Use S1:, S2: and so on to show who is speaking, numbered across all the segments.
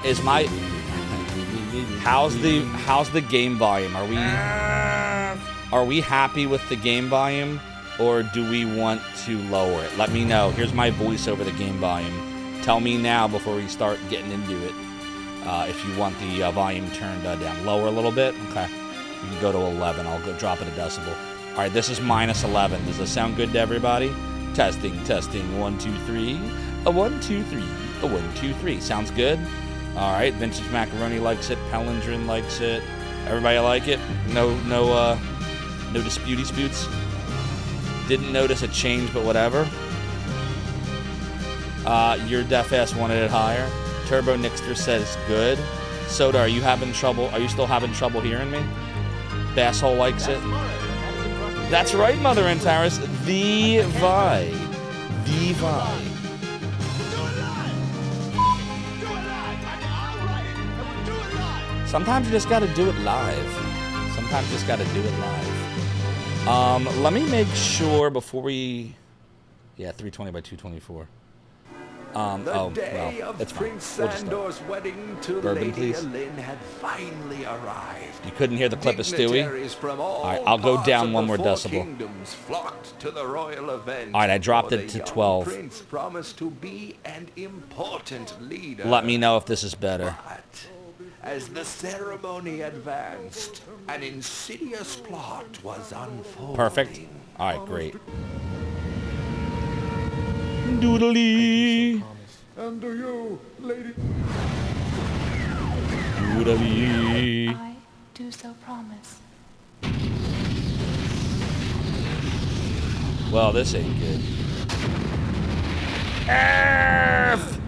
S1: Is my how's the game volume? Are we happy with the game volume, or do we want to lower it? Let me know. Here's my voice over the game volume. Tell me now before we start getting into it. If you want the volume turned down, lower a little bit. Okay, you can go to 11. I'll go drop it a decibel. All right, this is minus 11. Does this sound good to everybody? Testing. 1, 2, 3. A 1, 2, 3. A 1, 2, 3. Sounds good. All right, Vintage Macaroni likes it. Pellingrin likes it. Everybody like it? No disputes. Didn't notice a change, but whatever. Your deaf ass wanted it higher. Turbo Nixter says good. Soda, are you still having trouble hearing me? Basshole likes it. That's right, Mother Antares. The Vi. Sometimes you just gotta do it live. Let me make sure before we... Yeah, 320 by 224. Well, that's fine. We'll just start.
S2: Wedding to
S1: Bourbon,
S2: Lady
S1: please.
S2: Ellen had finally arrived.
S1: You couldn't hear the clip of Stewie?
S2: All
S1: right, I'll go down one more decibel.
S2: To the royal event.
S1: All right, I dropped
S2: For
S1: it
S2: the
S1: to
S2: young
S1: 12.
S2: Prince promised to be an important leader.
S1: Let me know if this is better.
S2: But as the ceremony advanced, an insidious plot was unfolding.
S1: Perfect. All right, great. Doodly.
S2: And do you, lady?
S1: Doodly.
S3: I do so promise.
S1: Well, this ain't good. F!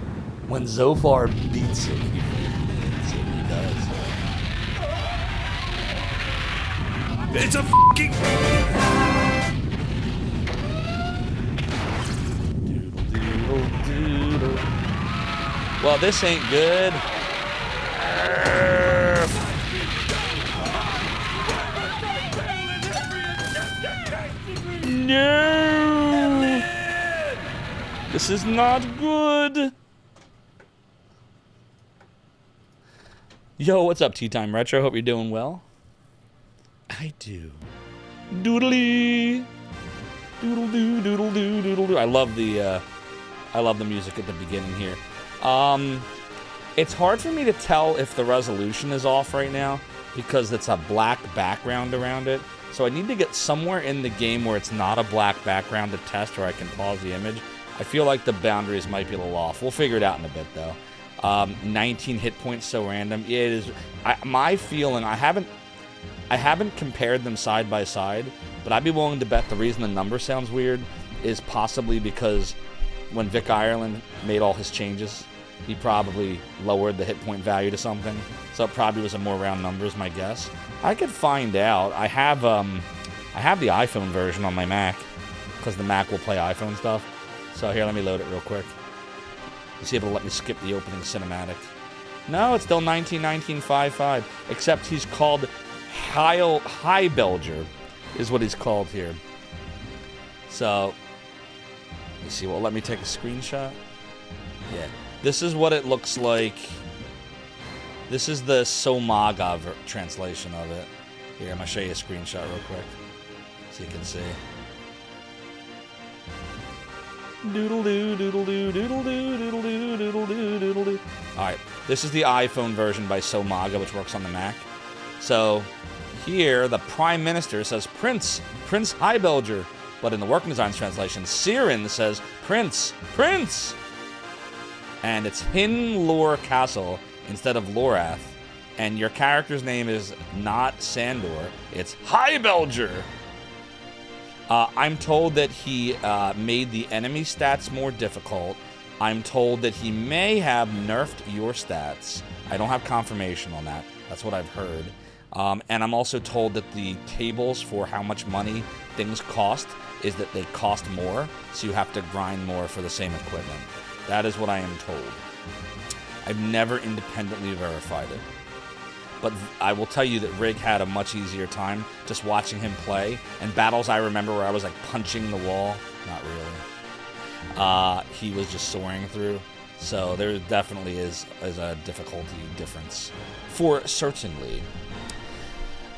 S1: When Zophar beats it, he does.
S2: It's a fucking...
S1: Well, this ain't good. No! This is not good. Yo, what's up, Tea Time Retro? Hope you're doing well. I do. Doodly. Doodle-doo, doodle-doo, doodle-doo. I love the music at the beginning here. It's hard for me to tell if the resolution is off right now because it's a black background around it. So I need to get somewhere in the game where it's not a black background to test, or I can pause the image. I feel like the boundaries might be a little off. We'll figure it out in a bit, though. 19 hit points, so random. Yeah, it is. My feeling, I haven't compared them side by side, but I'd be willing to bet the reason the number sounds weird is possibly because when Vic Ireland made all his changes, he probably lowered the hit point value to something. So it probably was a more round number is my guess. I could find out. I have the iPhone version on my Mac because the Mac will play iPhone stuff. So here, let me load it real quick. See if it'll let me skip the opening cinematic. No, it's still 1955, except he's called High Belger is what he's called here. So, let's see. Well, let me take a screenshot. Yeah. This is what it looks like. This is the Somaga translation of it. Here, I'm going to show you a screenshot real quick so you can see. Doodle-doo, doodle-doo, doodle-doo, doodle-doo, doodle-doo, doodle-doo. Alright, this is the iPhone version by Somaga, which works on the Mac. So, here, the Prime Minister says Prince Highbelger. But in the Working Designs translation, Siren says Prince. And it's Hinlor Castle instead of Lorath. And your character's name is not Sandor, it's Highbelger. I'm told that he made the enemy stats more difficult. I'm told that he may have nerfed your stats. I don't have confirmation on that. That's what I've heard. And I'm also told that the tables for how much money things cost is that they cost more, so you have to grind more for the same equipment. That is what I am told. I've never independently verified it. But I will tell you that Rig had a much easier time just watching him play. And battles I remember where I was like punching the wall. Not really. He was just soaring through. So there definitely is a difficulty difference, for certainly.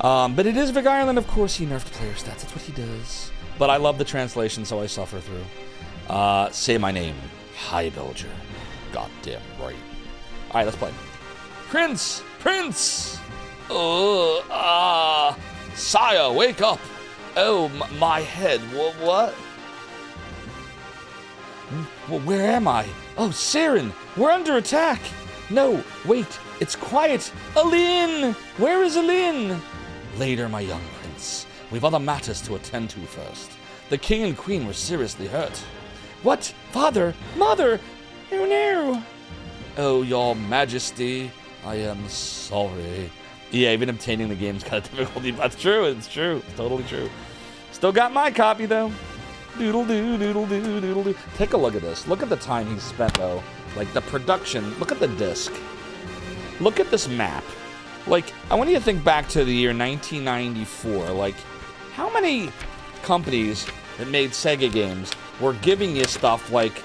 S1: But it is Big Ireland, of course. He nerfed player stats. That's what he does. But I love the translation, so I suffer through. Say my name, High Belger. Goddamn right. All right, let's play. Prince! Sire, wake up! Oh, my head. What? Where am I? Oh, Siren, we're under attack. No, wait, it's quiet. Aline! Where is Aline? Later, my young prince. We've other matters to attend to first. The king and queen were seriously hurt. What? Father? Mother? Oh, no. Oh, your majesty, I am sorry. Yeah, even obtaining the game's got a difficulty. That's true. It's true. It's totally true. Still got my copy, though. Doodle-doo, doodle-doo, doodle-doo. Take a look at this. Look at the time he spent, though. Like, the production. Look at the disc. Look at this map. Like, I want you to think back to the year 1994. Like, how many companies that made Sega games were giving you stuff like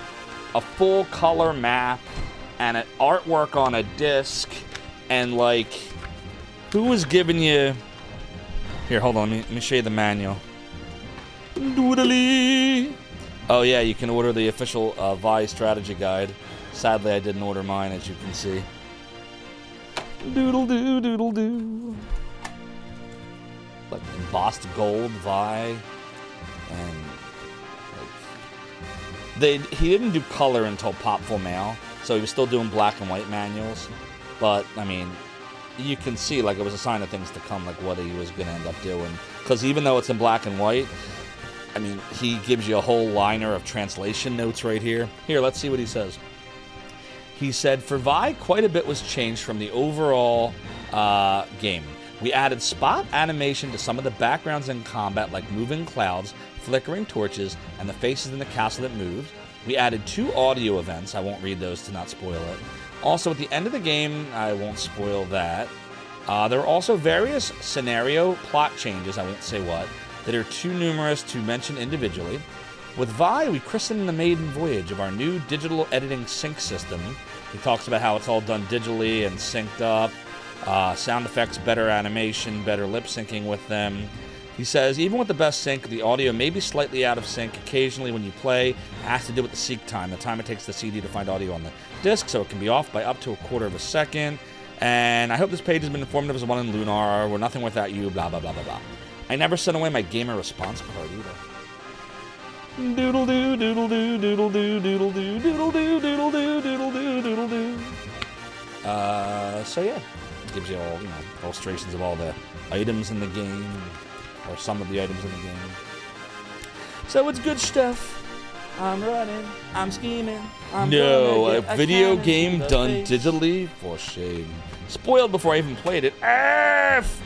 S1: a full-color map and an artwork on a disc and, like... Who was giving you... Here, hold on. Let me show you the manual. Doodly. Oh, yeah, you can order the official Vi strategy guide. Sadly, I didn't order mine, as you can see. Doodle-doo, doodle-doo. Like, embossed gold Vi. And, like... He didn't do color until Pop Full Mail, so he was still doing black and white manuals. But, I mean... You can see, like, it was a sign of things to come, like, what he was going to end up doing. Because even though it's in black and white, I mean, he gives you a whole liner of translation notes right here. Here, let's see what he says. He said, for Vi, quite a bit was changed from the overall game. We added spot animation to some of the backgrounds in combat, like moving clouds, flickering torches, and the faces in the castle that moved. We added 2 audio events. I won't read those to not spoil it. Also, at the end of the game, I won't spoil that, there are also various scenario plot changes, I won't say what, that are too numerous to mention individually. With Vi, we christened the maiden voyage of our new digital editing sync system. He talks about how it's all done digitally and synced up, sound effects, better animation, better lip syncing with them. He says, even with the best sync, the audio may be slightly out of sync occasionally when you play. It has to do with the seek time, the time it takes the CD to find audio on the disc, so it can be off by up to 1/4 of a second. And I hope this page has been informative as the one in Lunar. We're nothing without you, blah, blah, blah, blah, blah. I never sent away my gamer response card either. Doodle-doo, doodle-doo, doodle-doo, doodle-doo, doodle-doo, doodle-doo, doodle-doo, doodle-doo. So yeah, it gives you all, illustrations of all the items in the game. Or some of the items in the game. So it's good stuff. I'm running, I'm scheming, I'm a video game done digitally? For shame. Spoiled before I even played it. F!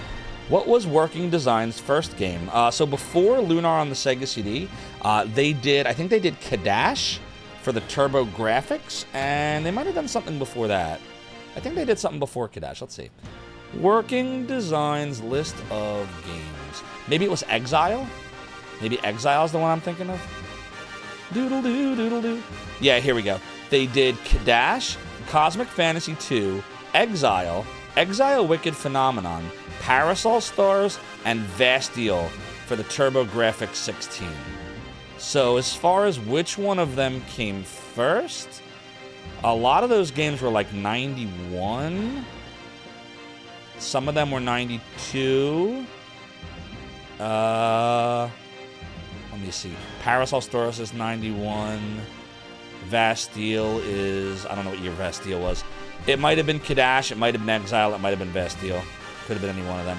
S1: What was Working Design's first game? So before Lunar on the Sega CD, I think they did Kadash for the Turbo Graphics, and they might have done something before that. I think they did something before Kadash. Let's see. Working Design's list of games. Maybe it was Exile? Maybe Exile is the one I'm thinking of? Doodle-doo, doodle-doo. Yeah, here we go. They did Kadash, Cosmic Fantasy 2, Exile, Exile Wicked Phenomenon, Parasol Stars, and Vastiel for the TurboGrafx 16. So as far as which one of them came first, a lot of those games were like 91. Some of them were 92. Let me see. Parasol Stars is 91. Vastiel is... I don't know what year Vastiel was. It might have been Kadash. It might have been Exile. It might have been Vastiel. Could have been any one of them.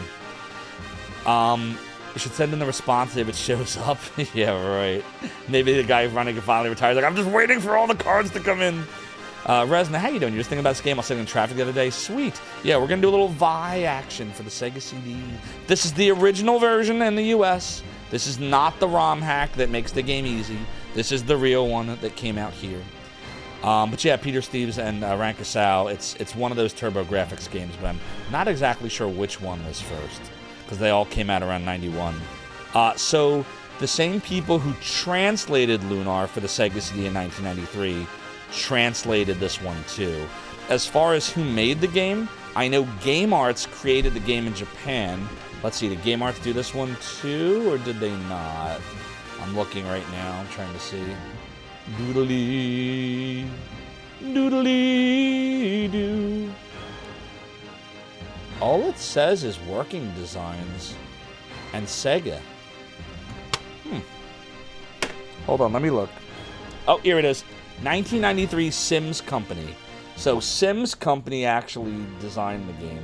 S1: You should send in the response if it shows up. Yeah, right. Maybe the guy running it finally retires. Like, I'm just waiting for all the cards to come in. Resna, how you doing? You're just thinking about this game? I was sitting in traffic the other day. Sweet. Yeah, we're going to do a little Vi action for the Sega CD. This is the original version in the US. This is not the ROM hack that makes the game easy. This is the real one that came out here. But yeah, Peter Steves and Rankasau, it's one of those TurboGrafx games, but I'm not exactly sure which one was first, because they all came out around 91. So the same people who translated Lunar for the Sega CD in 1993 translated this one too. As far as who made the game, I know Game Arts created the game in Japan. Let's see, did Game Arts do this one too, or did they not? I'm looking right now, I'm trying to see. Doodly, doodly doo. All it says is working designs and Sega. Hold on, let me look. Oh, here it is. 1993 Sims Company. So Sims Company actually designed the game,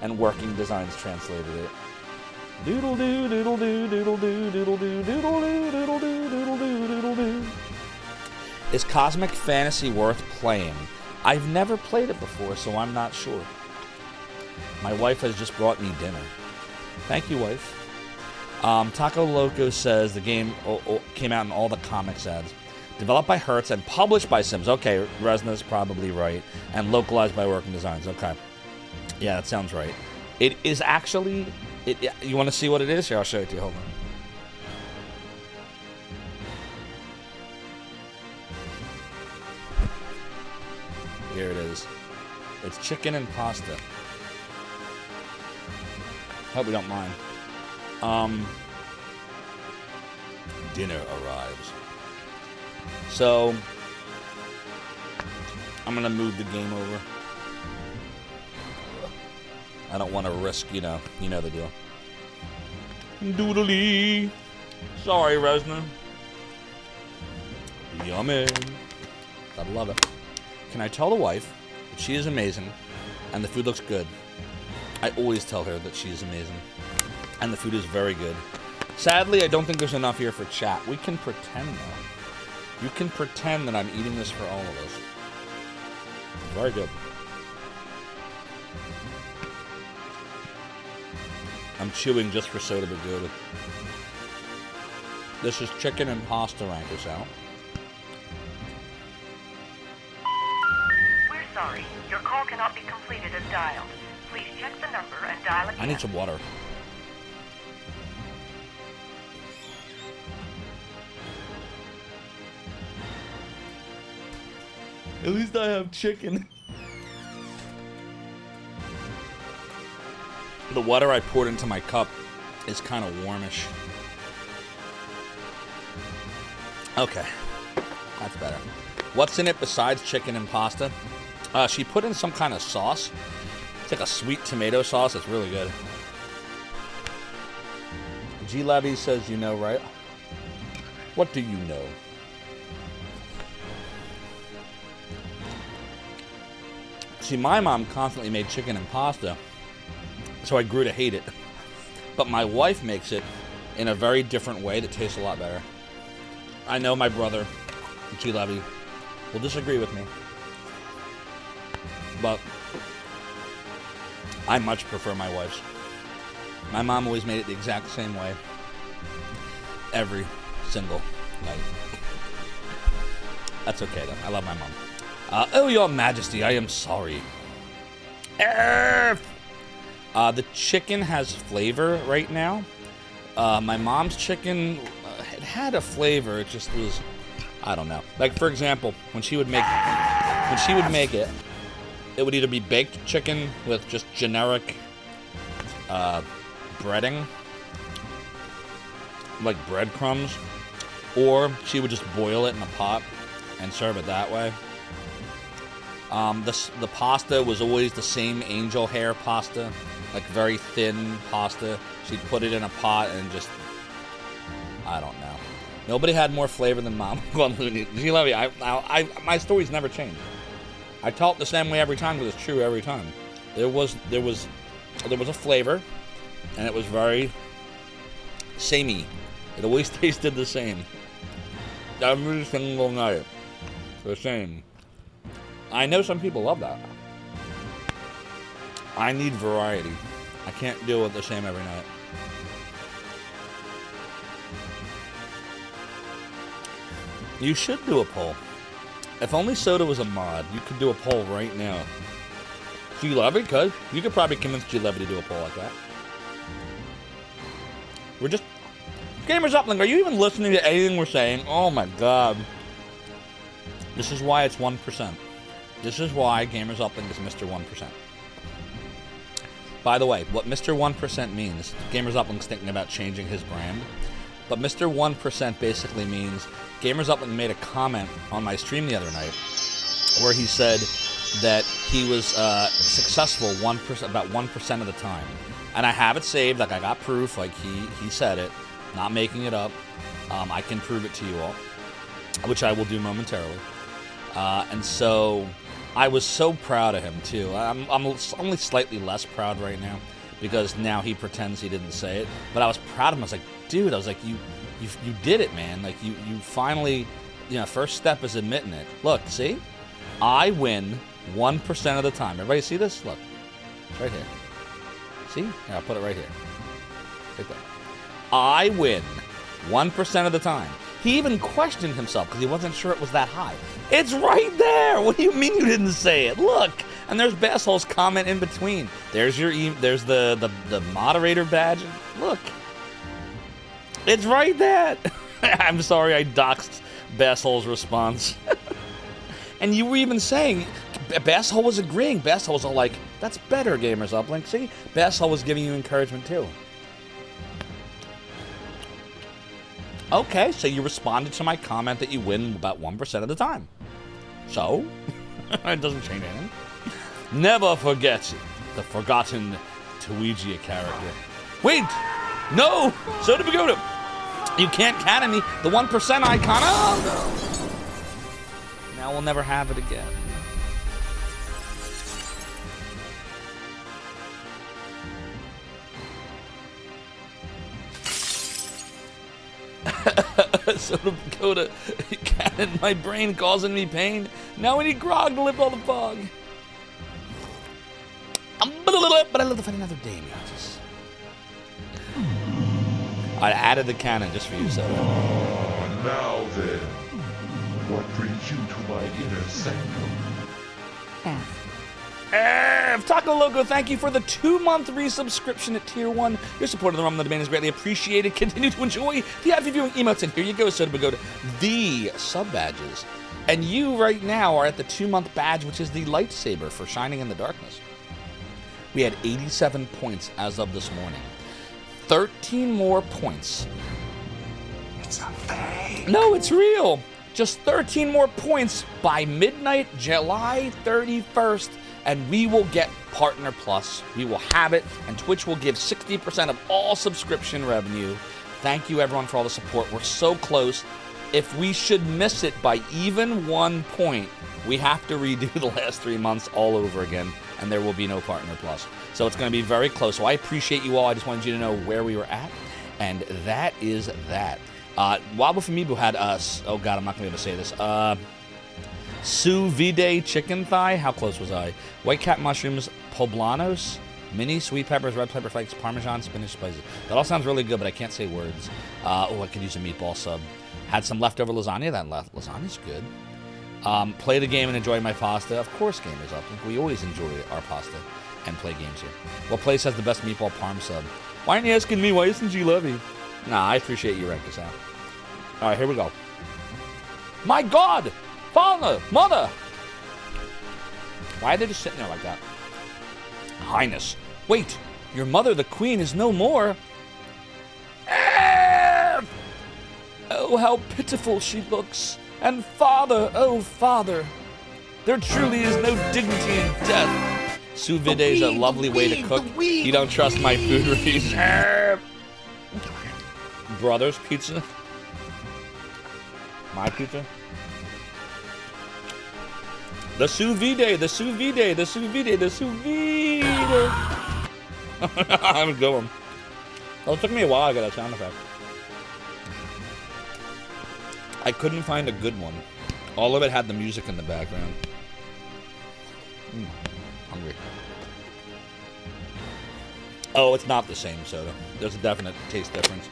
S1: and Working Designs translated it. Doodle doo, doodle doo, doodle doo, doodle doo, doodle doo, doodle doo, doodle doo, doodle doo. Is Cosmic Fantasy worth playing? I've never played it before, so I'm not sure. My wife has just brought me dinner. Thank you, wife. Taco Loco says the game came out in all the comics ads. Developed by Hertz and published by Sims. Okay, Resna's probably right. And localized by Working Designs. Okay. Yeah, that sounds right. It is actually... you want to see what it is? Here, I'll show it to you. Hold on. Here it is. It's chicken and pasta. Hope we don't mind. Dinner arrives. So, I'm going to move the game over. I don't want to risk, you know the deal. Doodly. Sorry, Resna. Yummy. I love it. Can I tell the wife that she is amazing and the food looks good? I always tell her that she is amazing and the food is very good. Sadly, I don't think there's enough here for chat. We can pretend, though. You can pretend that I'm eating this for all of us. Very good. I'm chewing just for soda, but good. This is chicken and pasta rank us out.
S4: We're sorry. Your call cannot be completed as dialed. Please check the number and dial again.
S1: I need some water. At least I have chicken. The water I poured into my cup is kind of warmish. Okay, that's better. What's in it besides chicken and pasta? She put in some kind of sauce. It's like a sweet tomato sauce. It's really good. G. Levy says, you know, right? What do you know? See, my mom constantly made chicken and pasta, so I grew to hate it. But my wife makes it in a very different way that tastes a lot better. I know my brother, G. Levy, will disagree with me, but I much prefer my wife's. My mom always made it the exact same way, every single night. That's okay, though. I love my mom. Oh, Your Majesty, I am sorry. The chicken has flavor right now. My mom's chicken, it had a flavor. It just was, I don't know. Like, for example, when she would make it, it would either be baked chicken with just generic breading, like breadcrumbs, or she would just boil it in a pot and serve it that way. The pasta was always the same angel hair pasta, like very thin pasta. She'd put it in a pot and just, I don't know. Nobody had more flavor than Mom. G. Levy, my stories never changed. I tell it the same way every time because it's true every time. There was a flavor, and it was very samey. It always tasted the same. Every single night. The same. I know some people love that. I need variety. I can't deal with the same every night. You should do a poll. If only soda was a mod, you could do a poll right now. G. Levy could. You could probably convince G. Levy to do a poll like that. We're just... Gamers Uplink, are you even listening to anything we're saying? Oh my god. This is why it's 1%. This is why Gamers Uplink is Mr. 1%. By the way, what Mr. 1% means, Gamers Uplink's thinking about changing his brand, but Mr. 1% basically means Gamers Uplink made a comment on my stream the other night where he said that he was successful about 1% of the time. And I have it saved, like I got proof, like he said it, not making it up. I can prove it to you all, which I will do momentarily. And so I was so proud of him too. I'm only slightly less proud right now because now he pretends he didn't say it. But I was proud of him. I was like, dude, you did it, man. Like you finally, first step is admitting it. Look, see, I win 1% of the time. Everybody see this? Look, it's right here. See? Here, I'll put it right here. Right there. I win 1% of the time. He even questioned himself because he wasn't sure it was that high. It's right there. What do you mean you didn't say it? Look, and there's Basshole's comment in between. There's there's the moderator badge. Look, it's right there. I'm sorry I doxed Basshole's response. And you were even saying, Basshole was agreeing. Basshole was all like, that's better, Gamers Uplink. See, Basshole was giving you encouragement too. Okay, so you responded to my comment that you win about 1% of the time. So, it doesn't change anything. Never forget the forgotten Luigi character. Wait! No! So did we go to... You can't canon me. The 1% icon. Oh, no. Now we'll never have it again. So to go to canon, my brain causing me pain. Now we need grog to lift all the fog. But I'd love to find another day, Moses. I added the cannon just for you, so.
S5: Now then, what brings you to my inner sanctum?
S1: Taco Loco, thank you for the 2-month resubscription at Tier 1. Your support of the Rum of the Domain is greatly appreciated. Continue to enjoy the happy viewing emotes, and here you go, so to go to the sub badges. And you right now are at the 2-month badge, which is the lightsaber for Shining in the Darkness. We had 87 points as of this morning. 13 more points.
S2: It's a fake.
S1: No, it's real. Just 13 more points by midnight, July 31st. And we will get Partner Plus. We will have it, and Twitch will give 60% of all subscription revenue. Thank you, everyone, for all the support. We're so close. If we should miss it by even 1 point, we have to redo the last 3 months all over again, and there will be no Partner Plus. So it's going to be very close. So I appreciate you all. I just wanted you to know where we were at, and that is that. Wabo Famibu had us. Oh, God, I'm not going to be able to say this. Sous vide chicken thigh. How close was I? White cat mushrooms, poblanos, mini sweet peppers, red pepper flakes, parmesan, spinach, spices. That all sounds really good, but I can't say words. I could use a meatball sub. Had some leftover lasagna. That lasagna's good. Played a game and enjoyed my pasta. Of course, Gamers Uplink. We always enjoy our pasta and play games here. What place has the best meatball parm sub? Why aren't you asking me? Why isn't G Levy? Nah, I appreciate you, Rectus out. All right, here we go. My God! Father! Mother! Why are they just sitting there like that? Highness. Wait, your mother, the queen, is no more. Oh, how pitiful she looks. And father, oh father. There truly is no dignity in death. Sous vide is a lovely way to cook. You don't trust my food reviews. Brothers pizza. My pizza. The sous vide, the sous vide, the sous vide, the sous vide. I'm a good one. Well, it took me a while to get that sound effect. I couldn't find a good one. All of it had the music in the background. Hungry. Oh, it's not the same soda. There's a definite taste difference.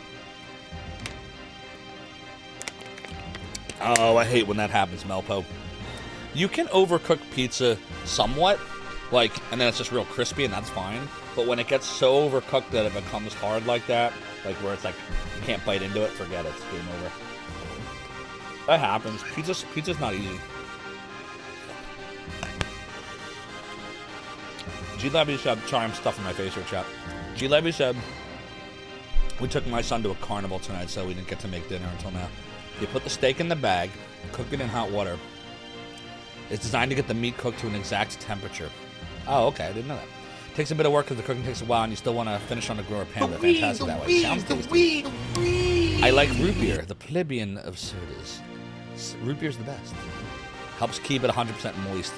S1: Oh, I hate when that happens, Melpo. You can overcook pizza somewhat, and then it's just real crispy, and that's fine. But when it gets so overcooked that it becomes hard like that, where it's you can't bite into it, forget it, it's game over. That happens. Pizza's not easy. G Levy said, sorry, I'm stuffing my face here, chat. G Levy said, we took my son to a carnival tonight, so we didn't get to make dinner until now. You put the steak in the bag, cook it in hot water. It's designed to get the meat cooked to an exact temperature. Oh, okay, I didn't know that. Takes a bit of work because the cooking takes a while, and you still want to finish on the grill or pan. But fantastic that way. Sounds tasty. I like root beer, the plebeian of sodas. Root beer's the best. Helps keep it 100% moist.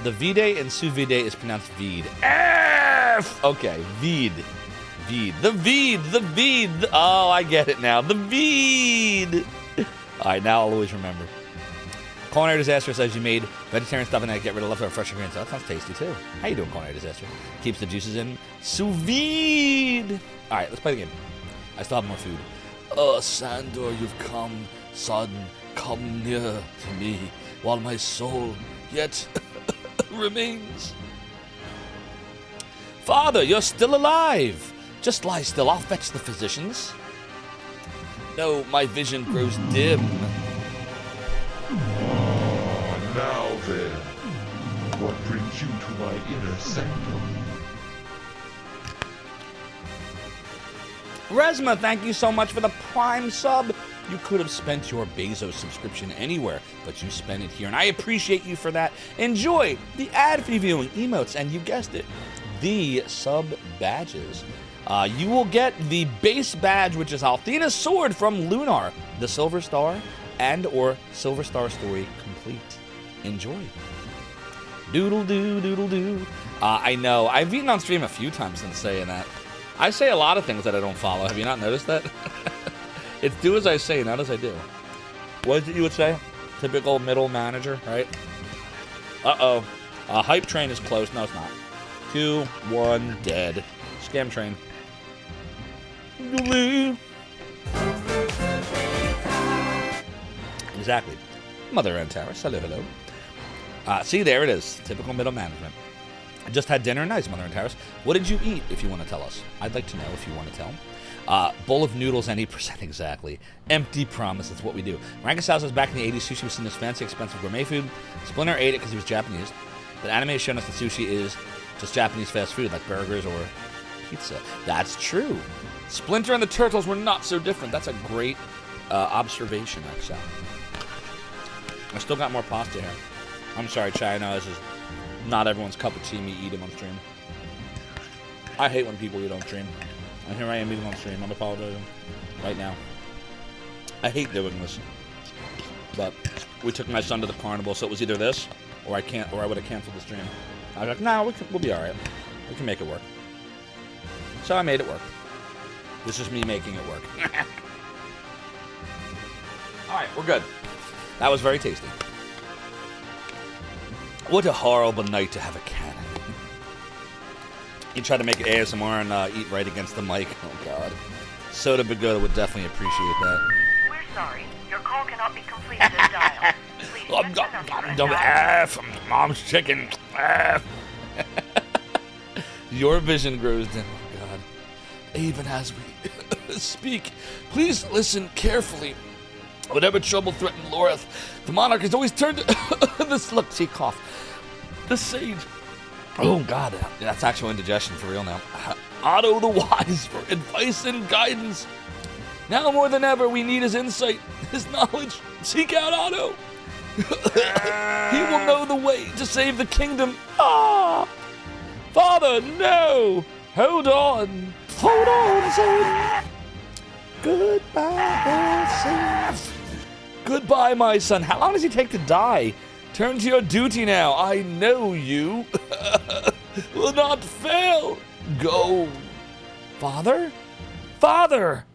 S1: The vide in sous vide is pronounced vide. F! Okay, vide. Vide. The vide. The vide. Oh, I get it now. The vide. All right, now I'll always remember. Culinary Disaster says you made vegetarian stuff and then get rid of leftover fresh ingredients. That sounds tasty, too. How you doing, Culinary Disaster? Keeps the juices in sous vide. All right, let's play the game. I still have more food. Oh, Sandor, you've come. Son, come near to me while my soul yet remains. Father, you're still alive. Just lie still. I'll fetch the physicians. No, my vision grows dim.
S5: Now then, what brings you to my inner sanctum?
S1: Resma, thank you so much for the Prime sub. You could have spent your Bezos subscription anywhere, but you spent it here, and I appreciate you for that. Enjoy the ad-free viewing, emotes, and you guessed it, the sub badges. You will get the base badge, which is Althena's sword from Lunar, the Silver Star, and or Silver Star Story complete. Enjoy. Doodle-doo, doodle-doo. I know. I've eaten on stream a few times since saying that. I say a lot of things that I don't follow. Have you not noticed that? It's do as I say, not as I do. What is it you would say? Typical middle manager, right? Uh-oh. Hype train is closed. No, it's not. 2, 1, dead. Scam train. Exactly. Mother and Terrace. Hello, hello. See, there it is. Typical middle management. I just had dinner. Nice, Mother and Terrace. What did you eat, if you want to tell us? I'd like to know if you want to tell. Bowl of noodles and 8% exactly. Empty promise. That's what we do. Rankin House was back in the 80s. Sushi was seen as fancy, expensive gourmet food. Splinter ate it because he was Japanese. But anime has shown us that sushi is just Japanese fast food, like burgers or pizza. That's true. Splinter and the Turtles were not so different. That's a great observation, actually. I still got more pasta here. I'm sorry, China. This is not everyone's cup of tea, me eating on stream. I hate when people eat on stream. And here I am eating on stream. I'm apologizing right now. I hate doing this. But we took my son to the carnival, so it was either this or I would have canceled the stream. I was like, nah, we'll be alright. We can make it work. So I made it work. This is me making it work. Alright, we're good. That was very tasty. What a horrible night to have a cannon. You try to make it ASMR and eat right against the mic. Oh, God. Soda Bagoda would definitely appreciate that.
S4: We're sorry. Your call cannot be completed as dialed. Please check the number
S1: F, mom's chicken. F. Your vision grows dim. Oh, God. Even as we speak, please listen carefully. Whatever trouble threatened Loreth, the monarch has always turned to this. Look, see, cough. The sage. Oh, God. That's actual indigestion for real now. Otto the Wise for advice and guidance. Now more than ever, we need his insight, his knowledge. Seek out Otto. He will know the way to save the kingdom. Ah! Father, no! Hold on. Hold on, son. Goodbye, son. Goodbye, my son. How long does he take to die? Turn to your duty now. I know you will not fail. Go. Father? Father!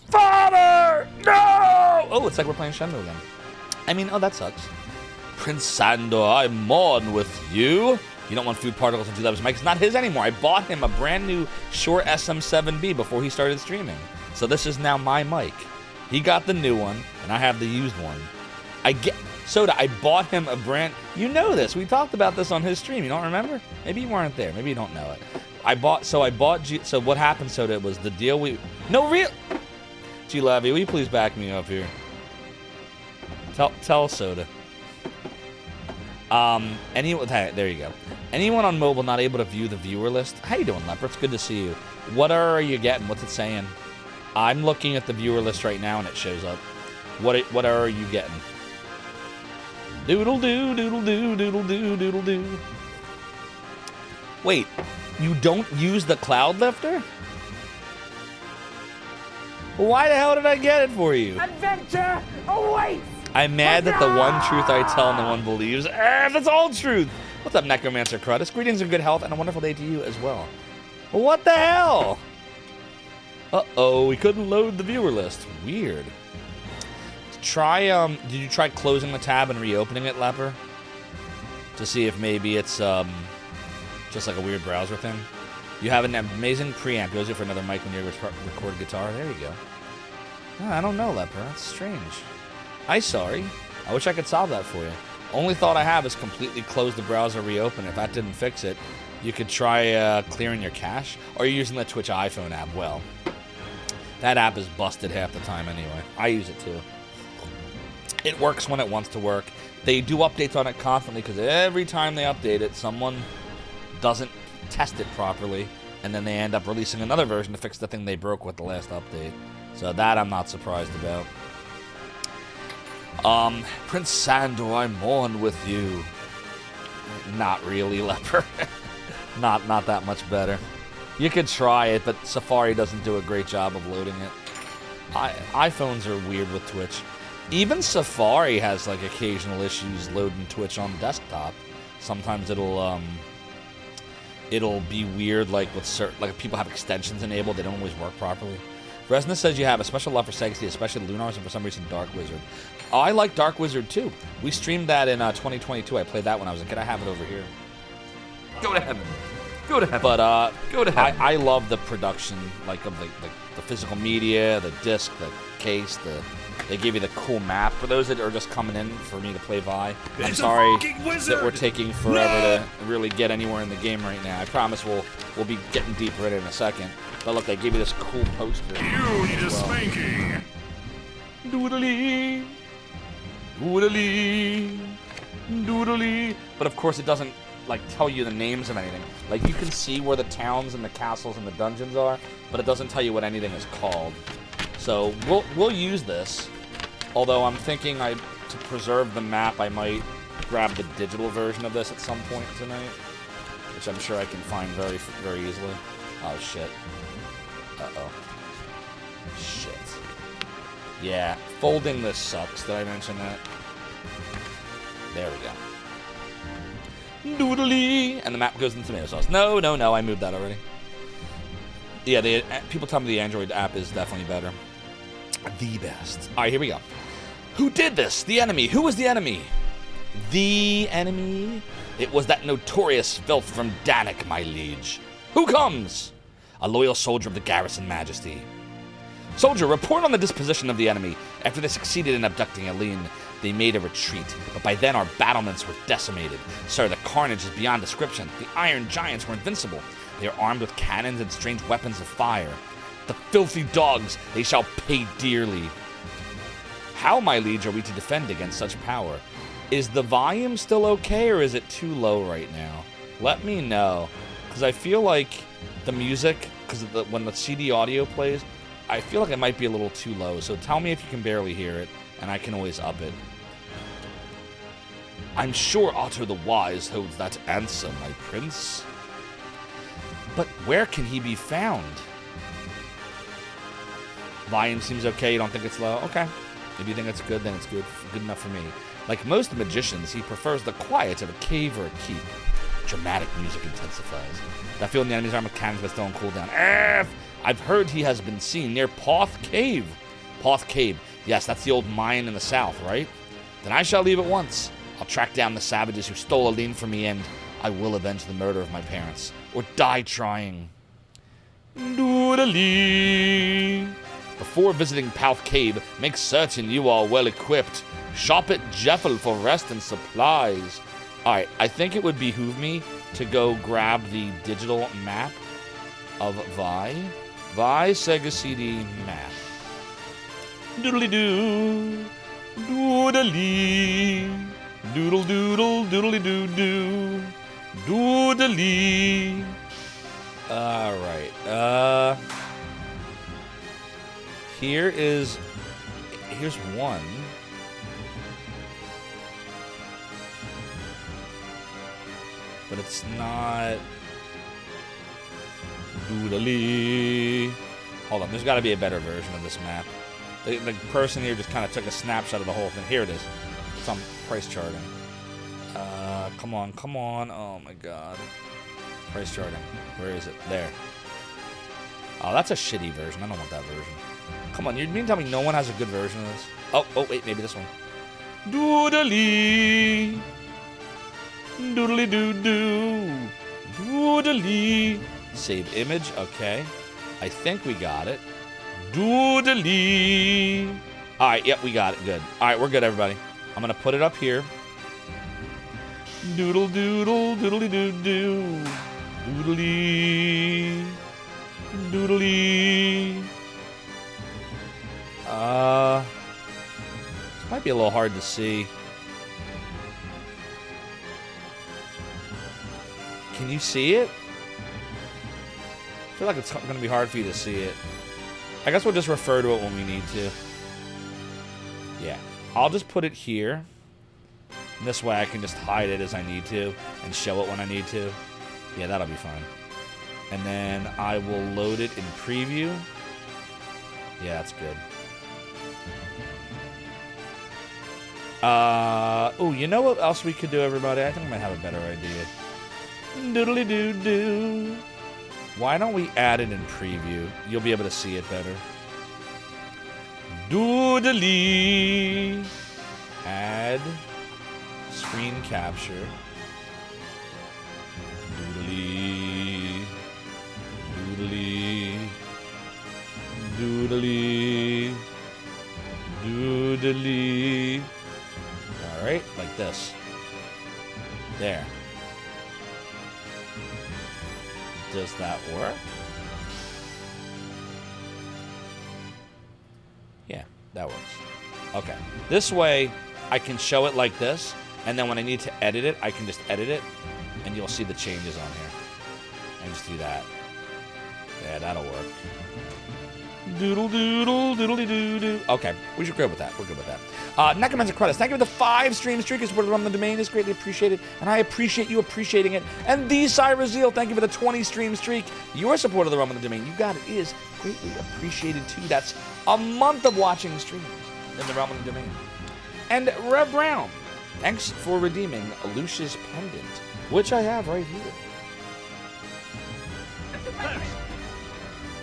S1: Father! No! Oh, it's like we're playing Shenmue again. I mean, oh, that sucks. Prince Sandor, I mourn with you. You don't want food particles into that mic. It's not his anymore. I bought him a brand new Shure SM7B before he started streaming. So this is now my mic. He got the new one, and I have the used one. Soda, I bought him a brand... You know this. We talked about this on his stream. You don't remember? Maybe you weren't there. Maybe you don't know it. So what happened, Soda, was the deal we... No, real... G-Lavi, will you please back me up here? Tell Soda. There you go. Anyone on mobile not able to view the viewer list? How you doing, Leper? It's good to see you. What are you getting? What's it saying? I'm looking at the viewer list right now, and it shows up. What are you getting? Doodle-doo, doodle-doo, doodle-doo, doodle-doo. Wait, you don't use the cloud lifter? Why the hell did I get it for you?
S6: Adventure awaits!
S1: I'm mad that the one truth I tell no one believes. That's all truth. What's up, Necromancer Crudus? Greetings and good health and a wonderful day to you as well. What the hell? Uh-oh, we couldn't load the viewer list. Weird. Try, did you try closing the tab and reopening it, Leper? To see if maybe it's, just like a weird browser thing? You have an amazing preamp. Goes for another mic when you record guitar. There you go. Oh, I don't know, Leper. That's strange. I'm sorry. I wish I could solve that for you. Only thought I have is completely close the browser, reopen. If that didn't fix it, you could try clearing your cache. Or you're using the Twitch iPhone app. Well, that app is busted half the time anyway. I use it too. It works when it wants to work. They do updates on it constantly because every time they update it, someone doesn't test it properly, and then they end up releasing another version to fix the thing they broke with the last update. So that I'm not surprised about. Prince Sandor, I mourn with you. Not really, Leper. not that much better. You could try it, but Safari doesn't do a great job of loading it. iPhones are weird with Twitch. Even Safari has like occasional issues loading Twitch on desktop. Sometimes it'll be weird, like with certain, like if people have extensions enabled, they don't always work properly. Resna says you have a special love for Sega CD, especially Lunars, and for some reason Dark Wizard. Oh, I like Dark Wizard too. We streamed that in 2022. I played that when I was a kid. I have it over here.
S2: Go to heaven. Go to heaven.
S1: But
S2: go to heaven.
S1: I love the production, like of the physical media, the disc, the case, they give you the cool map. For those that are just coming in for me to play Vi, I'm sorry that we're taking forever to really get anywhere in the game right now. I promise we'll be getting deeper in it in a second. But look, they give you this cool poster.
S5: You need a spanking.
S1: Doodly, doodly, doodly. But of course, it doesn't like tell you the names of anything. Like you can see where the towns and the castles and the dungeons are, but it doesn't tell you what anything is called. So we'll use this. Although I'm thinking to preserve the map, I might grab the digital version of this at some point tonight, which I'm sure I can find very, very easily. Oh shit. Uh-oh. Shit. Yeah, folding this sucks. Did I mention that? There we go. Doodly! And the map goes in tomato sauce. No, I moved that already. Yeah, people tell me the Android app is definitely better. The best. Alright, here we go. Who did this? The enemy. Who was the enemy? The enemy? It was that notorious filth from Danik, my liege. Who comes? A loyal soldier of the garrison majesty. Soldier, report on the disposition of the enemy. After they succeeded in abducting Aline, they made a retreat, but by then our battlements were decimated. Sir, the carnage is beyond description. The Iron Giants were invincible. They are armed with cannons and strange weapons of fire. The filthy dogs, they shall pay dearly. How, my liege, are we to defend against such power? Is the volume still okay, or is it too low right now? Let me know, because I feel like the music, because when the CD audio plays, I feel like it might be a little too low, so tell me if you can barely hear it, and I can always up it. I'm sure Otto the Wise holds that answer, my prince. But where can he be found? Volume seems okay, you don't think it's low? Okay. If you think it's good, then it's good enough for me. Like most magicians, he prefers the quiet of a cave or a keep. Dramatic music intensifies. That feeling the enemy's armor cannons but still on cooldown. I've heard he has been seen near Poth Cave. Poth Cave. Yes, that's the old mine in the south, right? Then I shall leave at once. I'll track down the savages who stole Aline from me, and I will avenge the murder of my parents. Or die trying. Doodly. Before visiting Pouth Cave, make certain you are well equipped. Shop at Jeffel for rest and supplies. Alright, I think it would behoove me to go grab the digital map of Vi. Vi Sega CD map. Doodly-doo. Doodly. Doodle-doodle, doodly-doo-doo. Doodly. All right. Here's one. But it's not doodly. Hold on, there's got to be a better version of this map. The person here just kind of took a snapshot of the whole thing. Here it is. It's on price charting. Come on, come on. Oh my god. Price charting. Where is it? There. Oh, that's a shitty version. I don't want that version. Come on, you mean to tell me no one has a good version of this? Oh, wait, maybe this one. Doodly. Doodly doo doo. Doodly. Save image. Okay. I think we got it. Doodly. All right, yep, we got it. Good. All right, we're good, everybody. I'm going to put it up here. Doodle doodle doodly doo doo. Doodly. Doodly. This might be a little hard to see. Can you see it? I feel like it's going to be hard for you to see it. I guess we'll just refer to it when we need to. Yeah. I'll just put it here. And this way I can just hide it as I need to and show it when I need to. Yeah, that'll be fine. And then I will load it in preview. Yeah, that's good. Oh, you know what else we could do, everybody? I think I might have a better idea. Doodly doo doo. Why don't we add it in preview? You'll be able to see it better. Doodly. Add screen capture. Doodly. Doodly. Doodly. Doodly. All right, like this. There. Does that work? Yeah, that works. Okay. This way, I can show it like this, and then when I need to edit it, I can just edit it, and you'll see the changes on here. And just do that. Yeah, that'll work. Doodle doodle doodly doo doo. Okay, we're good with that. We're good with that. Necromancer Credits, thank you for the 5 stream streak. Your support on the domain is greatly appreciated, and I appreciate you appreciating it. And the Cyrus Zeal, thank you for the 20 stream streak. Your support of the Realm of the Domain, you got it, is greatly appreciated too. That's a month of watching streams in the Realm of the Domain. And Rev Brown, thanks for redeeming Lucius Pendant, which I have right here.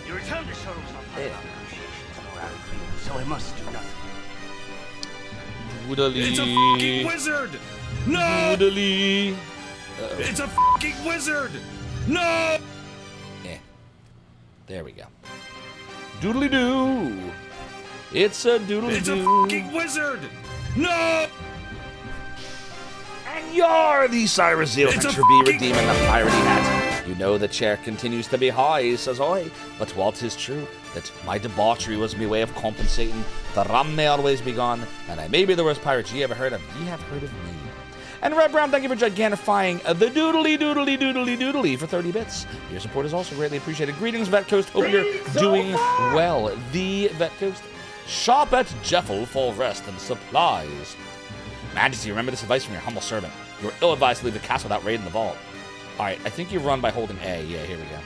S7: You returned the sorrows of my appreciations nor out of grief, so I must do nothing.
S1: Doodly.
S8: It's a fucking wizard! No!
S1: Doodly.
S8: It's a fucking wizard! No!
S1: Yeah. There we go. Doodly doo. It's a doodly doo.
S8: It's a fucking wizard! No!
S1: And you're the Cyrus Zeal.
S8: It's
S1: Thanks
S8: a
S1: for be
S8: fucking-
S1: redeeming the piratey hat. You know the chair continues to be high, says I. But while 'tis true that my debauchery was my way of compensating, the rum may always be gone, and I may be the worst pirate ye ever heard of. Ye have heard of me. And Red Brown, thank you for gigantifying the doodly doodly doodly doodly for 30 bits. Your support is also greatly appreciated. Greetings, Vet Coast. Hope you're doing well. The Vet Coast. Shop at Jeffel for rest and supplies. Majesty, remember this advice from your humble servant. You are ill-advised to leave the castle without raiding the vault. All right, I think you run by holding A. Yeah, here we go.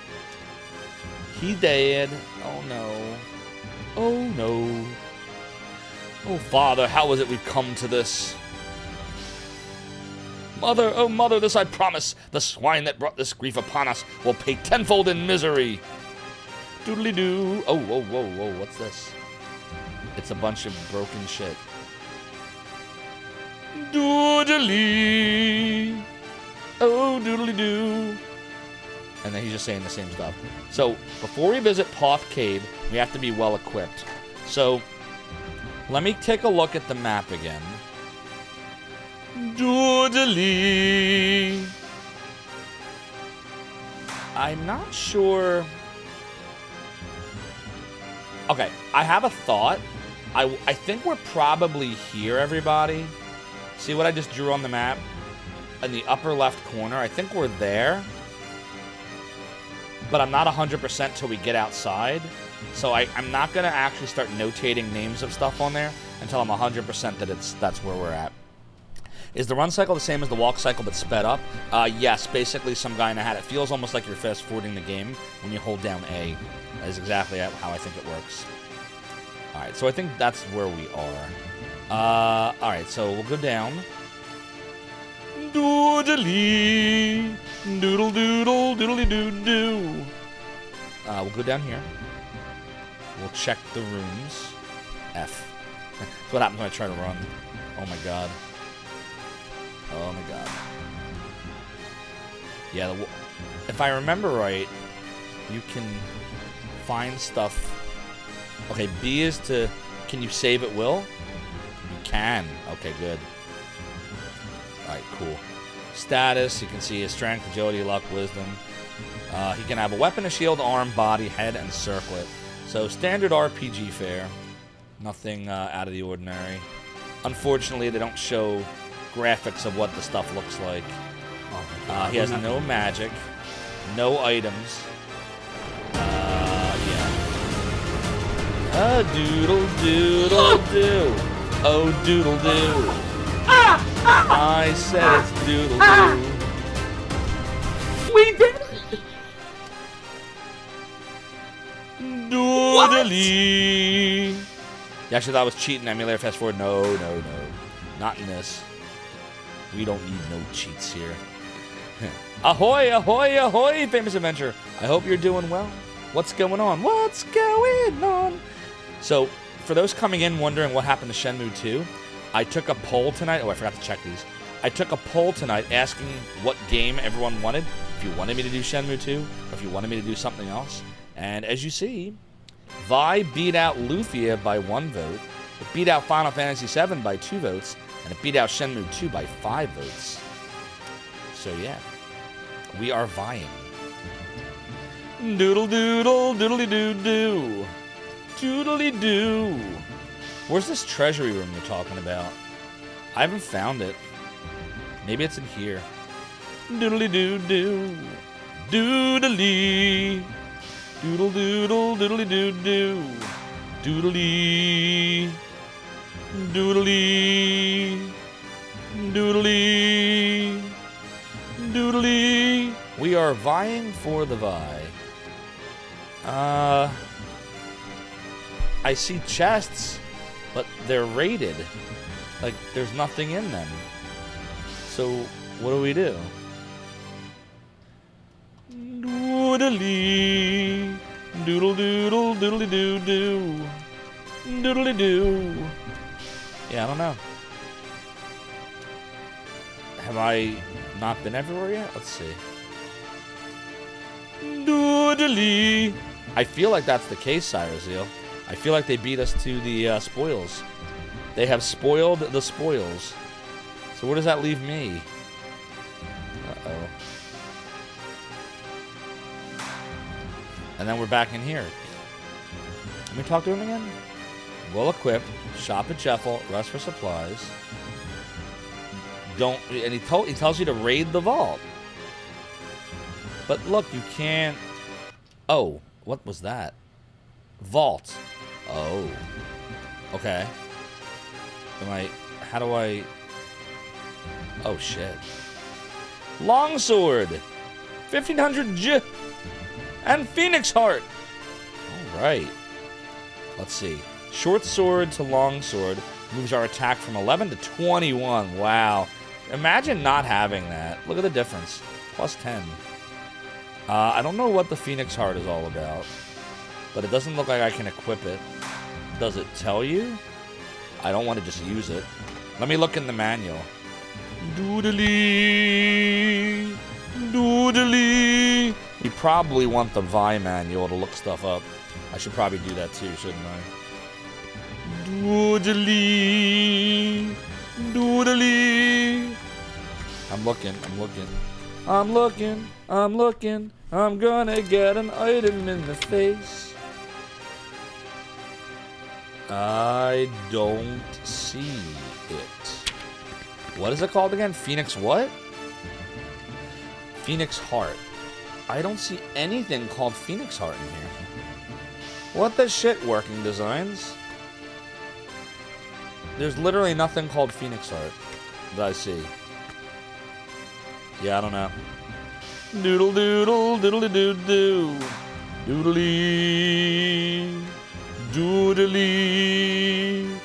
S1: He dead. Oh, no. Oh, no. Oh, Father, how is it we've come to this? Mother, oh, Mother, this I promise. The swine that brought this grief upon us will pay tenfold in misery. Doodly-doo. Oh, whoa, whoa, whoa, what's this? It's a bunch of broken shit. Doodly. Oh, doodly-doo. And then he's just saying the same stuff. So, before we visit Poth Cave, we have to be well-equipped. So, let me take a look at the map again. Doodly. I'm not sure. Okay, I have a thought. I think we're probably here, everybody. See what I just drew on the map? in the upper left corner. I think we're there. But I'm not 100% till we get outside. So I'm not going to actually start notating names of stuff on there until I'm 100% that that's where we're at. Is the run cycle the same as the walk cycle but sped up? Yes, basically some guy in a hat. It feels almost like you're fast forwarding the game when you hold down A. That is exactly how I think it works. Alright, so I think that's where we are. Alright, so we'll go down. Doodly, doodle doodle, doodly doo doo. We'll go down here. We'll check the rooms. F. That's what happens when I try to run. Oh my god. Oh my god. Yeah, if I remember right, you can find stuff. Okay, B is to, can you save at will? You can. Okay, good. Alright, cool. Status, you can see his strength, agility, luck, wisdom. He can have a weapon, a shield, arm, body, head, and circlet. So, standard RPG fare. Nothing out of the ordinary. Unfortunately, they don't show graphics of what the stuff looks like. He has no magic, no items. Yeah. Doodle doodle doo. Oh, doodle doo. I said it's doodle doo.
S6: We did it!
S1: Doodly. You actually thought I was cheating, emulator fast forward? No, no, no. Not in this. We don't need no cheats here. Ahoy, ahoy, ahoy, famous adventure. I hope you're doing well. What's going on? What's going on? So, for those coming in wondering what happened to Shenmue 2, I took a poll tonight. Oh, I forgot to check these. I took a poll tonight asking what game everyone wanted. If you wanted me to do Shenmue 2, or if you wanted me to do something else. And as you see, Vi beat out Lufia by 1 vote. It beat out Final Fantasy VII by 2 votes. And it beat out Shenmue 2 by 5 votes. So yeah, we are vying. Doodle doodle, doodly doo doo. Doodly doo. Where's this treasury room you're talking about? I haven't found it. Maybe it's in here. Doodly doo doo. Doodly. Doodle doodle, doodly doo doo. Doodly. Doodly. Doodly. Doodly. We are vying for the Vi. I see chests, but they're rated. Like, there's nothing in them. So, what do we do? Doodly. Doodle doodle, doodly doo doo. Doodly doo. Yeah, I don't know. Have I not been everywhere yet? Let's see. Doodly. I feel like that's the case, Cyrusile. I feel like they beat us to the spoils. They have spoiled the spoils. So where does that leave me? Uh-oh. And then we're back in here. Let me talk to him again. Well equipped. Shop at Jeffel. Rest for supplies. Don't. And he tells you to raid the vault. But look, you can't. Oh, what was that? Vault. Oh. Okay. How do I... Oh, shit. Longsword. 1500 J. And Phoenix Heart. All right. Let's see. Short sword to long sword moves our attack from 11 to 21. Wow. Imagine not having that. Look at the difference. Plus 10. I don't know what the Phoenix Heart is all about, but it doesn't look like I can equip it. Does it tell you? I don't want to just use it. Let me look in the manual. Doodly. Doodly. You probably want the Vi manual to look stuff up. I should probably do that too, shouldn't I? Doodly. Doodly. I'm looking. I'm gonna get an item in the face. I don't see it. What is it called again? Phoenix what? Phoenix Heart. I don't see anything called Phoenix Heart in here. What the shit, Working Designs? There's literally nothing called Phoenix Heart that I see. Yeah, I don't know. Doodle doodle doodle doo doo. Doodly. Doodly.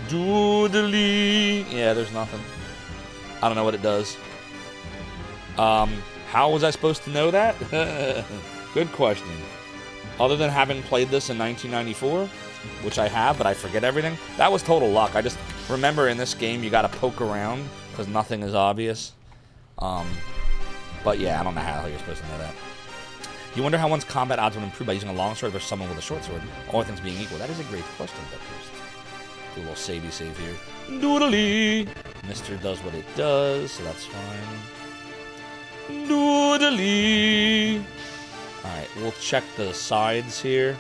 S1: Doodly. Yeah, there's nothing. I don't know what it does. How was I supposed to know that? Good question. Other than having played this in 1994, which I have, but I forget everything. That was total luck. I just remember in this game you gotta poke around because nothing is obvious. But yeah, I don't know how you're supposed to know that. You wonder how one's combat odds would improve by using a longsword versus someone with a short sword, all things being equal. That is a great question, but first, do a little savey save here. Doodly! Mister does what it does, so that's fine. Doodly! Alright, we'll check the sides here.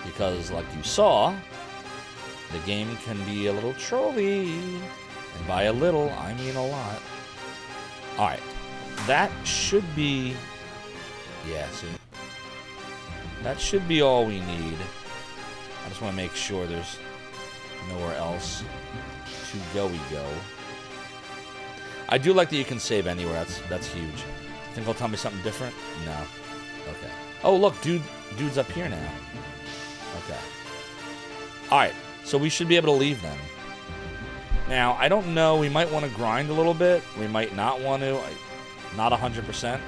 S1: Because, like you saw, the game can be a little trolly. And by a little, I mean a lot. Alright, that should be... Yeah, see? That should be all we need. I just want to make sure there's nowhere else to go. I do like that you can save anywhere. That's huge. Think it'll tell me something different? No. Okay. Oh, look, dude's up here now. Okay. Alright, so we should be able to leave then. Now, I don't know. We might want to grind a little bit. We might not want to. Not 100%.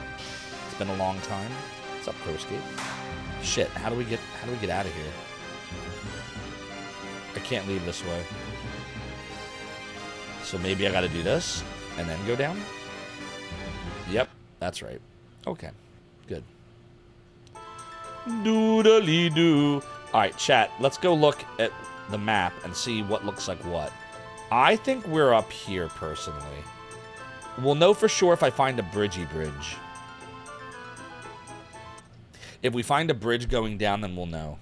S1: It's been a long time. What's up, Crowscape? Shit, how do we get out of here? I can't leave this way. So maybe I gotta do this and then go down? Yep, that's right. Okay, good. Doodly-doo. Alright, chat, let's go look at the map and see what looks like what. I think we're up here, personally. We'll know for sure if I find a bridgey bridge. If we find a bridge going down, then we'll know.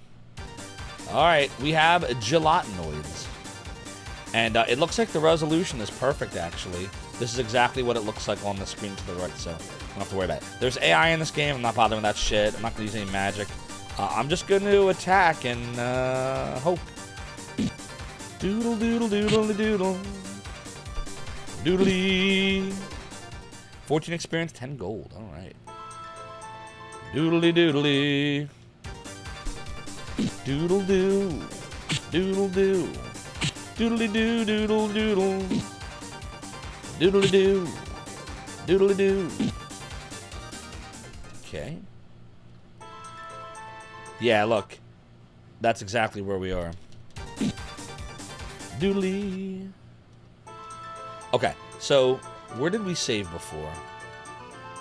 S1: Alright, we have gelatinoids. And it looks like the resolution is perfect, actually. This is exactly what it looks like on the screen to the right, so don't have to worry about it. There's AI in this game. I'm not bothering with that shit. I'm not going to use any magic. I'm just going to attack and hope. Doodle, doodle, doodle, doodle. Doodly. 14 experience, 10 gold. All right. Doodly, doodly. Doodle, doo. Doodle, doo. Doodly, doo, doodle, doodle. Doodly, doo. Doodly, doo. Okay. Yeah, look. That's exactly where we are. Doodly. Okay, so where did we save before?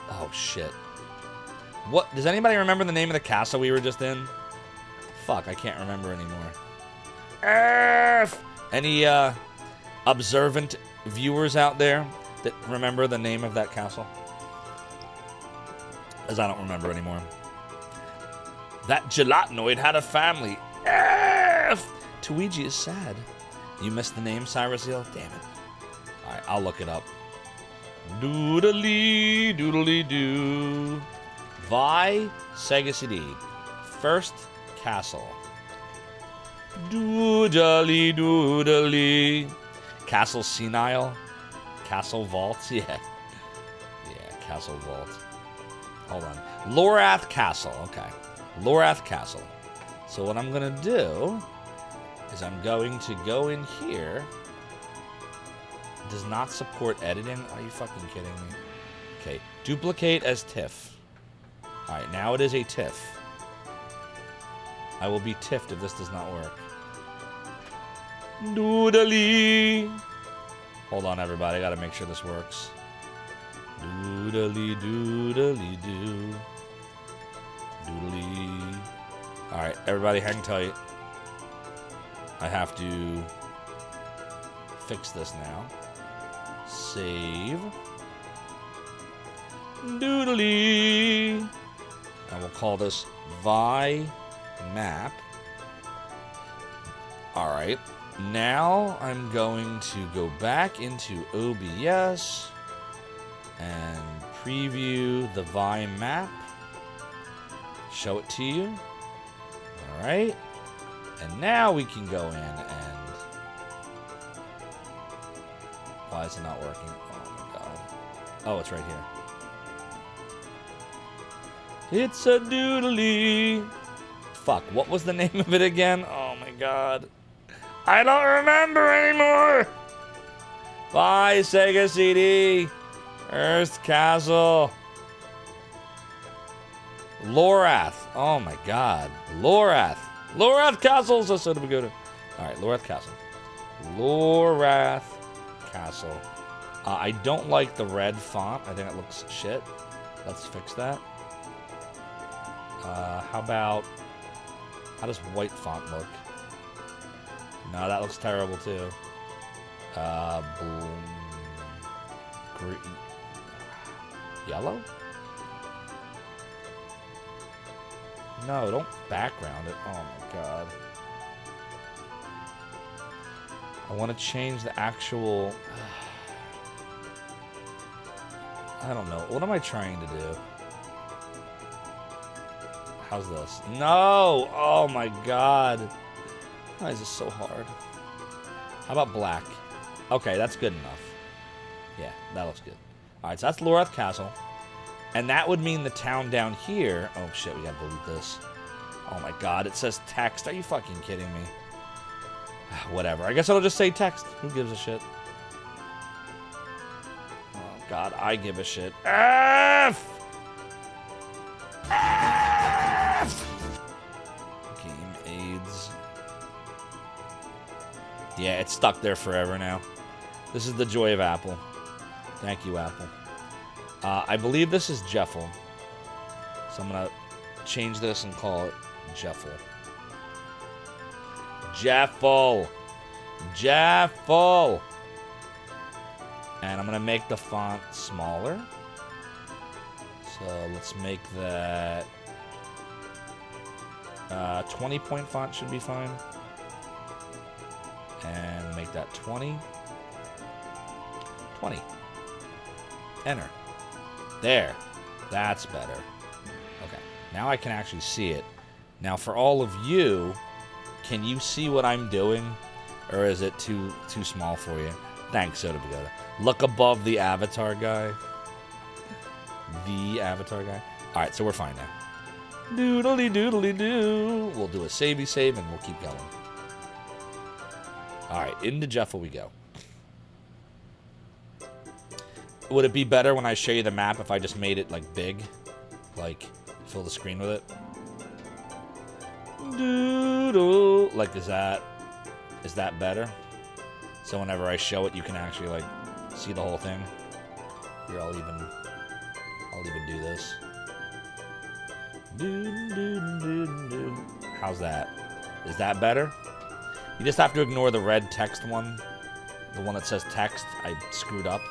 S1: Oh, shit. What? Does anybody remember the name of the castle we were just in? Fuck, I can't remember anymore. Any observant viewers out there that remember the name of that castle? As I don't remember anymore. That gelatinoid had a family. Tuigi is sad. You missed the name, Cyrus Hill? Damn it. Alright, I'll look it up. Doodly, doodly doo. Vi Sega CD. First castle. Doodly, doodly. Castle Senile. Castle Vault. Yeah. Yeah, Castle Vault. Hold on. Lorath Castle. Okay. Lorath Castle. So what I'm going to do is I'm going to go in here. Does not support editing? Are you fucking kidding me? Okay. Duplicate as TIFF. Alright, now it is a TIFF. I will be tiffed if this does not work. Doodly. Hold on, everybody. I gotta make sure this works. Doodly, doodly, doo. Doodly. Alright, everybody hang tight. I have to fix this now. Save. Doodly. And we'll call this Vi Map. Alright. Now I'm going to go back into OBS and preview the Vime map. Show it to you. All right. And now we can go in and... Why is it not working? Oh, my God. Oh, it's right here. It's a doodly. Fuck, what was the name of it again? Oh, my God. I don't remember anymore. Bye, Sega CD. Earth Castle. Lorath. Oh my God. Lorath. Lorath Castle. So do we go to? All right, Lorath Castle. Lorath Castle. I don't like the red font. I think it looks shit. Let's fix that. How does white font look? No, that looks terrible too. Green. Yellow? No, don't background it. Oh my God. I want to change the actual... I don't know. What am I trying to do? How's this? No! Oh my God. Why is this so hard? How about black? Okay, that's good enough. Yeah, that looks good. Alright, so that's Lorath Castle. And that would mean the town down here... Oh shit, we gotta delete this. Oh my God, it says text. Are you fucking kidding me? Whatever. I guess it'll just say text. Who gives a shit? Oh God, I give a shit. F! F! Game AIDS. Yeah, it's stuck there forever now. This is the joy of Apple. Thank you, Apple. I believe this is Jeffel. So I'm going to change this and call it Jeffel. Jeffel. Jeffel. And I'm going to make the font smaller. So let's make that 20-point font should be fine. And make that 20. 20. Enter. There. That's better. Okay. Now I can actually see it. Now for all of you, can you see what I'm doing? Or is it too small for you? Thanks, Soda Pagoda. Look above the avatar guy. The avatar guy. Alright, so we're fine now. Doodly doodly doo. We'll do a savey save and we'll keep going. Alright, into Jeffel we go. Would it be better when I show you the map if I just made it, like, big? Like, fill the screen with it? Doodle. Like, is that better? So whenever I show it, you can actually, like, see the whole thing? Here, I'll even do this. How's that? Is that better? You just have to ignore the red text one. The one that says text. I screwed up.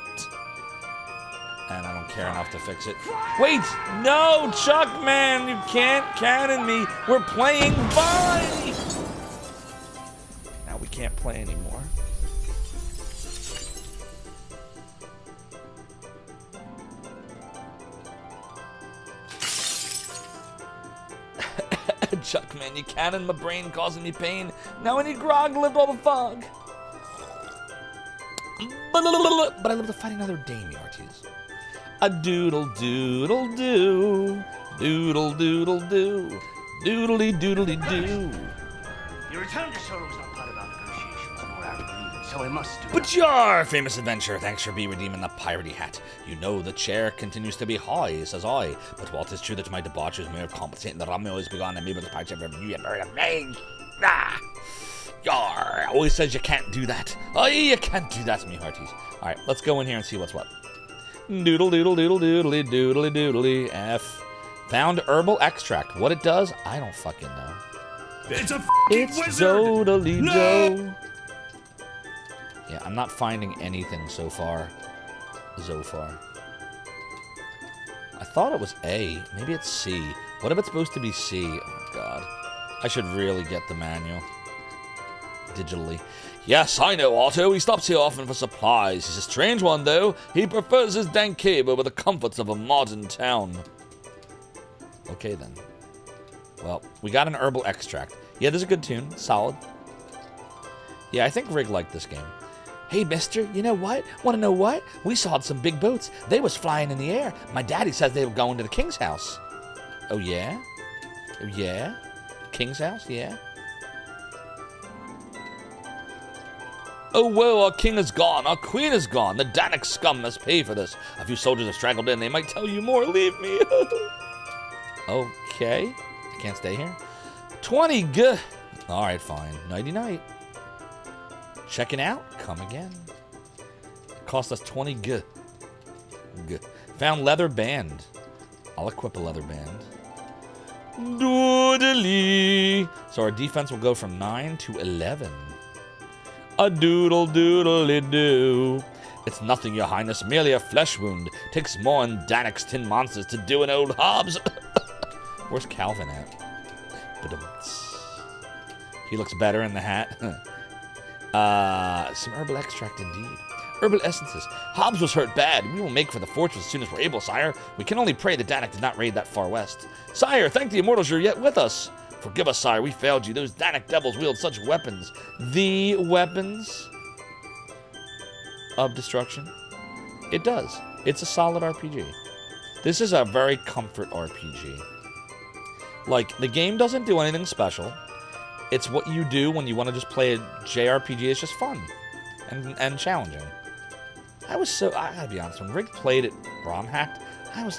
S1: And I don't care enough to fix it. Wait! No, Chuck, man! You can't cannon me! We're playing Vine! Now we can't play anymore. Chuck, man, you cannon my brain, causing me pain. Now I need grog to lift all the fog. But I live to fight another day, me Ortiz. A doodle doodle doo. Doodle doodle doo. Doodly doodly doo.
S7: Your return to Sorrow was not part of our negotiations, nor our agreement, so I must do
S1: But your famous adventure, thanks for redeeming the piratey hat. You know the chair continues to be high, says I. But while 'tis true that my debauches may have compensated the Romeo has begun and maybe the pirate ever you have heard of me. Ah! Yar! Always says you can't do that. Oh, you can't do that to me, hearties. Alright, let's go in here and see what's what. Doodle doodle doodle doodly doodly doodly F. Found herbal extract. What it does, I don't fucking know.
S8: It's a f***ing wizard!
S1: Totally
S8: No!
S1: Yeah, I'm not finding anything so far. Zophar. I thought it was A. Maybe it's C. What if it's supposed to be C? Oh, God. I should really get the manual. digitally. Yes, I know, Otto. He stops here often for supplies. He's a strange one, though. He prefers his dank cave over the comforts of a modern town. Okay, then. Well, we got an herbal extract. Yeah, this is a good tune. Solid. Yeah, I think Rig liked this game. Hey, mister, you know what? Want to know what? We saw some big boats. They was flying in the air. My daddy says they were going to the king's house. Oh, yeah? Oh, yeah? King's house? Yeah? Oh, whoa, our king is gone. Our queen is gone. The Danik scum must pay for this. A few soldiers have straggled in. They might tell you more. Leave me. Okay. I can't stay here. 20 good. All right, fine. Nighty-night. Checking out. Come again. It cost us 20 good. Good. Found leather band. I'll equip a leather band. Doodly. So our defense will go from 9 to 11. A doodle doodly doo. It's nothing, your highness, merely a flesh wound. Takes more than Danik's tin monsters to do an old Hobbs. Where's Calvin at? He looks better in the hat. Some herbal extract indeed. Herbal essences. Hobbs was hurt bad. We will make for the fortress as soon as we're able, sire. We can only pray that Danik did not raid that far west. Sire, thank the immortals you're yet with us. Forgive us, sire, we failed you. Those Danik devils wield such weapons. The weapons of destruction. It does. It's a solid RPG. This is a very comfort RPG. Like, the game doesn't do anything special. It's what you do when you want to just play a JRPG. It's just fun and challenging. I gotta be honest, when Rig played it Bromhacked, I was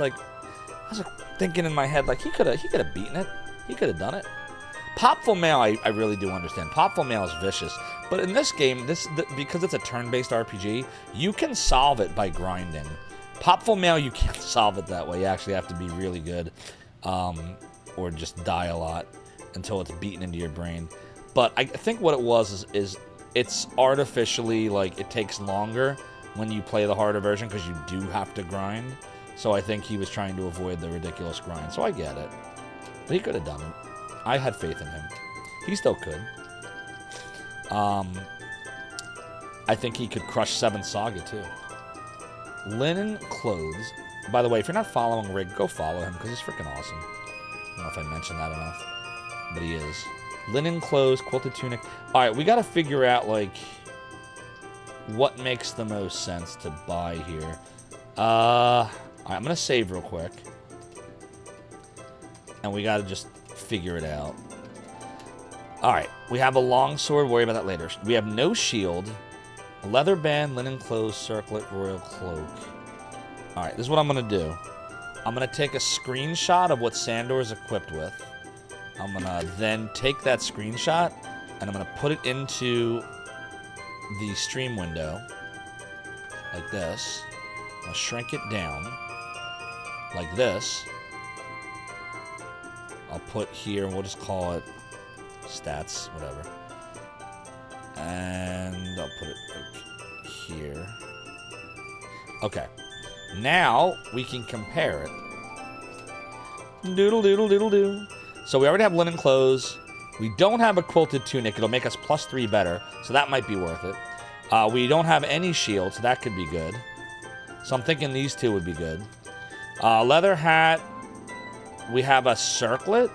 S1: thinking in my head, like, he could have beaten it. He could have done it. Popful Mail, I really do understand. Popful Mail is vicious. But in this game, because it's a turn-based RPG, you can solve it by grinding. Popful Mail, you can't solve it that way. You actually have to be really good. Or just die a lot until it's beaten into your brain. But I think what it was is it's artificially, like, it takes longer when you play the harder version because you do have to grind. So I think he was trying to avoid the ridiculous grind. So I get it. But he could have done it. I had faith in him. He still could. I think he could crush 7 Saga, too. Linen clothes. By the way, if you're not following Rig, go follow him, because he's freaking awesome. I don't know if I mentioned that enough, but he is. Linen clothes, quilted tunic. All right, we got to figure out, like, what makes the most sense to buy here. All right, I'm going to save real quick. And we got to just figure it out. All right, we have a long sword. Worry about that later. We have no shield. A leather band, linen clothes, circlet, royal cloak. All right, this is what I'm going to do. I'm going to take a screenshot of what Sandor is equipped with. I'm going to then take that screenshot, and I'm going to put it into the stream window, like this. I'm going to shrink it down, like this. I'll put here, we'll just call it stats, whatever. And I'll put it like here. Okay. Now we can compare it. Doodle doodle doodle doo. So we already have linen clothes. We don't have a quilted tunic. It'll make us +3 better, so that might be worth it. We don't have any shield, so that could be good. So I'm thinking these two would be good. Leather hat. We have a circlet.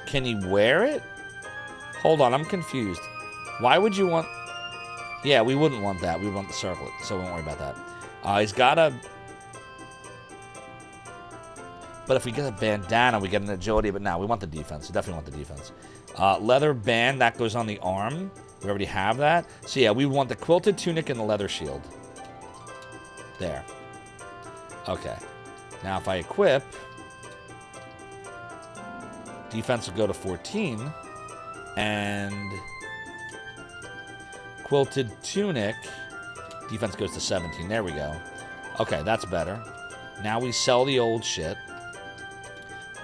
S1: Can he wear it? Hold on, I'm confused. Why would you want... Yeah, we wouldn't want that. We want the circlet, so we won't worry about that. He's got a... But if we get a bandana, we get an agility. But now we want the defense. We definitely want the defense. Leather band, that goes on the arm. We already have that. So yeah, we want the quilted tunic and the leather shield. There. Okay. Now if I equip, defense will go to 14. And quilted tunic, defense goes to 17. There we go. Okay, that's better. Now we sell the old shit.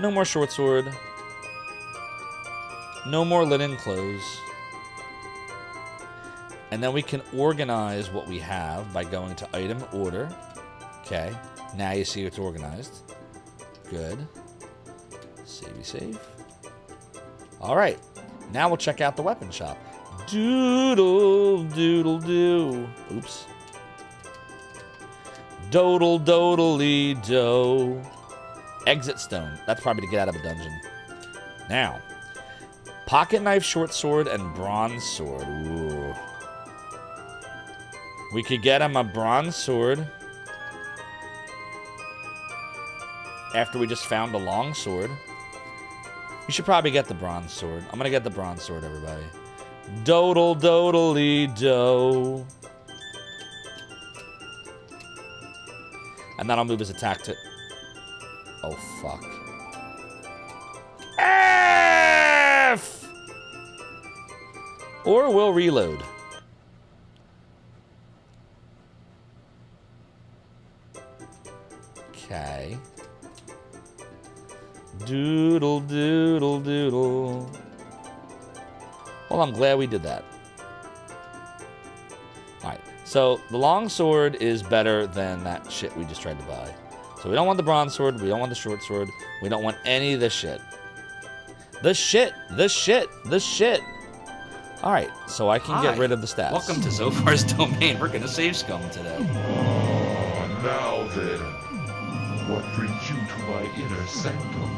S1: No more short sword. No more linen clothes. And then we can organize what we have by going to item order. Okay. Now you see it's organized. Good. Savey save. All right. Now we'll check out the weapon shop. Doodle, doodle, doo. Oops. Dodle, dodely, do. Exit stone. That's probably to get out of a dungeon. Now, pocket knife, short sword, and bronze sword. Ooh. We could get him a bronze sword after we just found a long sword. We should probably get the bronze sword. I'm going to get the bronze sword, everybody. Dodle, dodely, do. And then I'll move his attack to... Oh, fuck. F! Or we'll reload. Okay. Doodle, doodle, doodle. Well, I'm glad we did that. Alright, so the long sword is better than that shit we just tried to buy. So we don't want the bronze sword, we don't want the short sword, we don't want any of this shit. The shit, the shit, the shit. Alright, so I can get rid of the stats.
S9: Welcome to Zophar's domain. We're gonna save scum today.
S5: Now then, what brings you to my inner sanctum?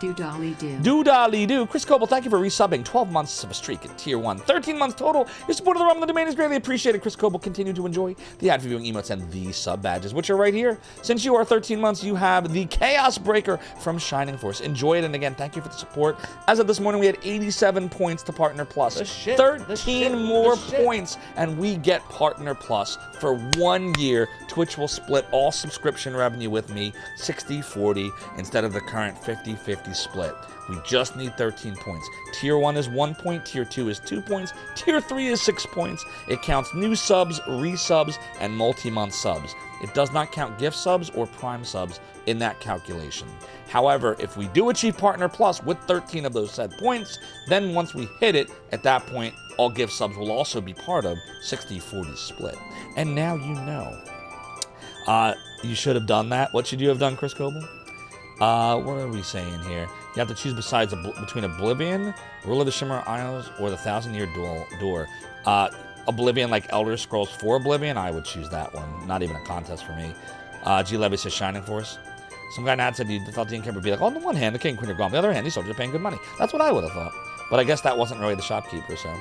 S10: Do-dolly-do.
S1: Do-dolly-do. Chris Coble, thank you for resubbing 12 months of a streak at Tier 1. 13 months total. Your support of the realm of the domain is greatly appreciated. Chris Coble, continue to enjoy the ad for viewing emotes and the sub badges, which are right here. Since you are 13 months, you have the Chaos Breaker from Shining Force. Enjoy it, and again, thank you for the support. As of this morning, we had 87 points to Partner Plus. 13 more points, and we get Partner Plus for 1 year. Twitch will split all subscription revenue with me, 60-40, instead of the current 50-50 split. We just need 13 points. Tier 1 is 1 point, Tier 2 is 2 points, Tier 3 is 6 points. It counts new subs, resubs, and multi-month subs. It does not count gift subs or prime subs in that calculation. However, if we do achieve Partner Plus with 13 of those said points, then once we hit it, at that point, all gift subs will also be part of 60-40 split. And now you know. You should have done that. What should you have done, Chris Coble? What are we saying here? You have to choose between Oblivion, Rule of the Shimmer Isles, or the Thousand-Year Door. Oblivion, like Elder Scrolls 4 Oblivion, I would choose that one. Not even a contest for me. G. Levy says Shining Force. Some guy in ad said he thought the innkeeper would be like, on the one hand, the king and queen are gone. On the other hand, these soldiers are paying good money. That's what I would have thought. But I guess that wasn't really the shopkeeper, so.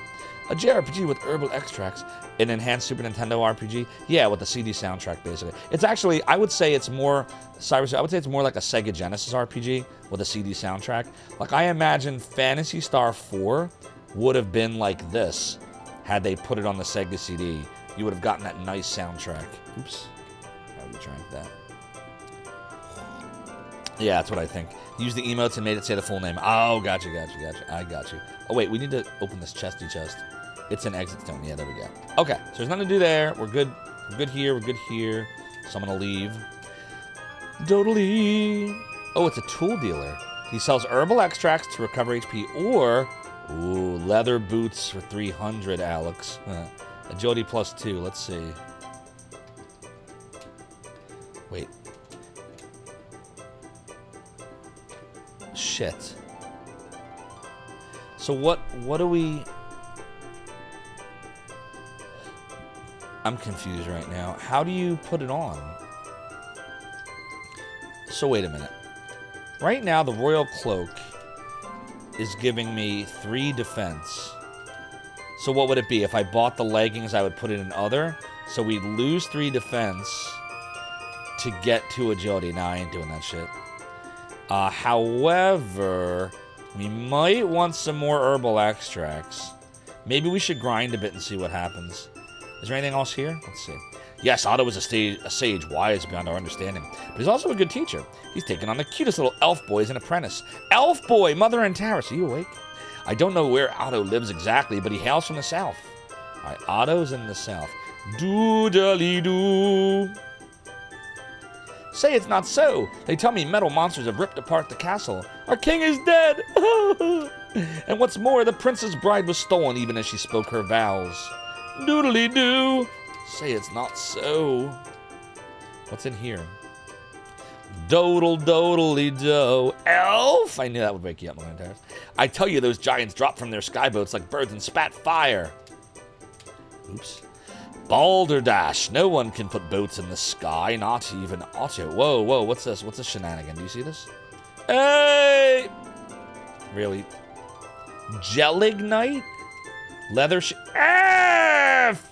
S1: A JRPG with herbal extracts, an enhanced Super Nintendo RPG. Yeah, with the CD soundtrack, basically. It's actually, I would say it's more, Cyrus, I would say it's more like a Sega Genesis RPG with a CD soundtrack. Like, I imagine Phantasy Star 4 would have been like this had they put it on the Sega CD. You would have gotten that nice soundtrack. Oops. Oh, you drank that. Yeah, that's what I think. Use the emotes and made it say the full name. Oh, gotcha. I got you. Oh, wait, we need to open this chesty chest. It's an exit stone. Yeah, there we go. Okay, so there's nothing to do there. We're good. We're good here. We're good here. So I'm going to leave. Dodely. Oh, it's a tool dealer. He sells herbal extracts to recover HP or, ooh, leather boots for 300, Alex. Agility plus 2. Let's see. Wait. Shit. So what do we... I'm confused right now. How do you put it on? So wait a minute. Right now, the Royal Cloak is giving me 3 defense. So what would it be? If I bought the leggings, I would put it in other. So we'd lose 3 defense to get 2 agility. Nah, I ain't doing that shit. However, we might want some more herbal extracts. Maybe we should grind a bit and see what happens. Is there anything else here? Let's see. Yes, Otto is a sage, wise beyond our understanding. But he's also a good teacher. He's taken on the cutest little elf boy as an apprentice. Elf boy, Mother and Taris, are you awake? I don't know where Otto lives exactly, but he hails from the south. All right, Otto's in the south. Doodly-doo. Say it's not so. They tell me metal monsters have ripped apart the castle. Our king is dead. And what's more, the princess bride was stolen even as she spoke her vows. Doodly-doo. Say it's not so. What's in here? Dodle-dodely-do. Elf! I knew that would wake you up, my entire. I tell you, those giants dropped from their skyboats like birds and spat fire. Oops. Balderdash. No one can put boats in the sky, not even Otto. Whoa, whoa, what's this? What's a shenanigan? Do you see this? Hey! Really? Gelignite? Leather F!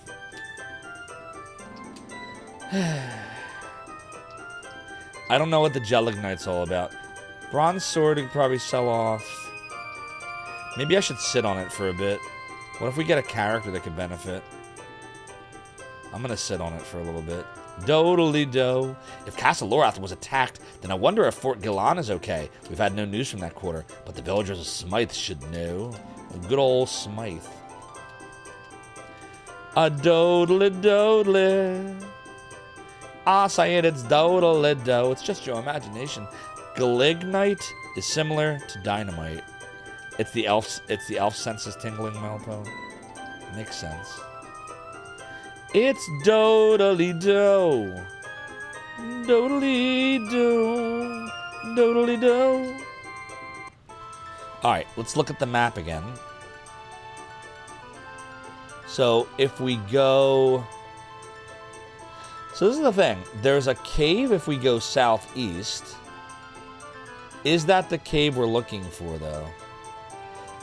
S1: I don't know what the Gelignite's all about. Bronze sword could probably sell off. Maybe I should sit on it for a bit. What if we get a character that could benefit? I'm gonna sit on it for a little bit. Dodely-do. If Castle Lorath was attacked, then I wonder if Fort Gillan is okay. We've had no news from that quarter, but the villagers of Smythe should know. A good old Smythe. A dodely-dodely. Ah, saying it's dodely-do. It's just your imagination. Gelignite is similar to dynamite. It's the elf senses tingling, Malpo. Makes sense. It's dodely-do. Dodely-do. Dodely-do. Alright, let's look at the map again. So, if we go... So this is the thing. There's a cave if we go southeast. Is that the cave we're looking for, though?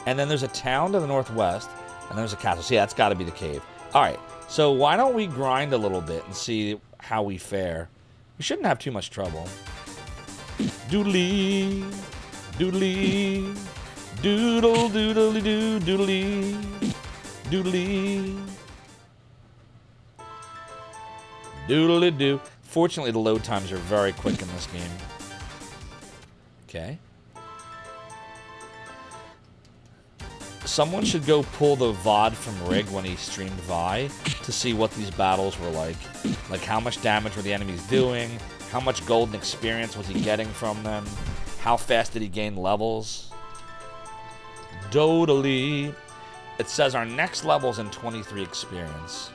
S1: And then there's a town to the northwest, and there's a castle. So yeah, that's got to be the cave. Alright, so why don't we grind a little bit and see how we fare? We shouldn't have too much trouble. Doodly, doodly, doodle, doodly, doo, doodly, doodly, doodly, doo. Fortunately, the load times are very quick in this game. Okay. Someone should go pull the VOD from Rig when he streamed Vi to see what these battles were like. Like, how much damage were the enemies doing? How much golden experience was he getting from them? How fast did he gain levels? Totally. It says our next level's in 23 experience.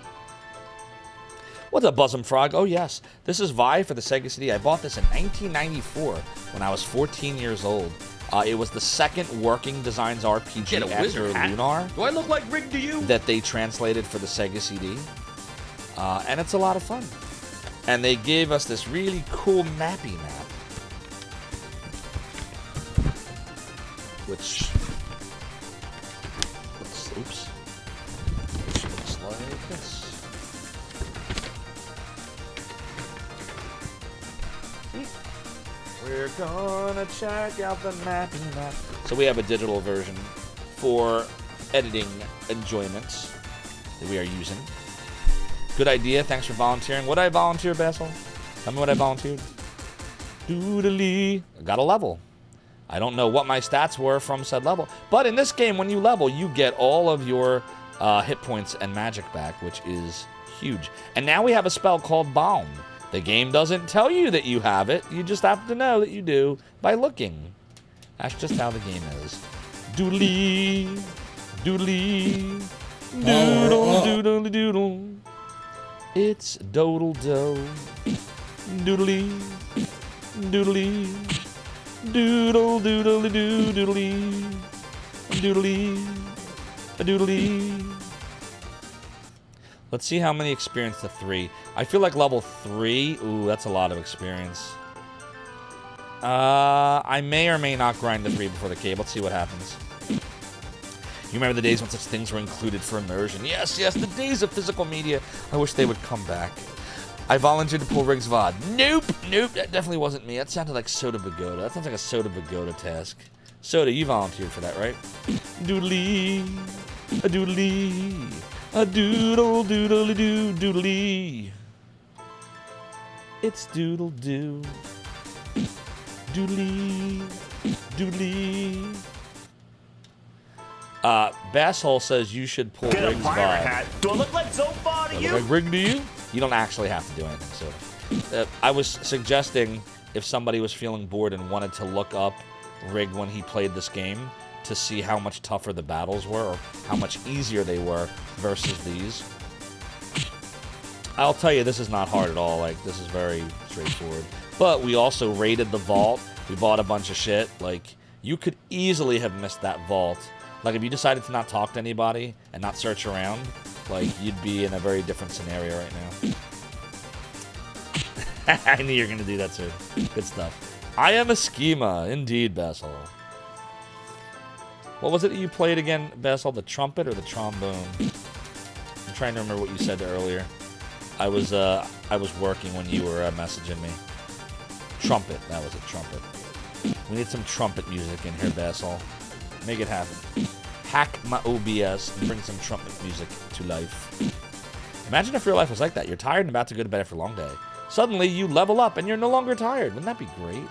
S1: What's up, Buzzum Frog? Oh, yes. This is Vi for the Sega CD. I bought this in 1994 when I was 14 years old. It was the second working designs RPG after Lunar.
S9: Do I look like Rig to you?
S1: That they translated for the Sega CD. And it's a lot of fun. And they gave us this really cool mappy map. Which looks like this. We're gonna check out the mappy map. So we have a digital version for editing enjoyments that we are using. Good idea. Thanks for volunteering. What did I volunteer, Basil? Tell me what I volunteered. Doodly. I got a level. I don't know what my stats were from said level. But in this game, when you level, you get all of your hit points and magic back, which is huge. And now we have a spell called Balm. The game doesn't tell you that you have it. You just have to know that you do by looking. That's just how the game is. Doodly. Doodly. Doodle, doodle, doodle. It's dodle-do. Doodly. Doodly. Doodle, doodle, doo, doodly. Doodly. Doodly. Let's see how many experience to 3. I feel like level 3. Ooh, that's a lot of experience. I may or may not grind the 3 before the cave. Let's see what happens. You remember the days when such things were included for immersion? Yes, yes, the days of physical media. I wish they would come back. I volunteered to pull Rig's VOD. Nope, nope, that definitely wasn't me. That sounded like Soda Pagoda. That sounds like a Soda Pagoda task. Soda, you volunteered for that, right? Doodly, a doodly, a doodle, doodly doo, doodly. It's doodle doo. Doodly, doodly. Basshole says you should pull Rig's VOD.
S7: Hat. Do I look like Zophar to you?
S1: Like Rig to you? You don't actually have to do anything, so. I was suggesting if somebody was feeling bored and wanted to look up Rig when he played this game to see how much tougher the battles were or how much easier they were versus these. I'll tell you, this is not hard at all. Like, this is very straightforward. But we also raided the vault. We bought a bunch of shit. Like, you could easily have missed that vault. Like, if you decided to not talk to anybody and not search around, like, you'd be in a very different scenario right now. I knew you were going to do that too. Good stuff. I am a schema. Indeed, Basil. What was it you played again, Basil? The trumpet or the trombone? I'm trying to remember what you said earlier. I was working when you were messaging me. Trumpet. That was a trumpet. We need some trumpet music in here, Basil. Make it happen. Hack my OBS and bring some trumpet music to life. Imagine if real life was like that. You're tired and about to go to bed after a long day. Suddenly, you level up and you're no longer tired. Wouldn't that be great?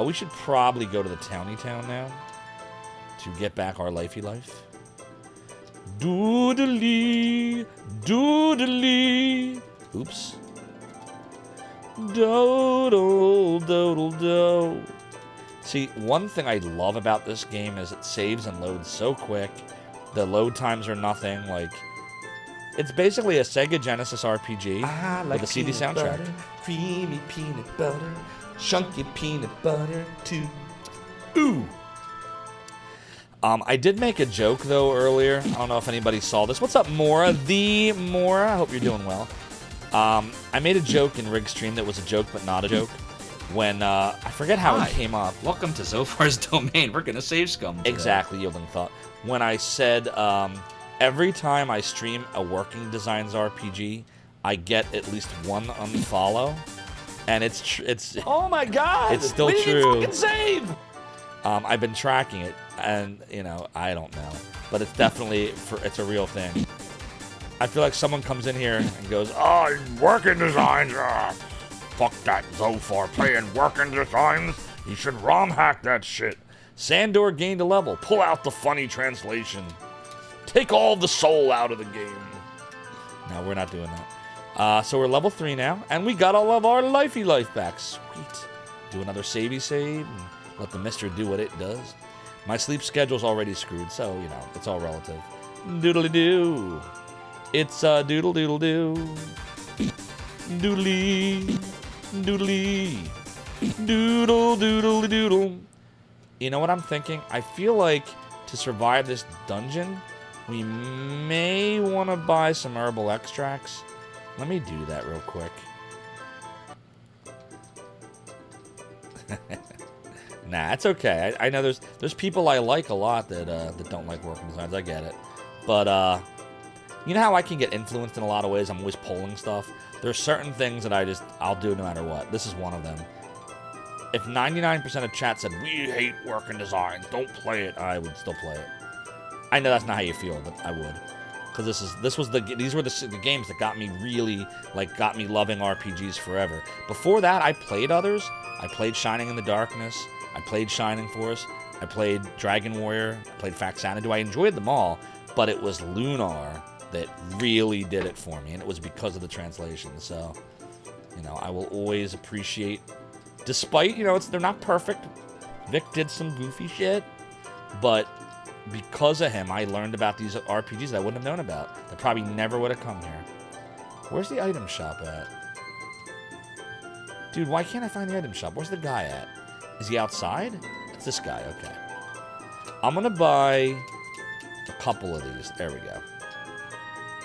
S1: We should probably go to the towny town now to get back our lifey life. Doodly, doodly. Oops. Dodle, dodle, do. See, one thing I love about this game is it saves and loads so quick. The load times are nothing. Like, it's basically a Sega Genesis RPG with a CD soundtrack.
S2: Butter, creamy peanut butter, chunky peanut butter too.
S1: Ooh. I did make a joke though earlier. I don't know if anybody saw this. What's up, Mora? The Mora. I hope you're doing well. I made a joke in Rig's stream that was a joke but not a joke. When I forget how it came up.
S9: Welcome to Zophar's domain. We're gonna save scum today.
S1: Exactly, yielding thought. When I said every time I stream a Working Designs RPG, I get at least one unfollow, and it's
S2: Oh my God!
S1: It's still
S2: we
S1: true.
S2: Need fucking save.
S1: I've been tracking it, and you know I don't know, but it's definitely it's a real thing. I feel like someone comes in here and goes, "Oh, Working Designs, fuck that Zophar playing Working Designs. You should ROM hack that shit." Sandor gained a level. Pull out the funny translation. Take all the soul out of the game. No, we're not doing that. So we're level 3 now, and we got all of our lifey life back. Sweet. Do another savey save, and let the mister do what it does. My sleep schedule's already screwed, so, you know, it's all relative. Doodly-doo. It's a doodle-doodle-doo. Doodly. Doodly. Doodle-doodle-doodle. You know what I'm thinking? I feel like to survive this dungeon, we may want to buy some herbal extracts. Let me do that real quick. Nah, it's okay. I know there's people I like a lot that don't like Working Designs. I get it. But, you know how I can get influenced in a lot of ways? I'm always polling stuff. There's certain things that I'll do no matter what. This is one of them. If 99% of chat said, "We hate Working Designs, don't play it," I would still play it. I know that's not how you feel, but I would. Because these were the games that got me really, got me loving RPGs forever. Before that, I played others. I played Shining in the Darkness. I played Shining Force. I played Dragon Warrior. I played Faxanadu. I enjoyed them all, but it was Lunar that really did it for me, and it was because of the translation. So, you know, I will always appreciate, despite, you know, they're not perfect. Vic did some goofy shit, but because of him, I learned about these RPGs that I wouldn't have known about. That probably never would have come here. Where's the item shop at? Dude, why can't I find the item shop? Where's the guy at? Is he outside? It's this guy, okay. I'm gonna buy a couple of these. There we go.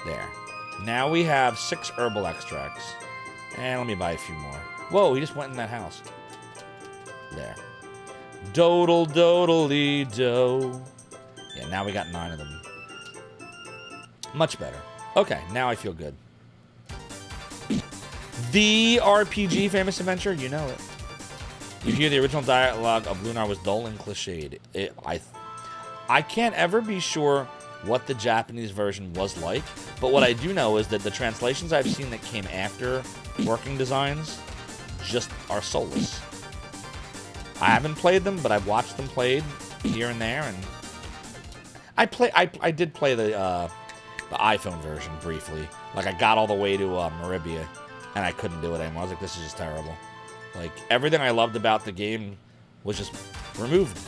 S1: There. Now we have 6 herbal extracts. And let me buy a few more. Whoa, he just went in that house. There. Dodle, dodely, do. Yeah, now we got 9 of them. Much better. Okay, now I feel good. The RPG Famous Adventure, you know it. You hear the original dialogue of Lunar was dull and cliched. I can't ever be sure what the Japanese version was like, but what I do know is that the translations I've seen that came after Working Designs just are soulless. I haven't played them, but I've watched them played here and there, and I did play the iPhone version briefly. Like, I got all the way to Maribia, and I couldn't do it anymore. I was like, this is just terrible. Like, everything I loved about the game was just removed.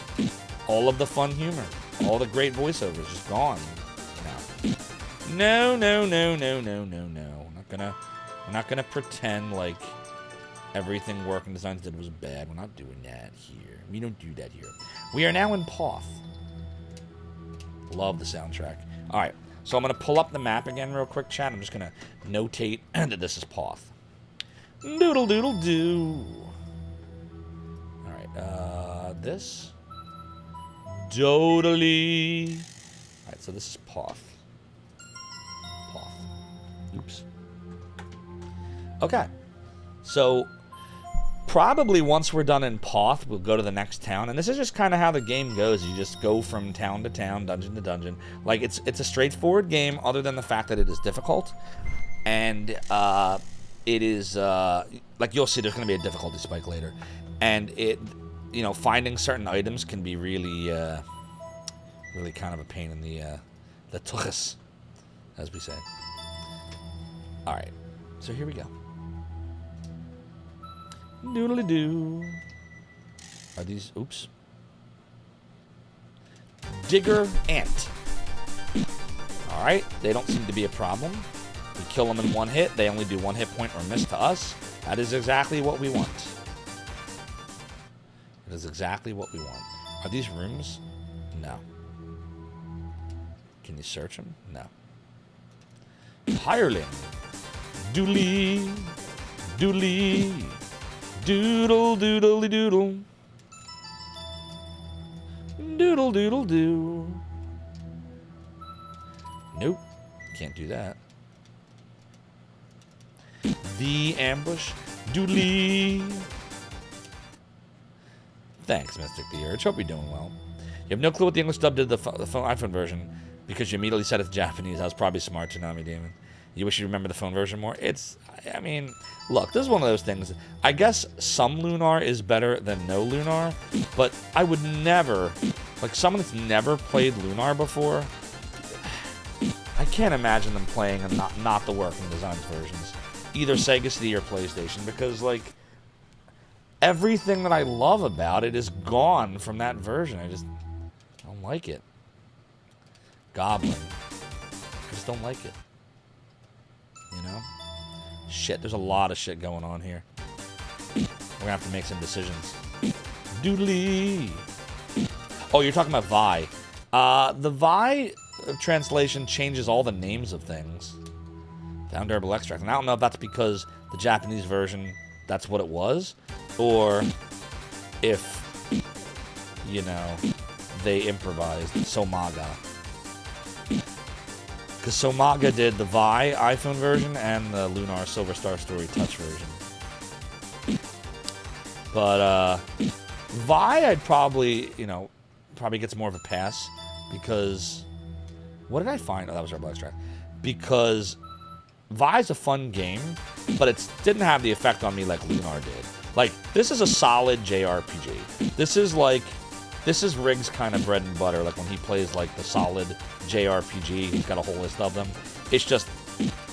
S1: All of the fun humor, all the great voiceovers, just gone. No. No. We're not gonna pretend like everything work and designs did was bad. We're not doing that here. We don't do that here. We are now in Poth. Love the soundtrack. All right, so I'm going to pull up the map again real quick, chat. I'm just going to notate that this is Poth. Doodle doodle doo. All right, this. Totally. All right, so this is Poth. Poth. Oops. Okay. So probably once we're done in Poth, we'll go to the next town. And this is just kind of how the game goes. You just go from town to town, dungeon to dungeon. Like, it's a straightforward game other than the fact that it is difficult. And it is, like you'll see, there's going to be a difficulty spike later. And it, you know, finding certain items can be really, really kind of a pain in the tuchus, as we say. All right, so here we go. Doodly-doo. Are these... Oops. Digger Ant. Alright, they don't seem to be a problem. We kill them in one hit. They only do 1 hit point or miss to us. That is exactly what we want. That is exactly what we want. Are these rooms? No. Can you search them? No. Hireling. Doodly. Doodly. Doodle doodly doodle. Doodle doodle doo. Nope. Can't do that. The ambush. Doodly. Thanks, Mystic the Urge. Hope you're doing well. You have no clue what the English dub did the iPhone version because you immediately said it's Japanese. I was probably smart, Tsunami Demon. You wish you remember the phone version more? I mean, look, this is one of those things. I guess some Lunar is better than no Lunar, but I would never, like someone that's never played Lunar before, I can't imagine them playing and not the working designs versions. Either Sega CD or PlayStation, because, like, everything that I love about it is gone from that version. I don't like it. Goblin. I just don't like it. You know? Shit, there's a lot of shit going on here. We're gonna have to make some decisions. Doodly. Oh, you're talking about Vi. The Vi translation changes all the names of things. Found herbal extract. And I don't know if that's because the Japanese version, that's what it was, or if, you know, they improvised Somaga. Because Somaga did the Vi iPhone version and the Lunar Silver Star Story Touch version. But Vi, I'd probably, you know, probably gets more of a pass because, what did I find? Oh, that was Herbal Extract. Because Vi's a fun game, but it didn't have the effect on me like Lunar did. Like, this is a solid JRPG. This is Riggs' kind of bread and butter, like when he plays like the solid JRPG, he's got a whole list of them. It's just,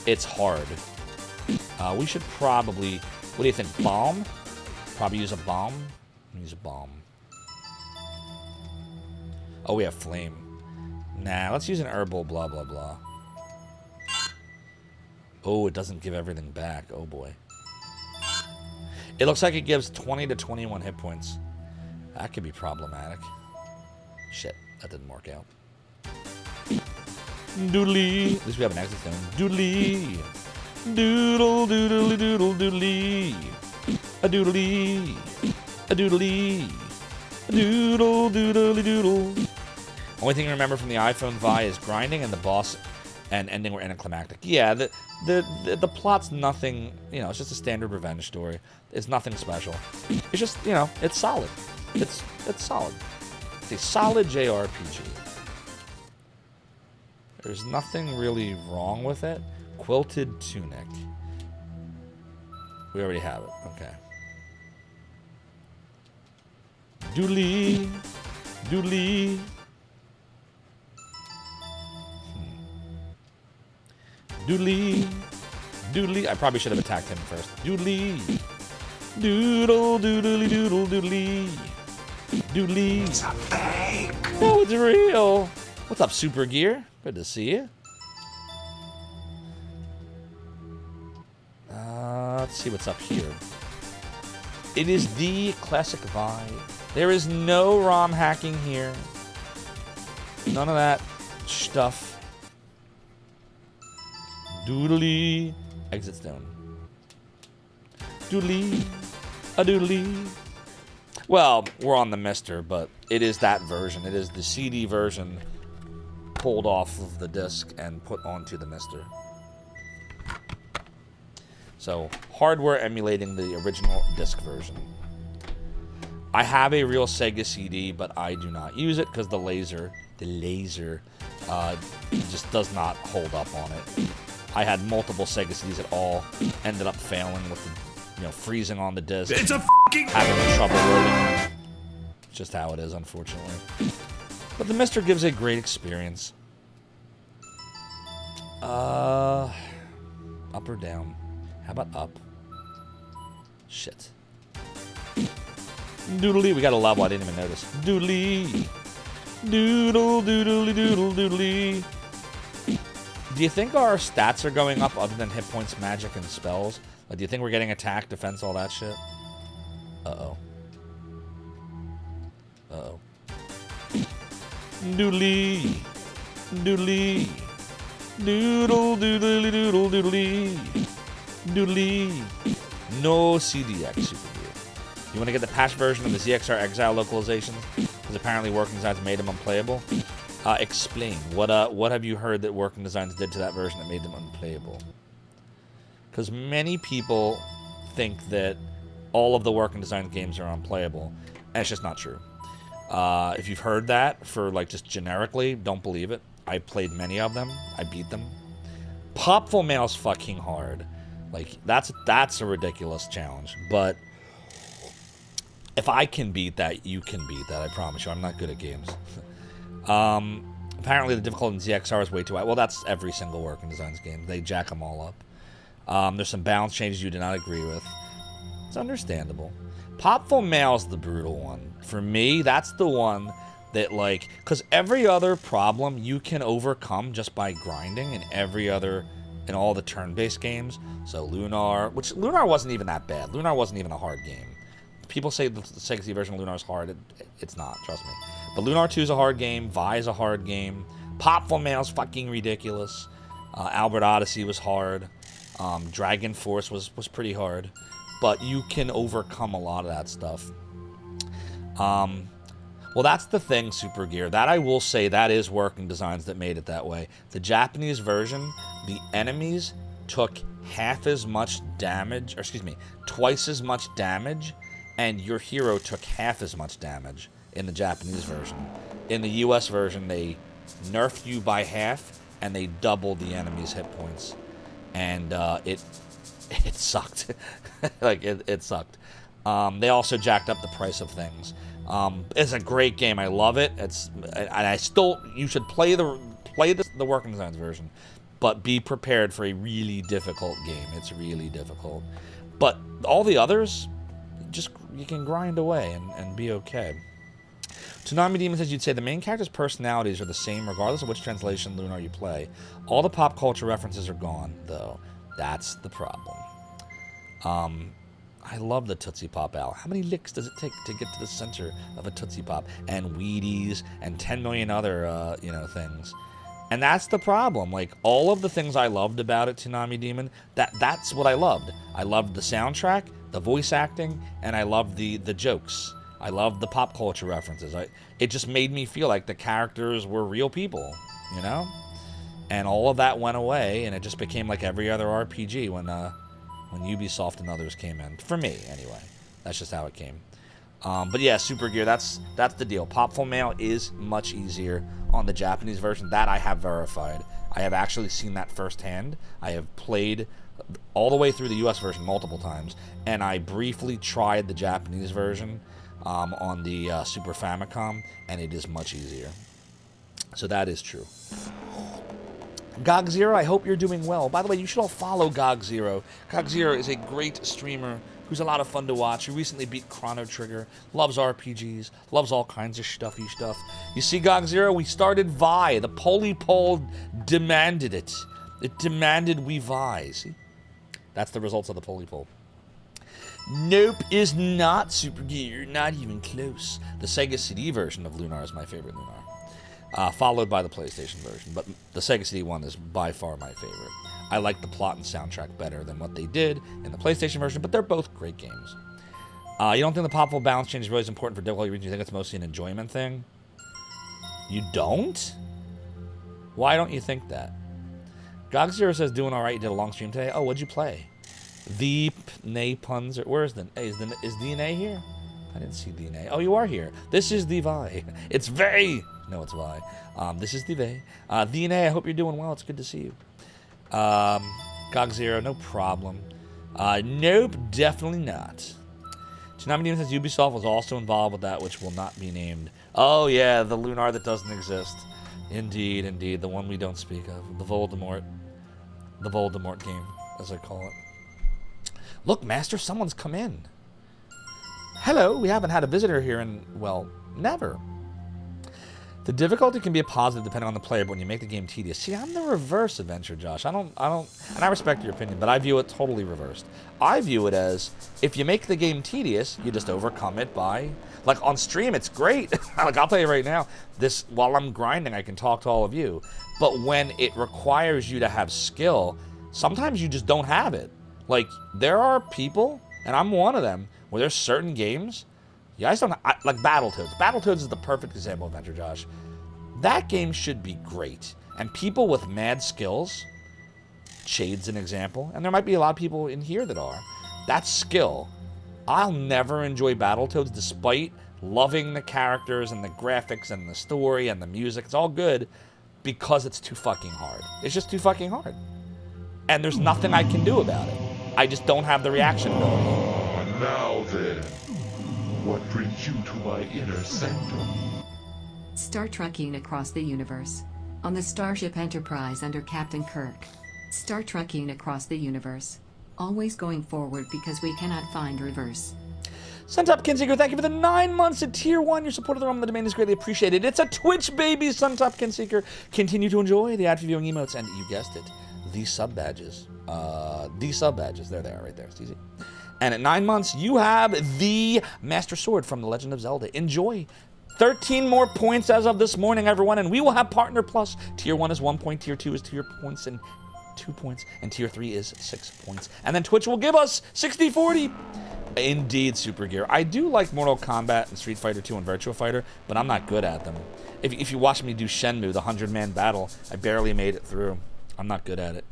S1: it's hard. We should probably, what do you think, bomb? Probably use a bomb? Use a bomb. Oh, we have flame. Nah, let's use an herbal blah blah blah. Oh, it doesn't give everything back. Oh boy. It looks like it gives 20 to 21 hit points. That could be problematic. Shit, that didn't work out. Doodly. At least we have an exit stone. Doodly. Doodle doodly doodle doodly. A doodly. A doodly. A doodle doodly doodle. Only thing I remember from the iPhone Vi is grinding and the boss and ending were anticlimactic. Yeah, the plot's nothing, you know, it's just a standard revenge story. It's nothing special. It's just, you know, it's solid. It's solid. It's a solid JRPG. There's nothing really wrong with it. Quilted tunic. We already have it. Okay. Doodly. Doodly. Doodly. Doodly. I probably should have attacked him first. Doodly. Doodle doodly doodle doodly. Doodly.
S2: It's a fake.
S1: No, it's real. What's up, Super Gear? Good to see you. Let's see what's up here. It is the classic vibe. There is no ROM hacking here. None of that stuff. Doodly. Exit stone. Doodly. A doodly. Well, we're on the Mister, but it is that version. It is the CD version pulled off of the disc and put onto the Mister. So, hardware emulating the original disc version. I have a real Sega CD, but I do not use it because the laser just does not hold up on it. I had multiple Sega CDs that all ended up failing with the, freezing on the disc.
S8: It's a fucking
S1: having trouble loading. It's just how it is, unfortunately. But the Mister gives a great experience. Up or down? How about up? Shit. Doodly. We got a level I didn't even notice. Doodly. Doodle, doodly, doodle, doodly. Do you think our stats are going up other than hit points, magic, and spells? Like, do you think we're getting attack, defense, all that shit? Uh-oh. Uh-oh. Doodly. Doodly. Doodle, doodly, doodle, doodly. Doodly. No CDX Super Gear. You want to get the patch version of the ZXR Exile localizations? Because apparently Working Designs made them unplayable. Explain. What have you heard that Working Designs did to that version that made them unplayable? Because many people think that all of the Working Designs games are unplayable, and it's just not true. If you've heard that for just generically, don't believe it. I played many of them. I beat them. Popful Mail's fucking hard. That's a ridiculous challenge. But if I can beat that, you can beat that. I promise you. I'm not good at games. Apparently the difficulty in ZXR is way too high. Well, that's every single Working Designs game. They jack them all up. There's some balance changes you do not agree with. It's understandable. Popful Mail's the brutal one. For me, that's the one that, because every other problem you can overcome just by grinding in all the turn-based games. So Lunar wasn't even that bad. Lunar wasn't even a hard game. People say the Sega CD version of Lunar is hard. It's not, trust me. But Lunar 2 is a hard game. Vi is a hard game. Popful Mail's fucking ridiculous. Albert Odyssey was hard. Dragon Force was pretty hard. But you can overcome a lot of that stuff. Well, that's the thing, Super Gear. That I will say, that is Working Designs that made it that way. The Japanese version, the enemies took half as much damage, twice as much damage, and your hero took half as much damage in the Japanese version. In the US version, they nerfed you by half, and they doubled the enemy's hit points. And it sucked. It sucked. They also jacked up the price of things. It's a great game. I love it. You should play the Working Designs version, but be prepared for a really difficult game. It's really difficult. But all the others, you can grind away and be okay. Tsunami Demon says, you'd say the main character's personalities are the same regardless of which translation Lunar you play. All the pop culture references are gone, though. That's the problem. I love the Tootsie Pop Owl. How many licks does it take to get to the center of a Tootsie Pop? And Wheaties and 10 million other, things. And that's the problem. All of the things I loved about it, Tsunami Demon, that's what I loved. I loved the soundtrack, the voice acting, and I loved the jokes. I loved the pop culture references. It just made me feel like the characters were real people, And all of that went away, and it just became like every other RPG when Ubisoft and others came in. For me, anyway. That's just how it came. But yeah, Super Gear, that's the deal. Popful Mail is much easier on the Japanese version. That I have verified. I have actually seen that firsthand. I have played all the way through the US version multiple times, and I briefly tried the Japanese version on the Super Famicom, and it is much easier. So that is true. GOG0, I hope you're doing well. By the way, you should all follow GOG0. GOG0 is a great streamer who's a lot of fun to watch. He recently beat Chrono Trigger, loves RPGs, loves all kinds of stuffy stuff. You see, GOG0, we started Vi. The poll demanded it. It demanded we Vi. See? That's the results of the poll. Nope, is not Super Gear. Not even close. The Sega CD version of Lunar is my favorite Lunar. Followed by the PlayStation version. But the Sega CD one is by far my favorite. I like the plot and soundtrack better than what they did in the PlayStation version, but they're both great games. You don't think the popful balance change is really as important for difficulty reasons? You think it's mostly an enjoyment thing? You don't? Why don't you think that? Gog0 says, doing alright, you did a long stream today. Oh, what'd you play? The Nay puns. Where is the is the Nay here? I didn't see the Nay. Oh, you are here. This is the Vi. It's Vay. No, it's Vi. This is the Vay. The Nay, I hope you're doing well. It's good to see you. Gog0, no problem. Nope, definitely not. Tsunami Demon says Ubisoft was also involved with that, which will not be named. Oh, yeah, the Lunar that doesn't exist. Indeed, indeed. The one we don't speak of. The Voldemort. The Voldemort game, as I call it. Look, Master, someone's come in. Hello, we haven't had a visitor here in, well, never. The difficulty can be a positive depending on the player, but when you make the game tedious. See, I'm the reverse, Adventure Josh. I don't, and I respect your opinion, but I view it totally reversed. I view it as, if you make the game tedious, you just overcome it by, like on stream, it's great. Like, I'll tell you right now, this, while I'm grinding, I can talk to all of you. But when it requires you to have skill, sometimes you just don't have it. Like, there are people, and I'm one of them, where there's certain games, you guys don't, like Battletoads. Battletoads is the perfect example of Adventure Josh. That game should be great. And people with mad skills, Shade's an example, and there might be a lot of people in here that are. That's skill. I'll never enjoy Battletoads despite loving the characters and the graphics and the story and the music. It's all good because it's too fucking hard. It's just too fucking hard. And there's nothing I can do about it. I just don't have the reaction ability.
S5: Now then, what brings you to my inner sanctum?
S10: Star Trekking across the universe. On the Starship Enterprise under Captain Kirk. Star Trekking across the universe. Always going forward because we cannot find reverse.
S1: Suntup Kinseeker, thank you for the 9 months at Tier 1. Your support of the Realm of the Domain is greatly appreciated. It's a Twitch baby, Suntup Kinseeker. Continue to enjoy the ad viewing emotes, and you guessed it, the sub badges. The sub badges. There they are right there. It's easy. And at 9 months, you have the Master Sword from The Legend of Zelda. Enjoy. 13 more points as of this morning, everyone, and we will have Partner Plus. Tier 1 is 1 point, Tier 2 is 2 points, and 2 points, and Tier 3 is 6 points. And then Twitch will give us 60-40. Indeed, Super Gear. I do like Mortal Kombat and Street Fighter 2 and Virtua Fighter, but I'm not good at them. If you watch me do Shenmue, the 100-man battle, I barely made it through. I'm not good at it.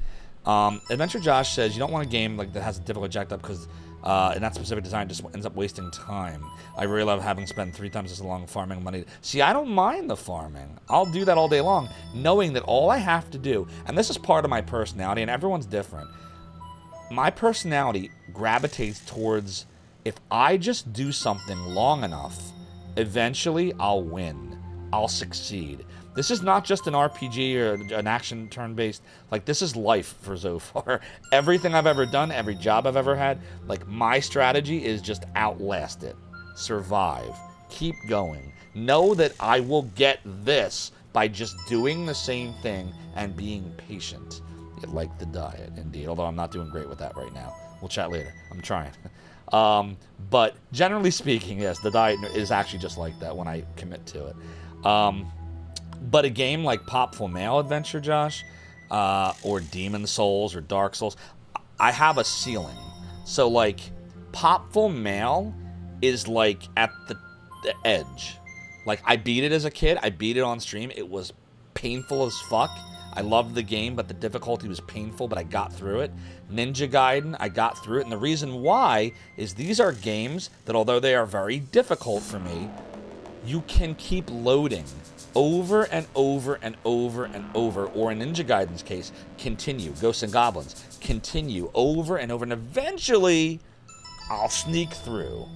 S1: Adventure Josh says, you don't want a game like that has a difficulty jacked up because in that specific design just ends up wasting time. I really love having spent 3 times as long farming money. See, I don't mind the farming. I'll do that all day long, knowing that all I have to do, and this is part of my personality, and everyone's different. My personality gravitates towards, if I just do something long enough, eventually I'll win. I'll succeed. This is not just an RPG or an action turn-based. Like, this is life for Zophar. Everything I've ever done, every job I've ever had, like, my strategy is just outlast it. Survive. Keep going. Know that I will get this by just doing the same thing and being patient. Like the diet, indeed. Although I'm not doing great with that right now. We'll chat later. I'm trying. But generally speaking, yes, the diet is actually just like that when I commit to it. But a game like Popful Mail Adventure, Josh, or Demon Souls or Dark Souls, I have a ceiling. So, like, Popful Mail is, like, at the edge. Like, I beat it as a kid. I beat it on stream. It was painful as fuck. I loved the game, but the difficulty was painful, but I got through it. Ninja Gaiden, I got through it. And the reason why is these are games that, although they are very difficult for me, you can keep loading over and over and over and over, or in Ninja Gaiden's case, continue. Ghosts and Goblins, continue over and over, and eventually, I'll sneak through.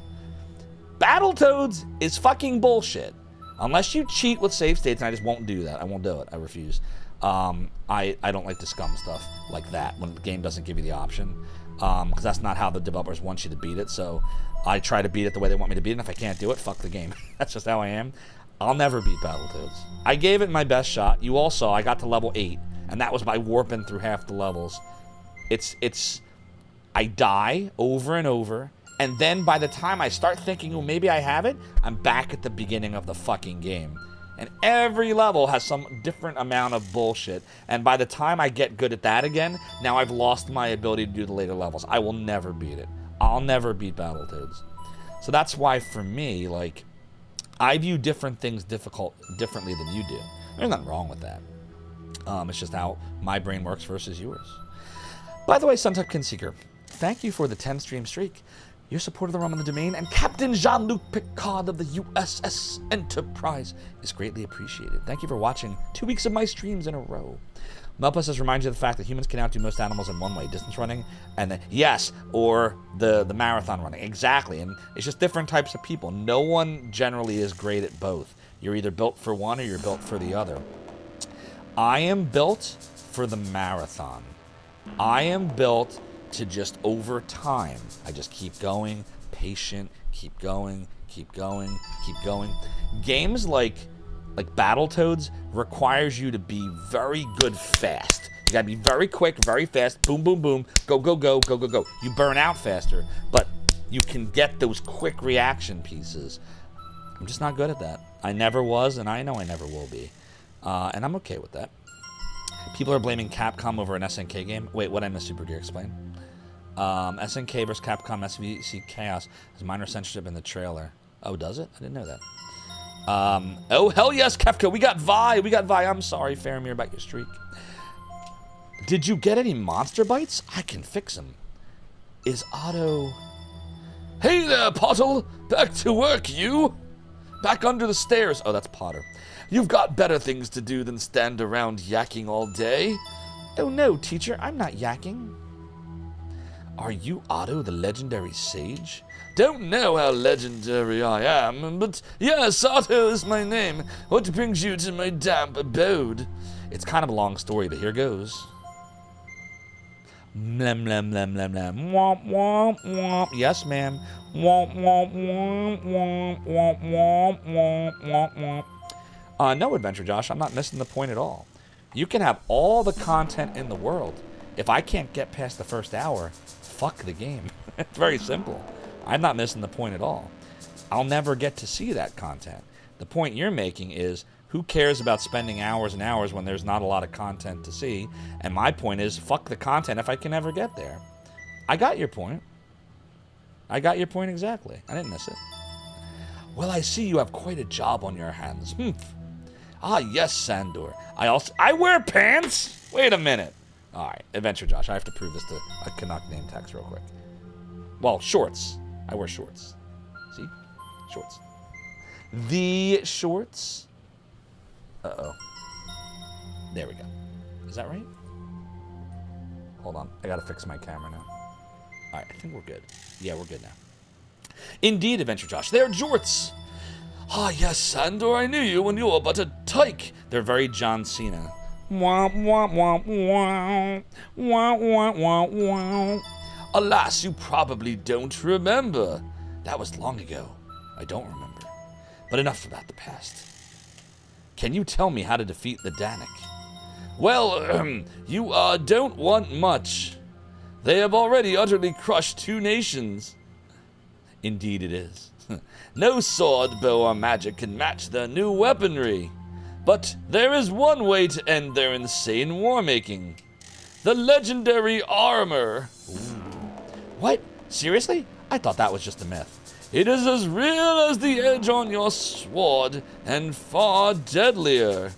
S1: Battletoads is fucking bullshit. Unless you cheat with save states, and I just won't do that. I won't do it. I refuse. I don't like to scum stuff like that when the game doesn't give you the option, because that's not how the developers want you to beat it, so I try to beat it the way they want me to beat it, and if I can't do it, fuck the game. That's just how I am. I'll never beat Battletoads. I gave it my best shot. You all saw I got to level 8, and that was by warping through half the levels. I die over and over, And then by the time I start thinking, oh, maybe I have it, I'm back at the beginning of the fucking game. And every level has some different amount of bullshit. And by the time I get good at that again, now I've lost my ability to do the later levels. I will never beat it. I'll never beat Battletoads. So that's why, for me, like, I view different things differently than you do. There's nothing wrong with that. It's just how my brain works versus yours. By the way, Suntech Kinseeker, thank you for the 10-stream streak. Your support of the realm and the domain, and Captain Jean-Luc Picard of the USS Enterprise is greatly appreciated. Thank you for watching 2 weeks of my streams in a row. Melpa says, reminds you of the fact that humans can outdo most animals in one way, distance running, and then, yes, or the marathon running. Exactly, and it's just different types of people. No one generally is great at both. You're either built for one or you're built for the other. I am built for the marathon. I am built to just over time. I just keep going, patient, keep going, keep going, keep going. Games like Battletoads requires you to be very good fast. You gotta be very quick, very fast, boom, boom, boom, go, go, go, go, go, go. You burn out faster, but you can get those quick reaction pieces. I'm just not good at that. I never was, and I know I never will be. And I'm okay with that. People are blaming Capcom over an SNK game. Wait, what I missed, Super Gear? Explain. SNK vs. Capcom SVC Chaos has minor censorship in the trailer. Oh, does it? I didn't know that. Oh, hell yes, Kefka. We got Vi. We got Vi. I'm sorry, Faramir, about your streak. Did you get any monster bites? I can fix them. Is Otto... Hey there, Pottle. Back to work, you. Back under the stairs. Oh, that's Potter. You've got better things to do than stand around yakking all day. Oh, no, teacher. I'm not yakking. Are you Otto, the legendary sage? Don't know how legendary I am, but yes, Otto is my name. What brings you to my damp abode? It's kind of a long story, but here goes. Mlem, mlem, mlem, mlem, mlem. Womp, womp, womp. Yes, ma'am. Womp, womp, womp, womp, womp, womp, womp, womp, womp. No, Adventure Josh, I'm not missing the point at all. You can have all the content in the world. If I can't get past the first hour, fuck the game. It's very simple. I'm not missing the point at all. I'll never get to see that content. The point you're making is, who cares about spending hours and hours when there's not a lot of content to see? And my point is, fuck the content if I can ever get there. I got your point. I got your point exactly. I didn't miss it. Well, I see you have quite a job on your hands. Ah, yes, Sandor. I wear pants? Wait a minute. All right, Adventure Josh, I have to prove this to a Canuck name tags real quick. Well, shorts. I wear shorts. See? Shorts. The shorts. Uh-oh. There we go. Is that right? Hold on. I gotta fix my camera now. All right, I think we're good. Yeah, we're good now. Indeed, Adventure Josh, they're jorts. Ah, yes, Sandor, I knew you when you were but a tyke. They're very John Cena. Womp, womp, womp, womp. Womp, womp, womp, womp. Alas, you probably don't remember. That was long ago. I don't remember. But enough about the past. Can you tell me how to defeat the Danik? Well, you don't want much. They have already utterly crushed 2 nations. Indeed it is. No sword, bow, or magic can match their new weaponry. But there is one way to end their insane war-making. The legendary armor. Ooh. What? Seriously? I thought that was just a myth. It is as real as the edge on your sword, and far deadlier.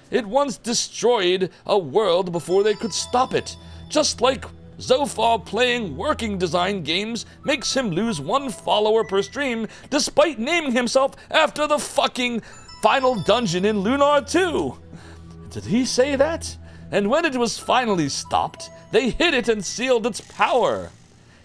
S1: It once destroyed a world before they could stop it. Just like Zophar playing working design games makes him lose 1 follower per stream, despite naming himself after the fucking final dungeon in Lunar 2. Did he say that? And when it was finally stopped, they hid it and sealed its power.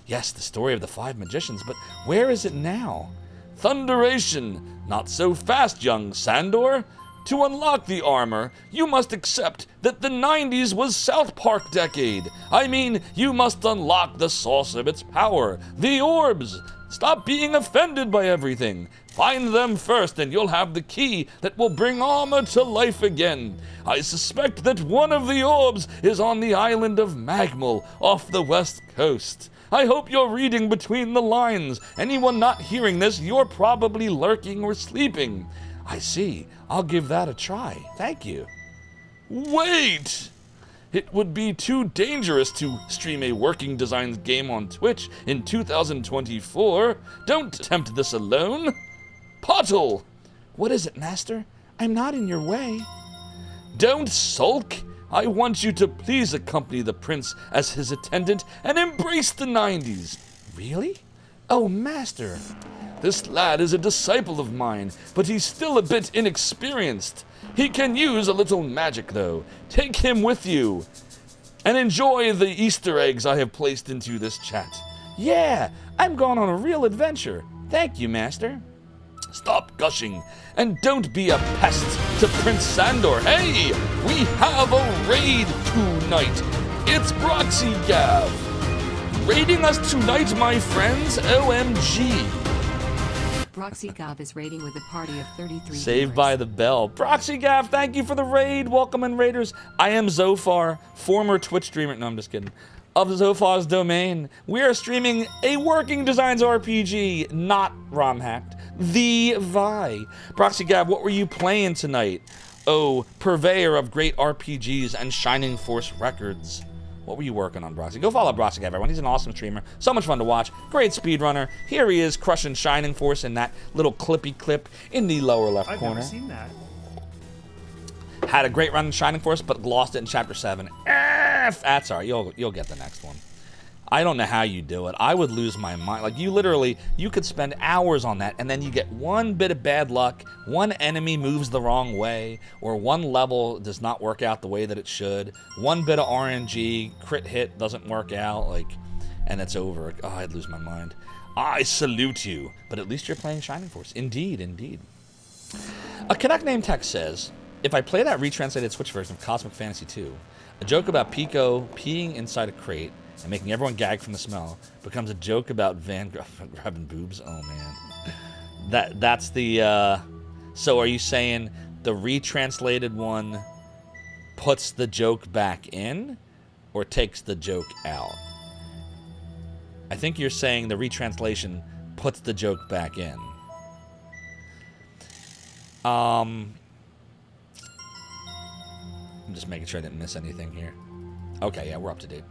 S1: Yes, the story of the 5 magicians, but where is it now? Thunderation! Not so fast, young Sandor. To unlock the armor, you must accept that the 90s was South Park decade. I mean, you must unlock the source of its power, the orbs. Stop being offended by everything. Find them first and you'll have the key that will bring armor to life again. I suspect that one of the orbs is on the island of Magmal off the west coast. I hope you're reading between the lines. Anyone not hearing this, you're probably lurking or sleeping. I see. I'll give that a try. Thank you. Wait! It would be too dangerous to stream a working designs game on Twitch in 2024. Don't attempt this alone. Pottle! What is it, Master? I'm not in your way. Don't sulk. I want you to please accompany the prince as his attendant and embrace the 90s. Really? Oh, Master. This lad is a disciple of mine, but he's still a bit inexperienced. He can use a little magic, though. Take him with you. And enjoy the Easter eggs I have placed into this chat. Yeah, I'm going on a real adventure. Thank you, Master. Stop gushing, and don't be a pest to Prince Sandor. Hey, we have a raid tonight. It's Broxy Gav. Raiding us tonight, my friends. OMG.
S10: Broxy Gav is raiding with a party of 33
S1: Saved
S10: viewers.
S1: by the bell. Broxy Gav, thank you for the raid. Welcome in, Raiders. I am Zophar, former Twitch streamer. No, I'm just kidding. Of Zophar's domain. We are streaming a working designs RPG, not ROM hacked. The Vi. Broxy Gav, what were you playing tonight? Oh, purveyor of great RPGs and Shining Force records. What were you working on, Broxy? Go follow Broxy Gav, everyone. He's an awesome streamer. So much fun to watch. Great speedrunner. Here he is crushing Shining Force in that little clippy clip in the lower left corner.
S8: I've never seen that.
S1: Had a great run in Shining Force, but lost it in Chapter 7. That's all right. You'll get the next one. I don't know how you do it. I would lose my mind. Like, you could spend hours on that, and then you get one bit of bad luck, one enemy moves the wrong way, or one level does not work out the way that it should, one bit of RNG, crit hit doesn't work out, like, and it's over. Oh, I'd lose my mind. I salute you. But at least you're playing Shining Force. Indeed, indeed. A Canuck named Tex says, if I play that retranslated Switch version of Cosmic Fantasy 2, a joke about Pico peeing inside a crate and making everyone gag from the smell becomes a joke about Van grabbing boobs. Oh man, that's the. So are you saying the retranslated one puts the joke back in, or takes the joke out? I think you're saying the retranslation puts the joke back in. I'm just making sure I didn't miss anything here. Okay, yeah, we're up to date.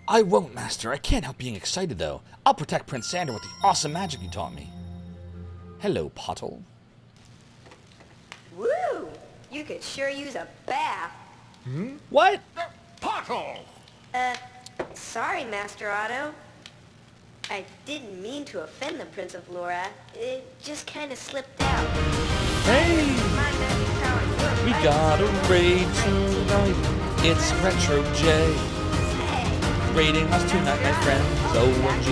S1: I won't, Master. I can't help being excited, though. I'll protect Prince Sandor with the awesome magic you taught me. Hello, Pottle.
S11: Woo! You could sure use a bath.
S1: Hmm? What?
S2: Pottle!
S11: Sorry, Master Otto. I didn't mean to offend the Prince of Laura. It just kind of slipped out.
S1: Hey! We got a raid tonight. It's Retro J. Raiding us tonight, my friends. OMG.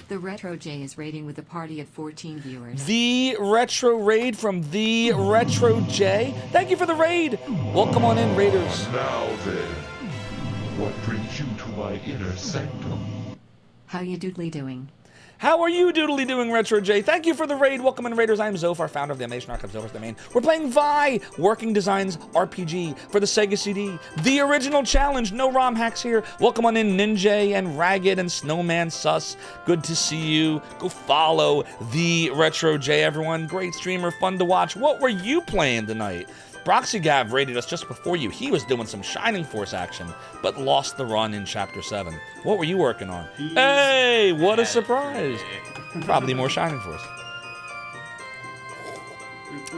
S10: The Retro J is raiding with a party of 14 viewers.
S1: The Retro Raid from The Retro J. Thank you for the raid. Welcome on in, Raiders.
S5: Now then, what brings you to my inner sanctum?
S10: How you doodly doing?
S1: How are you doodly doing, Retro J? Thank you for the raid. Welcome in, Raiders. I am Zophar, founder of the Animation Archive, Zophar's Domain. We're playing Vi, Working Designs RPG for the Sega CD. The original challenge. No ROM hacks here. Welcome on in, Ninja and Ragged and Snowman Sus. Good to see you. Go follow the Retro J, everyone. Great streamer, fun to watch. What were you playing tonight? Broxy Gav raided us just before you. He was doing some Shining Force action, but lost the run in Chapter 7. What were you working on? Hey, what a surprise. Probably more Shining Force.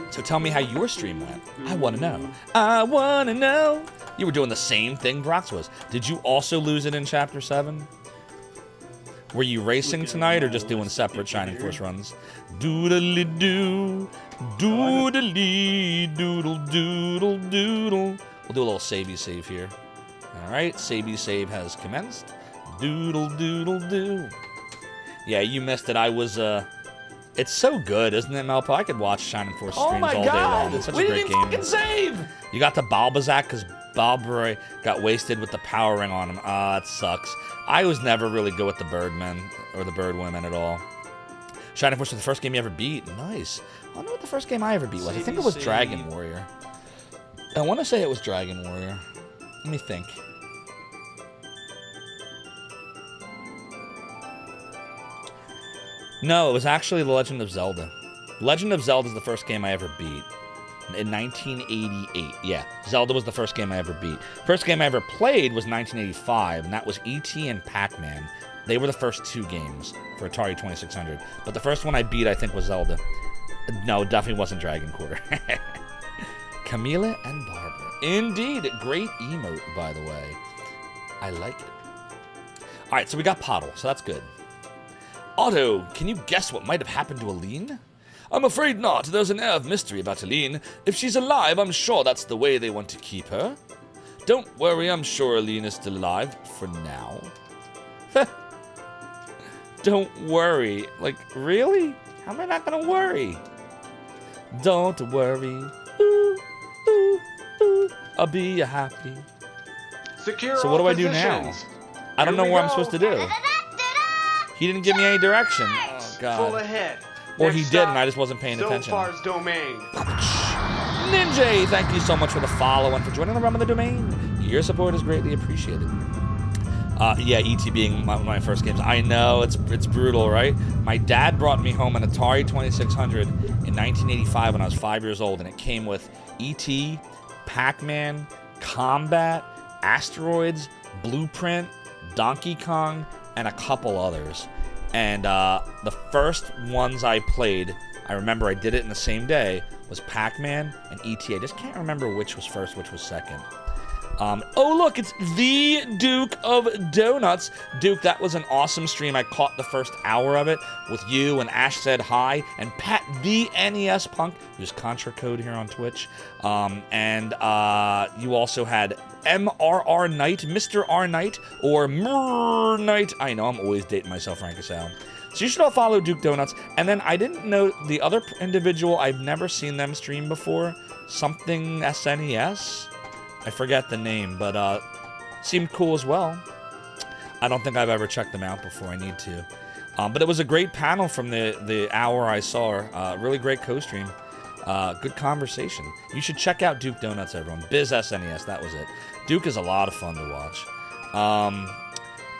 S1: So tell me how your stream went. I want to know. I want to know. You were doing the same thing Brox was. Did you also lose it in Chapter 7? Were you racing tonight or just doing separate Shining Force runs? Doodly-doo, doodly, doodle, doodle, doodle. We'll do a little savey save here. All right, savey save has commenced. Doodle, doodle, doo. Yeah, you missed it. I was, it's so good, isn't it, Melpo? I could watch Shining Force streams all day long. It's such a great game.
S2: Fucking save!
S1: You got the Balbazak because Balbroy got wasted with the power ring on him. Ah, it sucks. I was never really good with the Birdmen or the Birdwomen at all. Shining Force was the first game you ever beat. Nice. I don't know what the first game I ever beat was. I think it was Dragon Warrior. I want to say it was Dragon Warrior. Let me think. No, it was actually The Legend of Zelda. Legend of Zelda is the first game I ever beat. In 1988. Yeah, Zelda was the first game I ever beat. First game I ever played was 1985, and that was E.T. and Pac-Man. They were the first 2 games for Atari 2600. But the first one I beat, I think, was Zelda. No, it definitely wasn't Dragon Quarter. Camila and Barbara. Indeed. Great emote, by the way. I like it. All right, so we got Pottle, so that's good. Otto, can you guess what might have happened to Aline? I'm afraid not. There's an air of mystery about Aline. If she's alive, I'm sure that's the way they want to keep her. Don't worry, I'm sure Aline is still alive. For now. Don't worry. Like, really? How am I not gonna worry? Don't worry. Ooh, ooh, ooh. I'll be happy.
S12: Secure
S1: so what do I do now? I don't know what I'm supposed to do. He didn't give me any direction. Oh, God.
S12: Full ahead.
S1: Or he did, and I just wasn't paying attention.
S12: Zophar's domain.
S1: Ninja, thank you so much for the follow and for joining the Realm of the Domain. Your support is greatly appreciated. Yeah, E.T. being one of my first games. I know, it's brutal, right? My dad brought me home an Atari 2600 in 1985 when I was 5 years old, and it came with E.T., Pac-Man, Combat, Asteroids, Blueprint, Donkey Kong, and a couple others. And the first ones I played, I remember I did it in the same day, was Pac-Man and E.T. I just can't remember which was first, which was second. Oh, look, it's the Duke of Donuts. Duke, that was an awesome stream. I caught the first hour of it with you and Ash Said Hi and Pat the NES Punk, who's Contra Code here on Twitch. And you also had MRR Knight, Mr. R Knight, or Mr. Knight. I know, I'm always dating myself, Frank Casal. So you should all follow Duke Donuts. And then I didn't know the other individual, I've never seen them stream before. Something SNES? I forget the name, but seemed cool as well. I don't think I've ever checked them out before. I need to. But it was a great panel from the hour I saw. Really great co-stream. Good conversation. You should check out Duke Donuts, everyone. Biz SNES, that was it. Duke is a lot of fun to watch.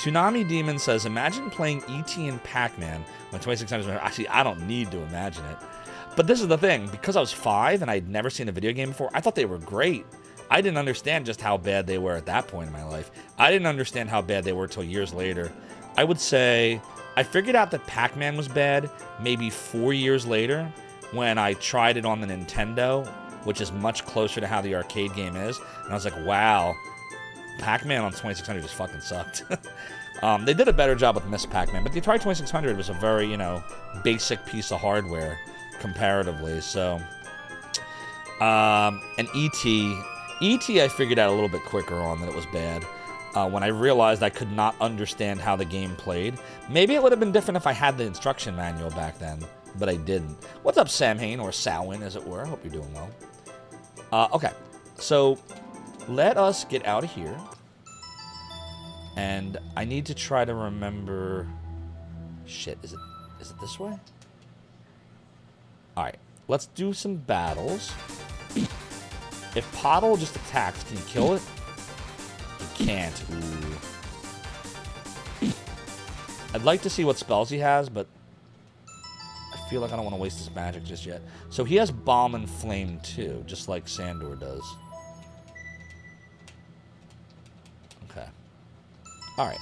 S1: Toonami Demon says, imagine playing E.T. and Pac-Man when 2600. Actually, I don't need to imagine it. But this is the thing. Because I was 5 and I'd never seen a video game before, I thought they were great. I didn't understand just how bad they were at that point in my life. I didn't understand how bad they were till years later. I would say I figured out that Pac-Man was bad maybe 4 years later when I tried it on the Nintendo, which is much closer to how the arcade game is. And I was like, wow, Pac-Man on 2600 just fucking sucked. They did a better job with Miss Pac-Man, but the Atari 2600 was a very, basic piece of hardware comparatively. So, and E.T. I figured out a little bit quicker on that it was bad. When I realized I could not understand how the game played. Maybe it would have been different if I had the instruction manual back then, but I didn't. What's up, Samhain, or Samhain, as it were? Hope you're doing well. Okay, so let us get out of here. And I need to try to remember... Shit, is it this way? Alright, let's do some battles. If Pottle just attacks, can you kill it? You can't. Ooh. I'd like to see what spells he has, but I feel like I don't want to waste his magic just yet. So he has Bomb and Flame too, just like Sandor does. Okay. Alright.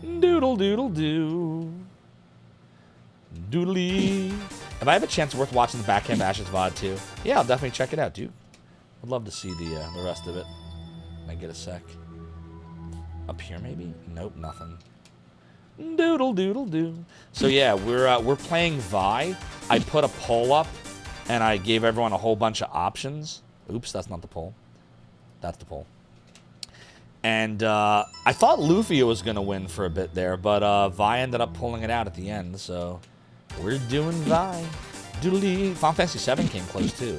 S1: Doodle doodle doo. Doodly. If I have a chance worth watching the Backhand Ashes VOD too, yeah, I'll definitely check it out, dude. I'd love to see the rest of it. Can I get a sec? Up here, maybe? Nope, nothing. Doodle doodle doo. So yeah, we're playing Vi. I put a poll up, and I gave everyone a whole bunch of options. Oops, that's not the poll. That's the poll. And I thought Lufia was gonna win for a bit there, but Vi ended up pulling it out at the end. So we're doing Vi. Doodly. Final Fantasy VII came close too.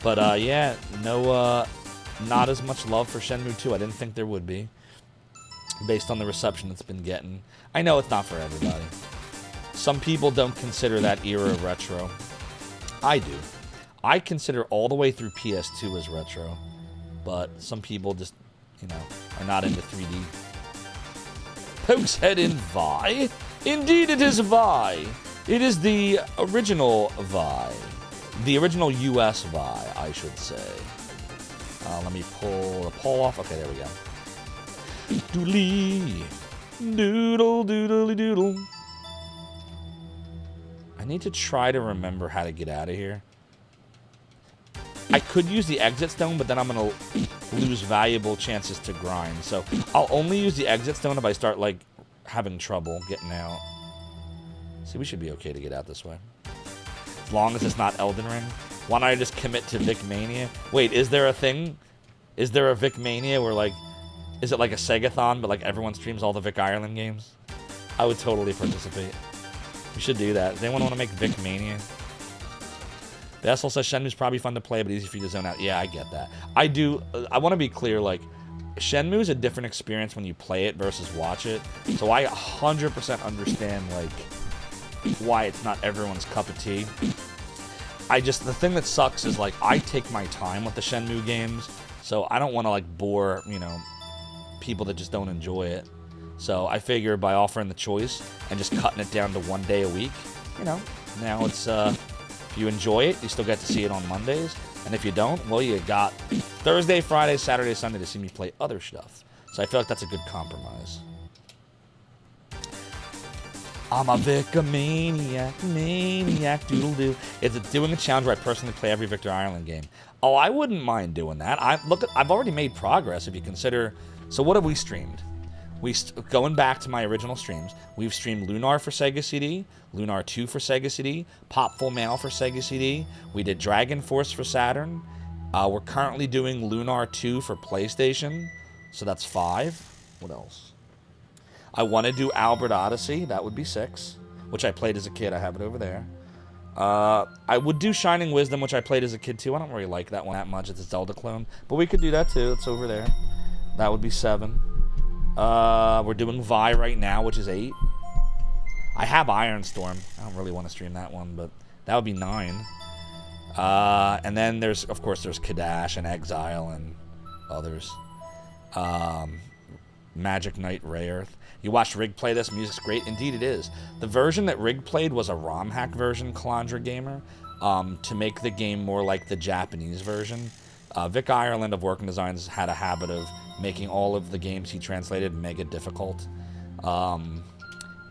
S1: But, yeah, not as much love for Shenmue 2. I didn't think there would be, based on the reception it's been getting. I know it's not for everybody. Some people don't consider that era retro. I do. I consider all the way through PS2 as retro. But some people just, are not into 3D. Poke's head in Vi. Indeed, it is Vi. It is the original Vi. The original US Vi, I should say. Let me pull the poll off. Okay, there we go. Doodly. Doodle, doodly, doodle. I need to try to remember how to get out of here. I could use the exit stone, but then I'm going to lose valuable chances to grind. So I'll only use the exit stone if I start, like, having trouble getting out. See, we should be okay to get out this way. As long as it's not Elden Ring. Why don't I just commit to Vic Mania? Wait, is there a thing? Is there a Vic Mania where, like, is it like a Segathon, but, like, everyone streams all the Vic Ireland games? I would totally participate. We should do that. Does anyone want to make Vic Mania? Bessel says Shenmue's probably fun to play, but easy for you to zone out. Yeah, I get that. I do. I want to be clear, like, Shenmue's a different experience when you play it versus watch it. So I 100% understand, like, why it's not everyone's cup of tea. The thing that sucks is, like, I take my time with the Shenmue games, so I don't want to, like, bore, you know, people that just don't enjoy it. So I figure by offering the choice and just cutting it down to 1 day a week, you know, now it's, if you enjoy it, you still get to see it on Mondays. And if you don't, well, you got Thursday, Friday, Saturday, Sunday to see me play other stuff. So I feel like that's a good compromise. I'm a Vic-a-maniac, maniac, doodle-doo. It's doing a challenge where I personally play every Victor Ireland game. Oh, I wouldn't mind doing that. I've already made progress if you consider. So what have we streamed? Going back to my original streams, we've streamed Lunar for Sega CD, Lunar 2 for Sega CD, Pop Full Mail for Sega CD. We did Dragon Force for Saturn. We're currently doing Lunar 2 for PlayStation, so that's 5. What else? I want to do Albert Odyssey. That would be 6, which I played as a kid. I have it over there. I would do Shining Wisdom, which I played as a kid too. I don't really like that one that much. It's a Zelda clone, but we could do that too. It's over there. That would be 7. We're doing Vi right now, which is 8. I have Ironstorm. I don't really want to stream that one, but that would be 9. And then there's Kadash and Exile and others. Magic Knight, Rayearth. You watched Rig play this. Music's great. Indeed it is. The version that Rig played was a ROM hack version, Calandra Gamer, to make the game more like the Japanese version. Vic Ireland of Working Designs had a habit of making all of the games he translated mega difficult.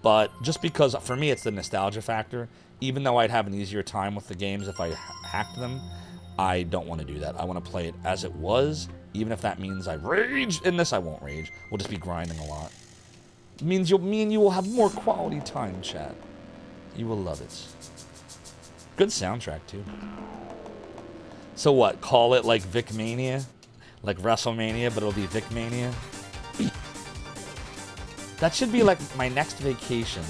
S1: But just because, for me, it's the nostalgia factor. Even though I'd have an easier time with the games if I hacked them, I don't want to do that. I want to play it as it was, even if that means I rage. In this, I won't rage. We'll just be grinding a lot. It means me and you will have more quality time, chat. You will love it. Good soundtrack, too. So what, call it like Vic Mania? Like WrestleMania, but it'll be Vic Mania? That should be like my next vacation.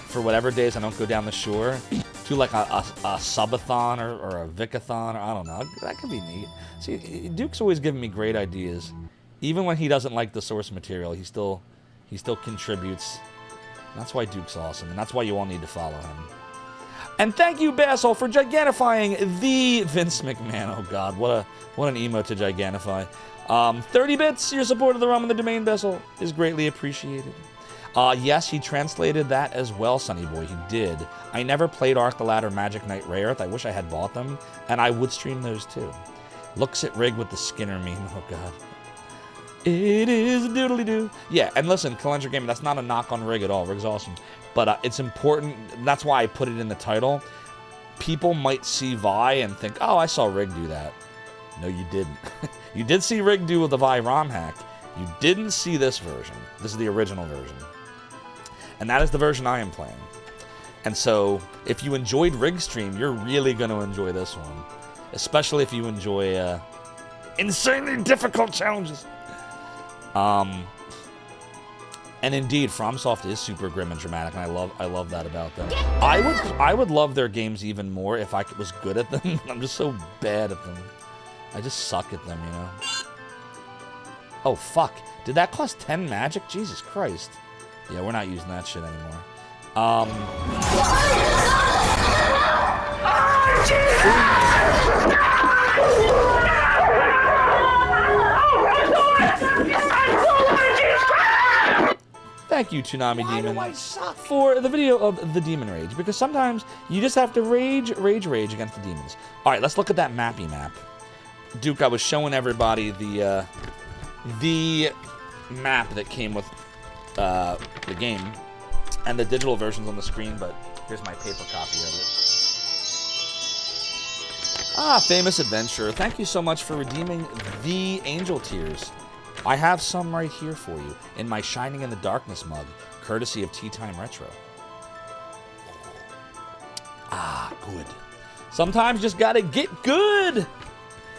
S1: For whatever days I don't go down the shore. Do like a subathon or a Vicathon, or I don't know. That could be neat. See, Duke's always giving me great ideas. Even when he doesn't like the source material, he still contributes. That's why Duke's awesome, and that's why you all need to follow him. And thank you, Basil, for gigantifying the Vince McMahon. Oh, God, what an emote to gigantify. 30 bits, your support of the ROM and the domain, Basil, is greatly appreciated. Yes, he translated that as well, Sonny Boy. He did. I never played Arc the Ladder, Magic Knight, Rayearth. I wish I had bought them, and I would stream those, too. Looks at Rig with the Skinner meme. Oh, God. It is doodly-doo. Yeah, and listen, Calandra Gaming, that's not a knock on Rig at all. Rig's awesome. But it's important. That's why I put it in the title. People might see Vi and think, oh, I saw Rig do that. No, you didn't. You did see Rig do the Vi ROM hack. You didn't see this version. This is the original version. And that is the version I am playing. And so, if you enjoyed Rig's stream, you're really going to enjoy this one. Especially if you enjoy insanely difficult challenges. And indeed, FromSoft is super grim and dramatic, and I love that about them. I would love their games even more if I was good at them. I'm just so bad at them. I just suck at them, you know. Oh fuck! Did that cost 10 magic? Jesus Christ! Yeah, we're not using that shit anymore. thank you, Toonami Demon, for the video of the Demon Rage, because sometimes you just have to rage against the demons. All right, let's look at that mappy map. Duke, I was showing everybody the map that came with the game, and the digital version's on the screen, but here's my paper copy of it. Ah, Famous Adventurer, thank you so much for redeeming the Angel Tears. I have some right here for you in my Shining in the Darkness mug, courtesy of Tea Time Retro. Ah, good. Sometimes you just gotta get good.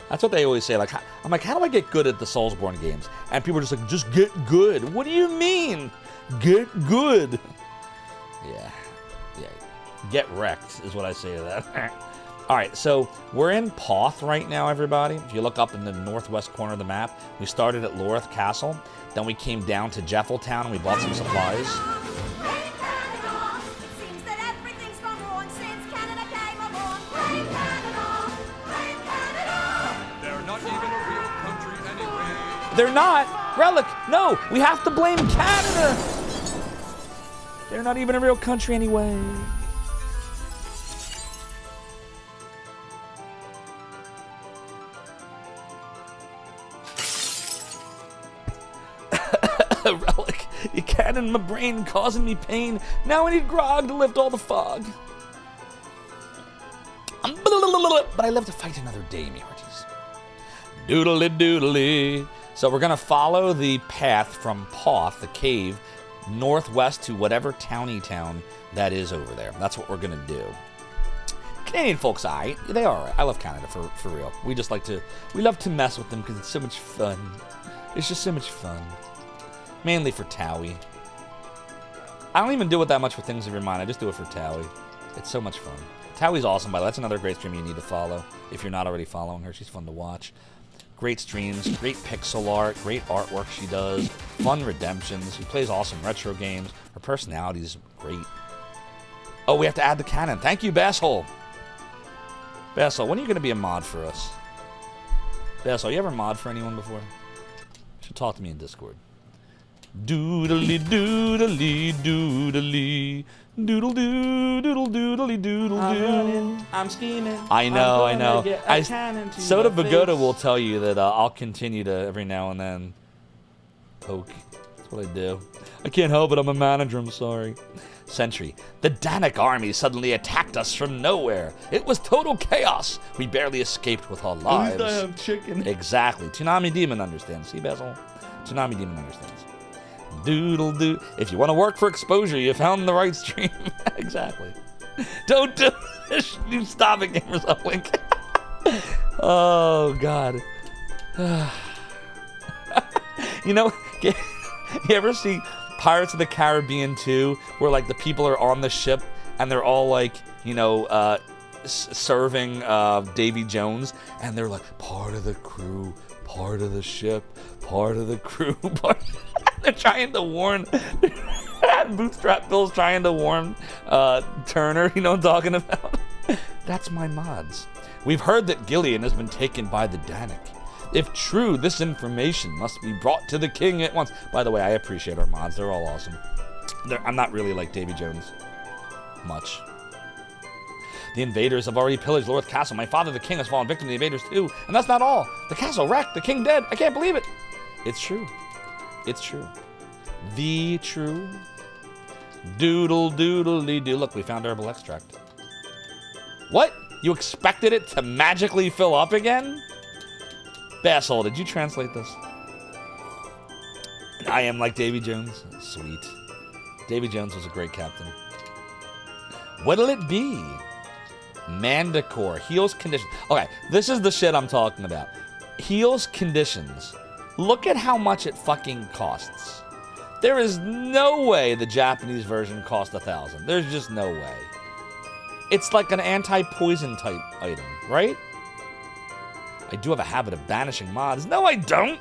S1: That's what they always say. Like, I'm like, how do I get good at the Soulsborne games? And people are just like, just get good. What do you mean? Get good. Yeah. Get wrecked is what I say to that. All right, so we're in Poth right now, everybody. If you look up in the northwest corner of the map, we started at Lorith Castle. Then we came down to Jeffeltown and we bought some supplies. They're not. Relic, no, we have to blame Canada. They're not even a real country anyway. Relic, you can't in my brain causing me pain. Now I need grog to lift all the fog. But I live to fight another day, me hearties. Doodly doodly. So we're gonna follow the path from Poth, the cave, northwest to whatever towny town that is over there. That's what we're gonna do. Canadian folks, they are alright. I love Canada for real. We love to mess with them because it's so much fun. It's just so much fun. Mainly for Towie. I don't even do it that much for Things of Your Mind. I just do it for Towie. It's so much fun. Towie's awesome, by the way. That's another great stream you need to follow if you're not already following her. She's fun to watch. Great streams, great pixel art, great artwork she does, fun redemptions. She plays awesome retro games. Her personality is great. Oh, we have to add the canon. Thank you, Basshole. Basshole, when are you going to be a mod for us? Basshole, you ever mod for anyone before? You should talk to me in Discord. Doodly doodly doodly doodle doo doodle doodly doodle doo.
S13: I'm scheming.
S1: I know. Soda
S13: the
S1: Bagoda
S13: face.
S1: will tell you that I'll continue to every now and then poke. That's what I do. I can't help it. I'm a manager. I'm sorry. Sentry. The Danik army suddenly attacked us from nowhere. It was total chaos. We barely escaped with our lives.
S13: At least I have chicken.
S1: Exactly. Toonami Demon understands. See, Basil? Toonami Demon understands. Doodle doo. If you want to work for exposure, you found the right stream. Exactly. Don't do this. You stop it, Gamers Uplink. Oh, God. You know, you ever see Pirates of the Caribbean 2, where, like, the people are on the ship, and they're all, like, you know, serving Davy Jones, and they're like, part of the crew, part of the ship, part of the crew, They're trying to warn... Bootstrap Bill's trying to warn Turner, you know what I'm talking about? That's my mods. We've heard that Gillian has been taken by the Danik. If true, this information must be brought to the king at once. By the way, I appreciate our mods. They're all awesome. I'm not really like Davy Jones. Much. The invaders have already pillaged Lorith Castle. My father, the king, has fallen victim to the invaders too. And that's not all. The castle wrecked. The king dead. I can't believe it. It's true. It's true. The true. Doodle doodly doo. Look, we found herbal extract. What? You expected it to magically fill up again? Bassel, did you translate this? I am like Davy Jones. Sweet. Davy Jones was a great captain. What'll it be? Manticore. Heals conditions. Okay, this is the shit I'm talking about. Heals conditions. Look at how much it fucking costs. There is no way the Japanese version cost 1,000. There's just no way. It's like an anti-poison type item, right? I do have a habit of banishing mods. No, I don't.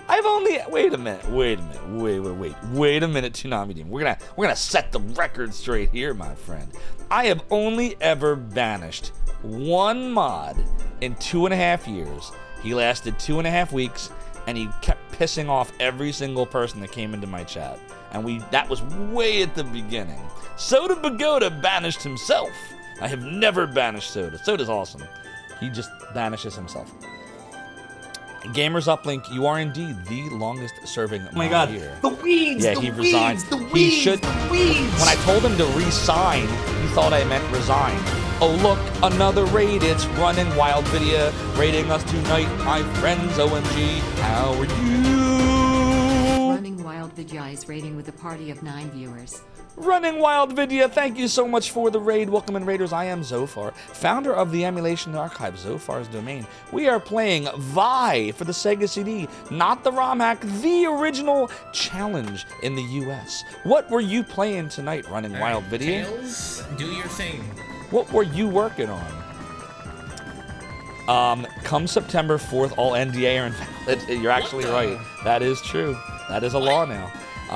S1: I've only... Wait a minute, Wait a minute, Toonami Demon. We're gonna set the record straight here, my friend. I have only ever banished one mod in 2.5 years. He lasted 2.5 weeks, and he kept pissing off every single person that came into my chat. And that was way at the beginning. Soda Pagoda banished himself. I have never banished Soda. Soda's awesome. He just banishes himself. Gamers Uplink, you are indeed the longest serving
S9: Oh my god.
S1: here.
S9: The weeds!
S1: Yeah,
S9: the
S1: he
S9: weeds,
S1: resigned.
S9: The weeds!
S1: He should.
S9: The weeds!
S1: When I told him to resign, he thought I meant resign. Oh look, another raid. It's Running Wild Video raiding us tonight, my friends. OMG, how are you?
S10: Running Wild Video is raiding with a party of 9 viewers.
S1: Running Wild Video, thank you so much for the raid. Welcome in, Raiders. I am Zophar, founder of the Emulation Archive, Zophar's Domain. We are playing Vi for the Sega CD, not the ROM hack, the original challenge in the US. What were you playing tonight, Running Wild Video?
S13: Tails, do your thing.
S1: What were you working on? Come September 4th, all NDA are invalid. You're actually right. That is true. That is a law now.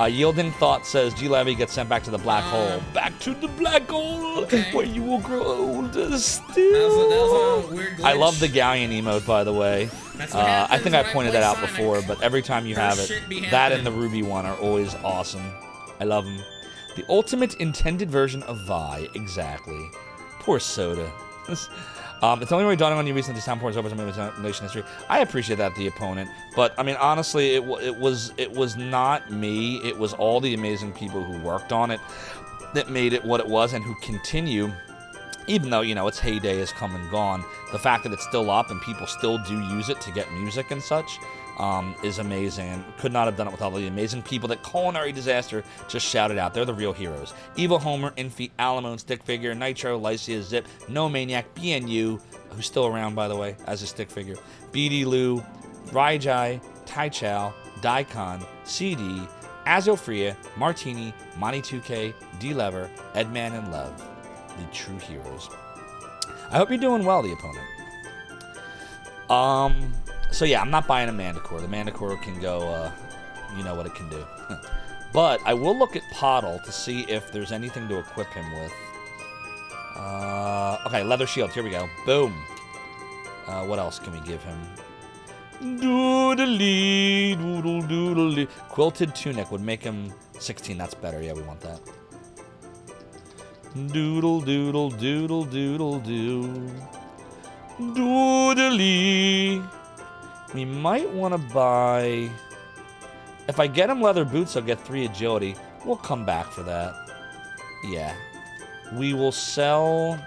S1: Yielding Thought says, G-Levy gets sent back to the black hole. Back to the black hole, where you will grow older still.
S13: That was a weird glitch.
S1: I love the Galleon emote, by the way. I think I pointed that out before, but every time you have it, that and the Ruby one are always awesome. I love them. The ultimate intended version of Vi, exactly. Poor Soda. It's only really dawning on you recently to sound poor over some nation history. I appreciate that, the opponent, but I mean honestly, it was not me. It was all the amazing people who worked on it that made it what it was, and who continue, even though its heyday has come and gone. The fact that it's still up and people still do use it to get music and such is amazing, and could not have done it without all the amazing people that Culinary Disaster just shouted out. They're the real heroes. Evil Homer, Infi, Alamone, Stick Figure, Nitro, Lycia, Zip, No Maniac, BNU, who's still around by the way as a stick figure, BD Lou, Raijai, Tai Chow, Daikon, CD, Azofria, Martini, Monty 2K, D-Lever, Edman, and Lev, the true heroes. I hope you're doing well, the opponent. So yeah, I'm not buying a Manticore. The Manticore can go, you know what it can do. But I will look at Poddle to see if there's anything to equip him with. Okay, Leather Shield, here we go. Boom. What else can we give him? Doodly, doodle, doodly. Quilted Tunic would make him 16, that's better. Yeah, we want that. Doodle, doodle, doodle, doodle, doo. Doodly. We might want to buy... If I get him leather boots, I'll get 3 agility. We'll come back for that. Yeah. We will sell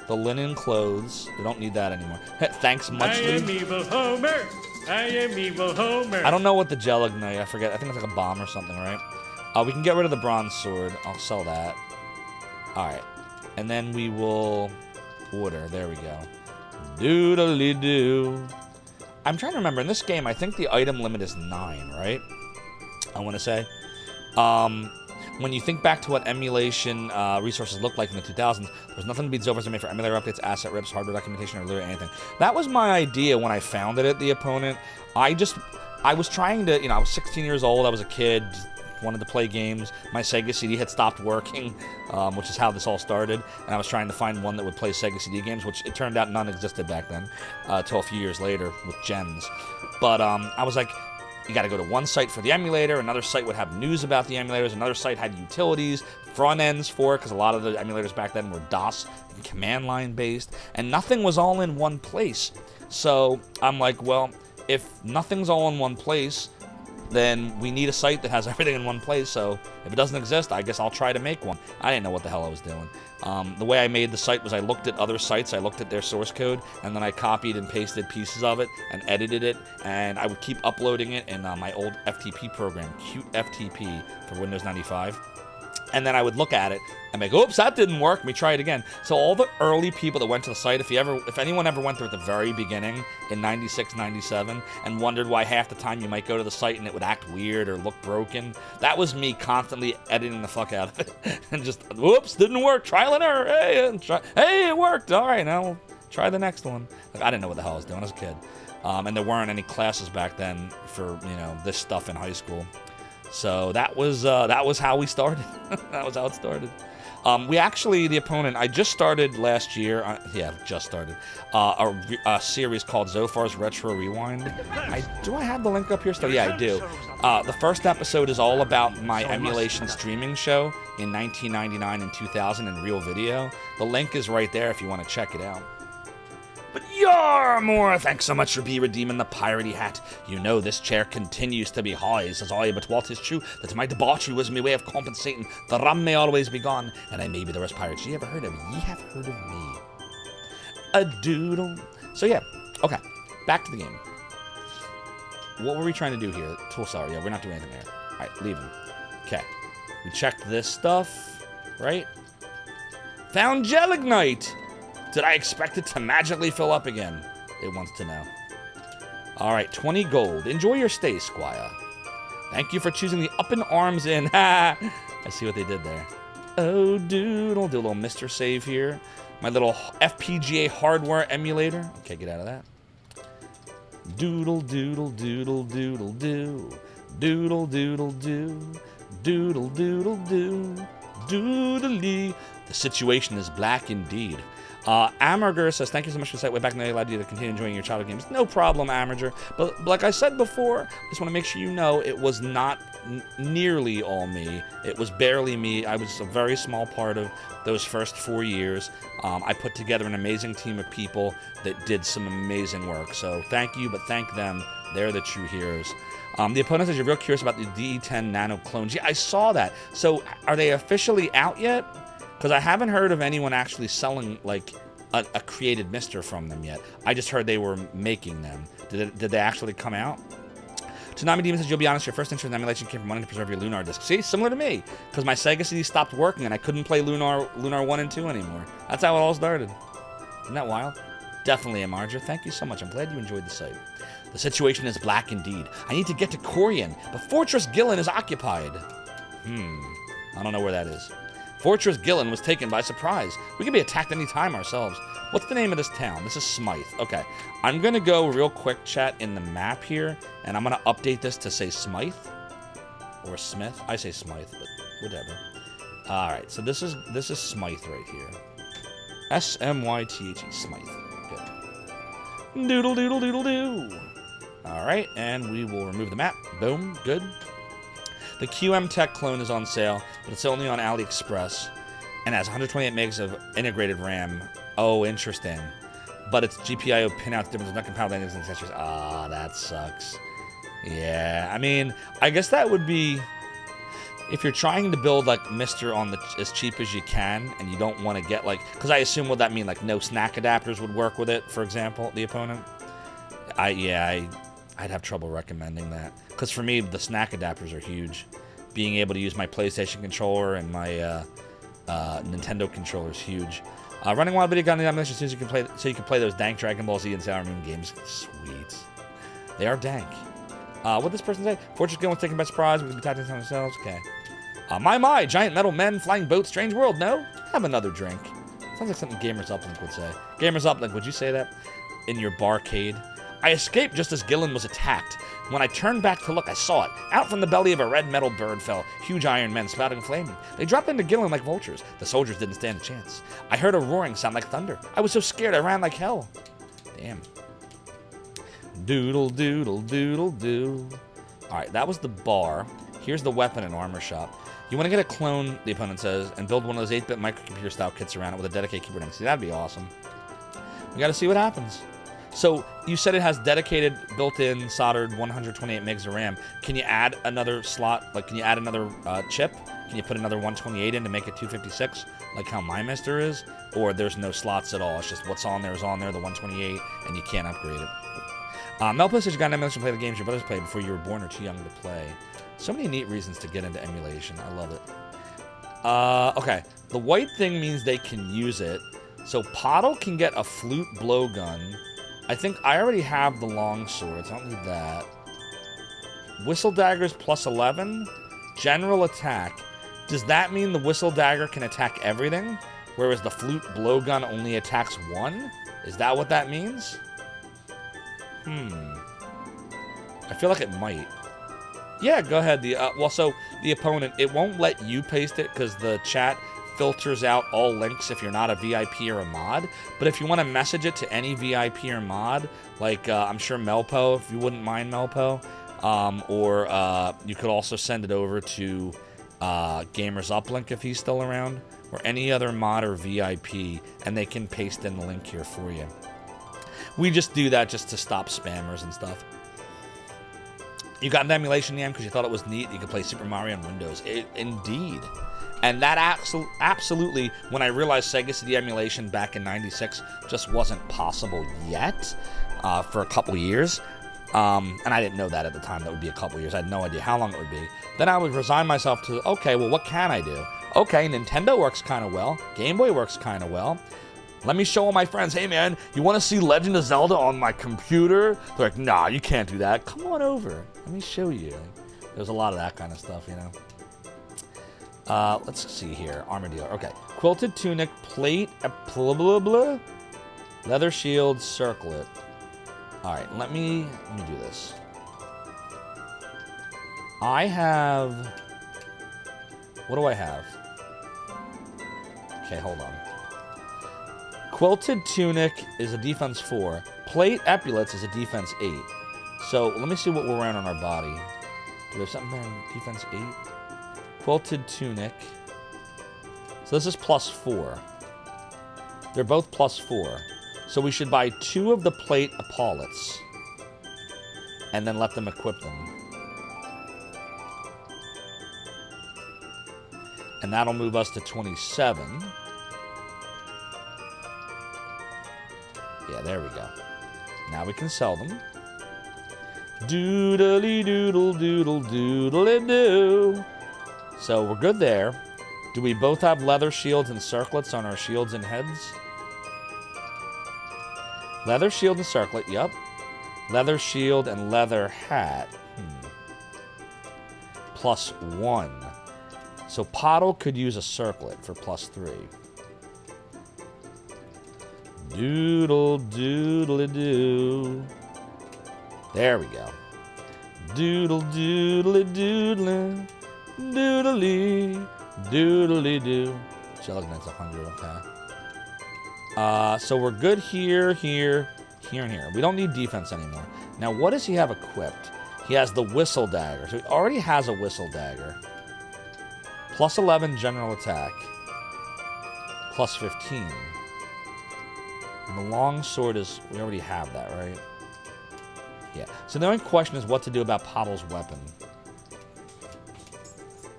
S1: the linen clothes. We don't need that anymore. Thanks muchly.
S14: I am Evil Homer. I am Evil Homer.
S1: I don't know what the gel ignite. I forget. I think it's like a bomb or something, right? We can get rid of the bronze sword. I'll sell that. All right. And then we will order. There we go. Doodly-doo. I'm trying to remember. In this game, I think the item limit is 9, right? I want to say. When you think back to what emulation resources looked like in the 2000s, there's nothing to beat Zophar's Domain for emulator updates, asset rips, hardware documentation, or literally anything. That was my idea when I founded it, the opponent. I was trying to, I was 16 years old, I was a kid, wanted to play games. My Sega CD had stopped working, which is how this all started, and I was trying to find one that would play Sega CD games, which it turned out none existed back then, until a few years later with Gens. But I was like, you got to go to one site for the emulator, another site would have news about the emulators, another site had utilities, front ends for it, because a lot of the emulators back then were DOS and command line based, and nothing was all in one place. So I'm like, well, if nothing's all in one place, then we need a site that has everything in one place. So if it doesn't exist, I guess I'll try to make one. I didn't know what the hell I was doing. The way I made the site was I looked at other sites, I looked at their source code, and then I copied and pasted pieces of it and edited it, and I would keep uploading it in my old FTP program, Cute FTP for Windows 95. And then I would look at it and be like, oops, that didn't work. Let me try it again. So all the early people that went to the site, if anyone ever went there at the very beginning in 96, 97 and wondered why half the time you might go to the site and it would act weird or look broken, that was me constantly editing the fuck out of it. And just, whoops, didn't work. Trial and error. Hey, it worked. All right, now we'll try the next one. Like, I didn't know what the hell I was doing as a kid. And there weren't any classes back then for, this stuff in high school. So that was how we started. That was how it started. We actually, the opponent, I just started last year, just started, a series called Zophar's Retro Rewind. Do I have the link up here still? Yeah, I do. The first episode is all about my emulation streaming show in 1999 and 2000 in real video. The link is right there if you want to check it out. But Yarmore, thanks so much for redeeming the piratey hat. You know this chair continues to be high, says I, but what is true, that my debauchery was my way of compensating. The rum may always be gone, and I may be the worst pirate ye ever heard of. Ye have heard of me. A doodle. So yeah, okay, back to the game. What were we trying to do here? Tool cellar, yeah, we're not doing anything there. All right, leave him. Okay, we checked this stuff, right? Found Gelignite! Did I expect it to magically fill up again? It wants to know. All right, 20 gold. Enjoy your stay, Squire. Thank you for choosing the Up in Arms Inn. I see what they did there. Oh, doodle. Do a little Mr. Save here. My little FPGA hardware emulator. Okay, get out of that. Doodle, doodle, doodle, doodle, do. Doodle, doodle, do. Doodle, doodle, do. Doodly. The situation is black indeed. Amerger says, thank you so much for the site. Way back in the day, allowed you to continue enjoying your childhood games. No problem, Amerger. But like I said before, I just want to make sure you know it was not nearly all me. It was barely me. I was a very small part of those first 4 years. I put together an amazing team of people that did some amazing work. So thank you, but thank them. They're the true heroes. The opponent says you're real curious about the DE10 Nano clones. Yeah, I saw that. So are they officially out yet? Because I haven't heard of anyone actually selling, like, a created Mister from them yet. I just heard they were making them. Did they actually come out? Tsunami Demon says, you'll be honest, your first interest in emulation came from wanting to preserve your Lunar disc. See, similar to me. Because my Sega CD stopped working and I couldn't play Lunar 1 and 2 anymore. That's how it all started. Isn't that wild? Definitely, Amarja. Thank you so much. I'm glad you enjoyed the site. The situation is black indeed. I need to get to Corian, but Fortress Gillen is occupied. I don't know where that is. Fortress Gillen was taken by surprise. We can be attacked any time ourselves. What's the name of this town? This is Smythe. Okay. I'm going to go real quick, chat, in the map here, and I'm going to update this to say Smythe. Or Smith. I say Smythe, but whatever. Alright, so this is Smythe right here. S-M-Y-T-H-E, Smythe. Good. Doodle doodle doodle doo. Alright, and we will remove the map. Boom. Good. The QM Tech clone is on sale, but it's only on AliExpress and has 128 megs of integrated RAM. Oh, interesting. But its GPIO pinout difference is not compatible with any accessories. Ah, that sucks. Yeah, I mean, I guess that would be if you're trying to build like Mister on the as cheap as you can, and you don't want to get like, because I assume what that mean like no snack adapters would work with it. For example, the opponent. I'd have trouble recommending that. Because for me, the snack adapters are huge. Being able to use my PlayStation controller and my Nintendo controller is huge. Running Wild Video Gun emulation so you can play those dank Dragon Ball Z and Sailor Moon games. Sweet. They are dank. What this person say? Fortress Gillen was taken by surprise. We could be attacking themselves. Okay. My, giant metal men, flying boats, strange world. No? Have another drink. Sounds like something Gamers Uplink would say. Gamers Uplink, would you say that in your barcade? I escaped just as Gillen was attacked. When I turned back to look, I saw it. Out from the belly of a red metal bird fell huge iron men spouting and flaming. They dropped into Gillen like vultures. The soldiers didn't stand a chance. I heard a roaring sound like thunder. I was so scared I ran like hell. Damn. Doodle doodle doodle doo. Alright, that was the bar. Here's the weapon and armor shop. You want to get a clone, the opponent says, and build one of those 8-bit microcomputer style kits around it with a dedicated keyboard and see, that'd be awesome. We gotta see what happens. So, you said it has dedicated, built-in, soldered 128 megs of RAM. Can you add another slot? Like, can you add another chip? Can you put another 128 in to make it 256? Like how my Mister is? Or there's no slots at all? It's just what's on there is on there, the 128, and you can't upgrade it. Melpo says you got an emulation to play the games your brothers played before you were born or too young to play. So many neat reasons to get into emulation. I love it. Okay. The white thing means they can use it. So, Pottle can get a flute blowgun. I think I already have the long swords. I don't need that. Whistle daggers plus 11. General attack. Does that mean the whistle dagger can attack everything? Whereas the flute blowgun only attacks one? Is that what that means? I feel like it might. Yeah, go ahead. So the opponent, it won't let you paste it because the chat filters out all links if you're not a VIP or a mod. But if you want to message it to any VIP or mod, like I'm sure Melpo, if you wouldn't mind Melpo, or you could also send it over to Gamers Uplink if he's still around, or any other mod or VIP, and they can paste in the link here for you. We just do that just to stop spammers and stuff. You got an emulation name because you thought it was neat. You could play Super Mario on Windows. Indeed. And that absolutely, when I realized Sega CD emulation back in '96 just wasn't possible yet for a couple years. And I didn't know that at the time. That would be a couple years. I had no idea how long it would be. Then I would resign myself to, okay, well, what can I do? Okay, Nintendo works kind of well. Game Boy works kind of well. Let me show all my friends, hey, man, you want to see Legend of Zelda on my computer? They're like, nah, you can't do that. Come on over. Let me show you. There's a lot of that kind of stuff, you know. Let's see here. Armor dealer. Okay. Quilted tunic, plate, blah, blah, blah. Leather shield, circlet. All right, let me do this. I have... What do I have? Okay, hold on. Quilted tunic is a defense 4. Plate epaulets is a defense 8. So let me see what we're wearing on our body. Do we have something there in defense 8? Quilted tunic. So this is +4. They're both +4. So we should buy 2 of the plate epaulets and then let them equip them. And that'll move us to 27. Yeah, there we go. Now we can sell them. Doodly doodle doodle doodly doo. So we're good there. Do we both have leather shields and circlets on our shields and heads? Leather shield and circlet, yep. Leather shield and leather hat. +1. So Pottle could use a circlet for +3. Doodle doodly doo. There we go. Doodle doodly doodly. Doodly doodly doo. Jugnut's 100, okay. So we're good here, here, here, and here. We don't need defense anymore. Now, what does he have equipped? He has the whistle dagger. So he already has a whistle dagger. +11 general attack. +15. And the long sword is... We already have that, right? Yeah. So the only question is what to do about Pottle's weapon.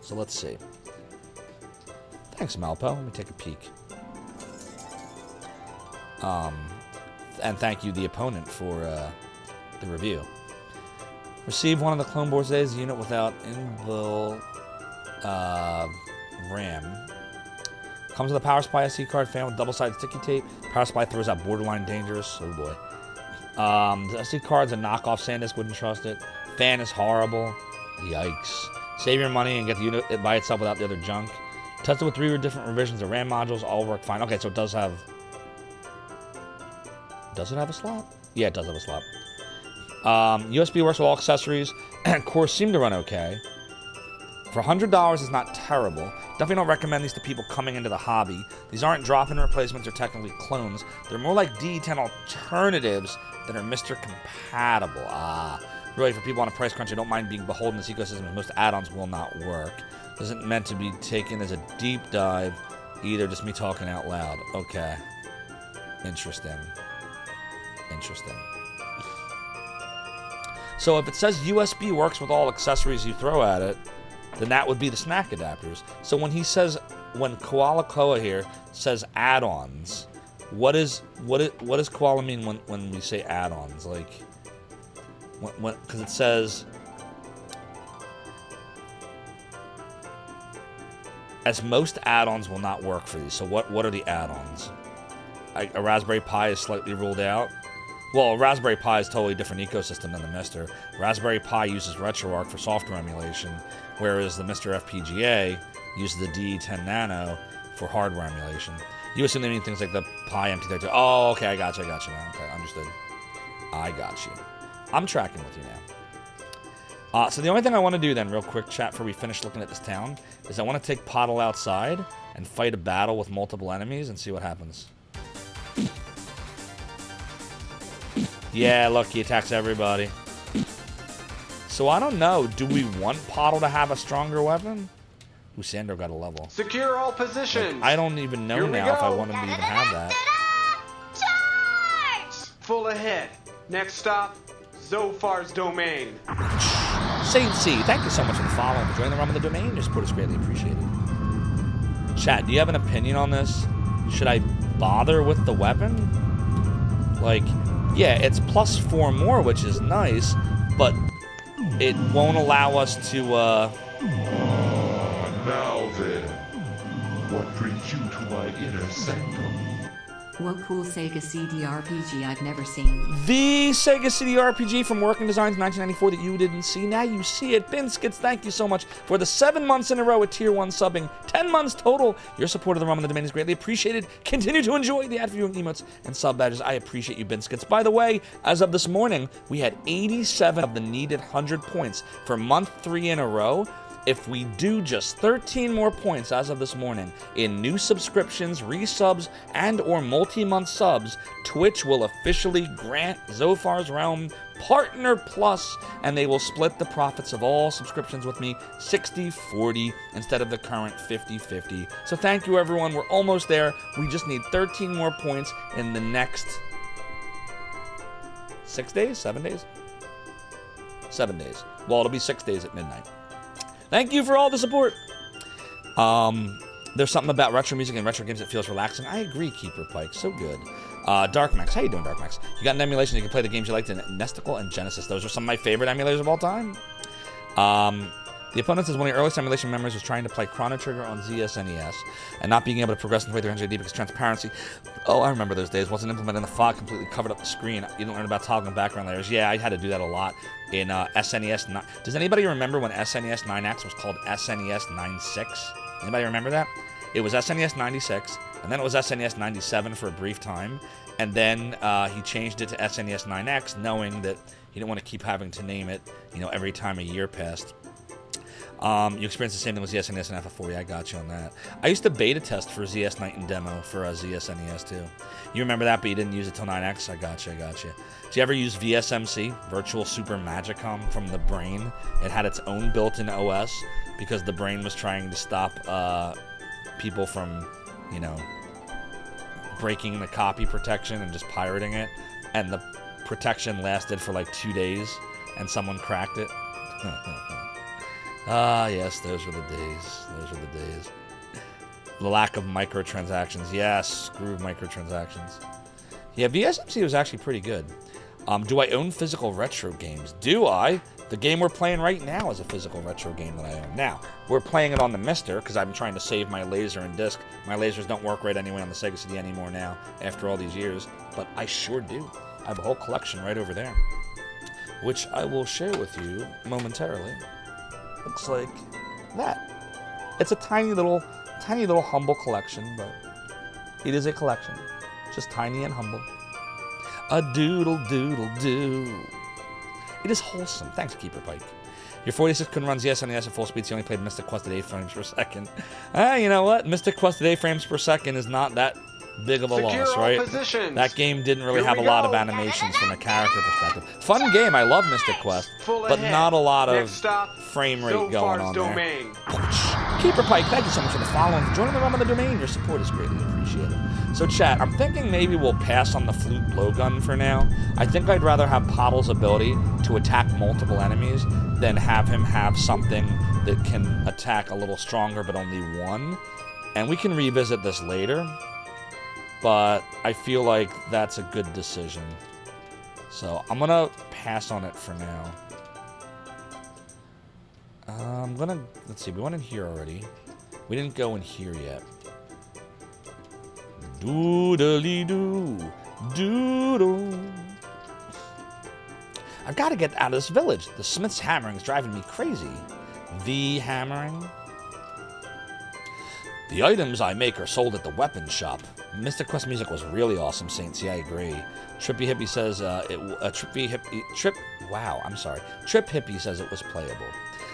S1: So let's see. Thanks, Malpo. Let me take a peek. And thank you, the opponent, for the review. Receive one of the clone boards today as a unit without inbuilt RAM. Comes with a Power Supply SD card, fan with double-sided sticky tape. Power Supply throws out borderline dangerous. Oh boy. The SD card's a knockoff SanDisk, wouldn't trust it. Fan is horrible. Yikes. Save your money and get the unit by itself without the other junk. Tested with 3 different revisions of RAM modules, all work fine. Okay, so it does have... Does it have a slot? Yeah, it does have a slot. USB works with all accessories. Cores seem to run okay. For $100, it's not terrible. Definitely don't recommend these to people coming into the hobby. These aren't drop-in replacements or technically clones. They're more like D10 alternatives that are Mr. Compatible. Really, for people on a price crunch, I don't mind being beholden to this ecosystem, as most add-ons will not work. This isn't meant to be taken as a deep dive, either, just me talking out loud. Okay. Interesting. Interesting. So if it says USB works with all accessories you throw at it, then that would be the snack adapters. So when he says, when Koala Koa here says add-ons, what does Koala mean when we say add-ons? Like, because it says, as most add-ons will not work for these. So what are the add-ons? A Raspberry Pi is slightly ruled out. Well, a Raspberry Pi is a totally different ecosystem than the Mister. Raspberry Pi uses RetroArch for software emulation, whereas the Mister FPGA uses the DE10 Nano for hardware emulation. You assume they mean things like the Pi MT32. Oh, okay, I got you now. Okay, understood. I got you. I'm tracking with you So the only thing I want to do then, real quick, chat, before we finish looking at this town, is I want to take Pottle outside and fight a battle with multiple enemies and see what happens. Yeah, look, he attacks everybody. So I don't know. Do we want Pottle to have a stronger weapon? Ooh, Sandro got a level.
S12: Secure all positions.
S1: Like, I don't even know now if I want him to even have that.
S12: Charge! Full ahead. Next stop, Zophar's domain.
S1: Saint C, thank you so much for the follow and for joining the realm of the domain. Your support is greatly appreciated. Chat, do you have an opinion on this? Should I bother with the weapon? Like, yeah, it's +4 more, which is nice, but it won't allow us to,
S5: Now then, what brings you to my inner sanctum?
S10: What cool Sega CD RPG I've never seen.
S1: The Sega CD RPG from Working Designs 1994 that you didn't see. Now you see it. Binskits, thank you so much for the 7 months in a row with Tier 1 subbing. 10 months total. Your support of the realm of the domain is greatly appreciated. Continue to enjoy the ad viewing emotes and sub badges. I appreciate you, Binskits. By the way, as of this morning, we had 87 of the needed 100 points for month 3 in a row. If we do just 13 more points as of this morning in new subscriptions, resubs, and or multi-month subs, Twitch will officially grant Zophar's Realm Partner Plus, and they will split the profits of all subscriptions with me 60-40 instead of the current 50-50. So thank you, everyone. We're almost there. We just need 13 more points in the next 6 days? 7 days? 7 days. Well, it'll be 6 days at midnight. Thank you for all the support. There's something about retro music and retro games that feels relaxing. I agree, Keeper Pike. So good. Dark Max. How you doing, Dark Max? You got an emulation. You can play the games you liked in Nesticle and Genesis. Those are some of my favorite emulators of all time. The opponent says one of your earliest emulation memories was trying to play Chrono Trigger on ZSNES and not being able to progress in the way through NJD because transparency. Oh, I remember those days. Wasn't implemented in the fog, completely covered up the screen. You didn't learn about toggling background layers. Yeah, I had to do that a lot in SNES 9. Does anybody remember when SNES 9X was called SNES 96? Anybody remember that? It was SNES 96, and then it was SNES 97 for a brief time, and then he changed it to SNES 9X, knowing that he didn't want to keep having to name it, you know, every time a year passed. You experienced the same thing with ZSNES and FF4. Yeah, I got you on that. I used to beta test for ZS Night and Demo for ZSNES too. You remember that, but you didn't use it till 9X? I got you. Did you ever use VSMC, Virtual Super Magicom, from the Brain? It had its own built-in OS because the Brain was trying to stop people from, you know, breaking the copy protection and just pirating it. And the protection lasted for like 2 days, and someone cracked it. Ah, yes, those were the days. The lack of microtransactions. Yes, screw microtransactions. Yeah, VSMC was actually pretty good. Do I own physical retro games? Do I? The game we're playing right now is a physical retro game that I own. Now, we're playing it on the Mister because I'm trying to save my laser and disc. My lasers don't work right anyway on the Sega CD anymore now after all these years, but I sure do. I have a whole collection right over there, which I will share with you momentarily. Looks like that. It's a tiny little humble collection, but it is a collection. Just tiny and humble. A doodle doodle doo. It is wholesome. Thanks, Keeper Pike. Your 46 couldn't run ZSNES at full speed, so you only played Mystic Quest at 8 frames per second. You know what? Mystic Quest at 8 frames per second is not that big of a loss, right?
S12: Positions.
S1: That game didn't really have a lot of animations from a character perspective. Fun game, I love Mystic Quest, but not a lot of frame rate going on there. Keeper Pike, thank you so much for the following. Joining the realm of the domain, your support is greatly appreciated. So chat, I'm thinking maybe we'll pass on the flute blowgun for now. I think I'd rather have Pottle's ability to attack multiple enemies than have him have something that can attack a little stronger but only one. And we can revisit this later, but I feel like that's a good decision. So I'm gonna pass on it for now. Let's see, we went in here already. We didn't go in here yet. Doodly-doo, doodle. I've got to get out of this village. The smith's hammering is driving me crazy. The hammering? The items I make are sold at the weapons shop. Mystic Quest music was really awesome, Saints. Yeah, I agree. Trippy Hippie says Trip Hippie says it was playable.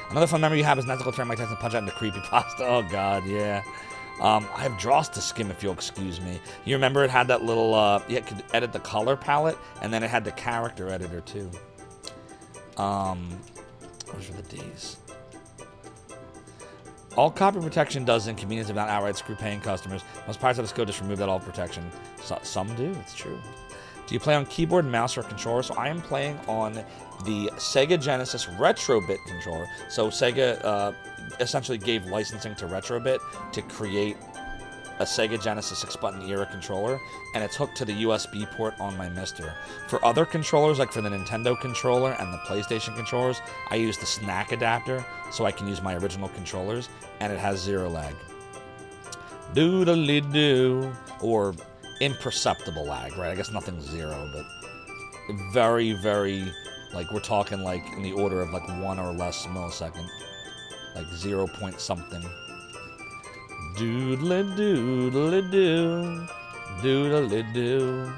S1: Another fun memory you have is not to go turn my text and punch out into creepypasta. Oh God, yeah. I have Dross to skim, if you'll excuse me. You remember it had that little, you could edit the color palette, and then it had the character editor too. Those are the days. All copy protection does inconvenience if not outright screw paying customers. Most parts of this code just remove that all protection. Some do, it's true. Do you play on keyboard, mouse, or controller? So I am playing on the Sega Genesis Retrobit controller. So Sega essentially gave licensing to Retrobit to create a Sega Genesis 6-button era controller, and it's hooked to the USB port on my Mister. For other controllers, like for the Nintendo controller and the PlayStation controllers, I use the snack adapter so I can use my original controllers, and it has zero lag. Doodly-doo. Or imperceptible lag, right? I guess nothing's zero, but very, very, like, we're talking like in the order of like 1 or less millisecond. Like 0 point something. Doodly-doodly-doo. Doodly-doo.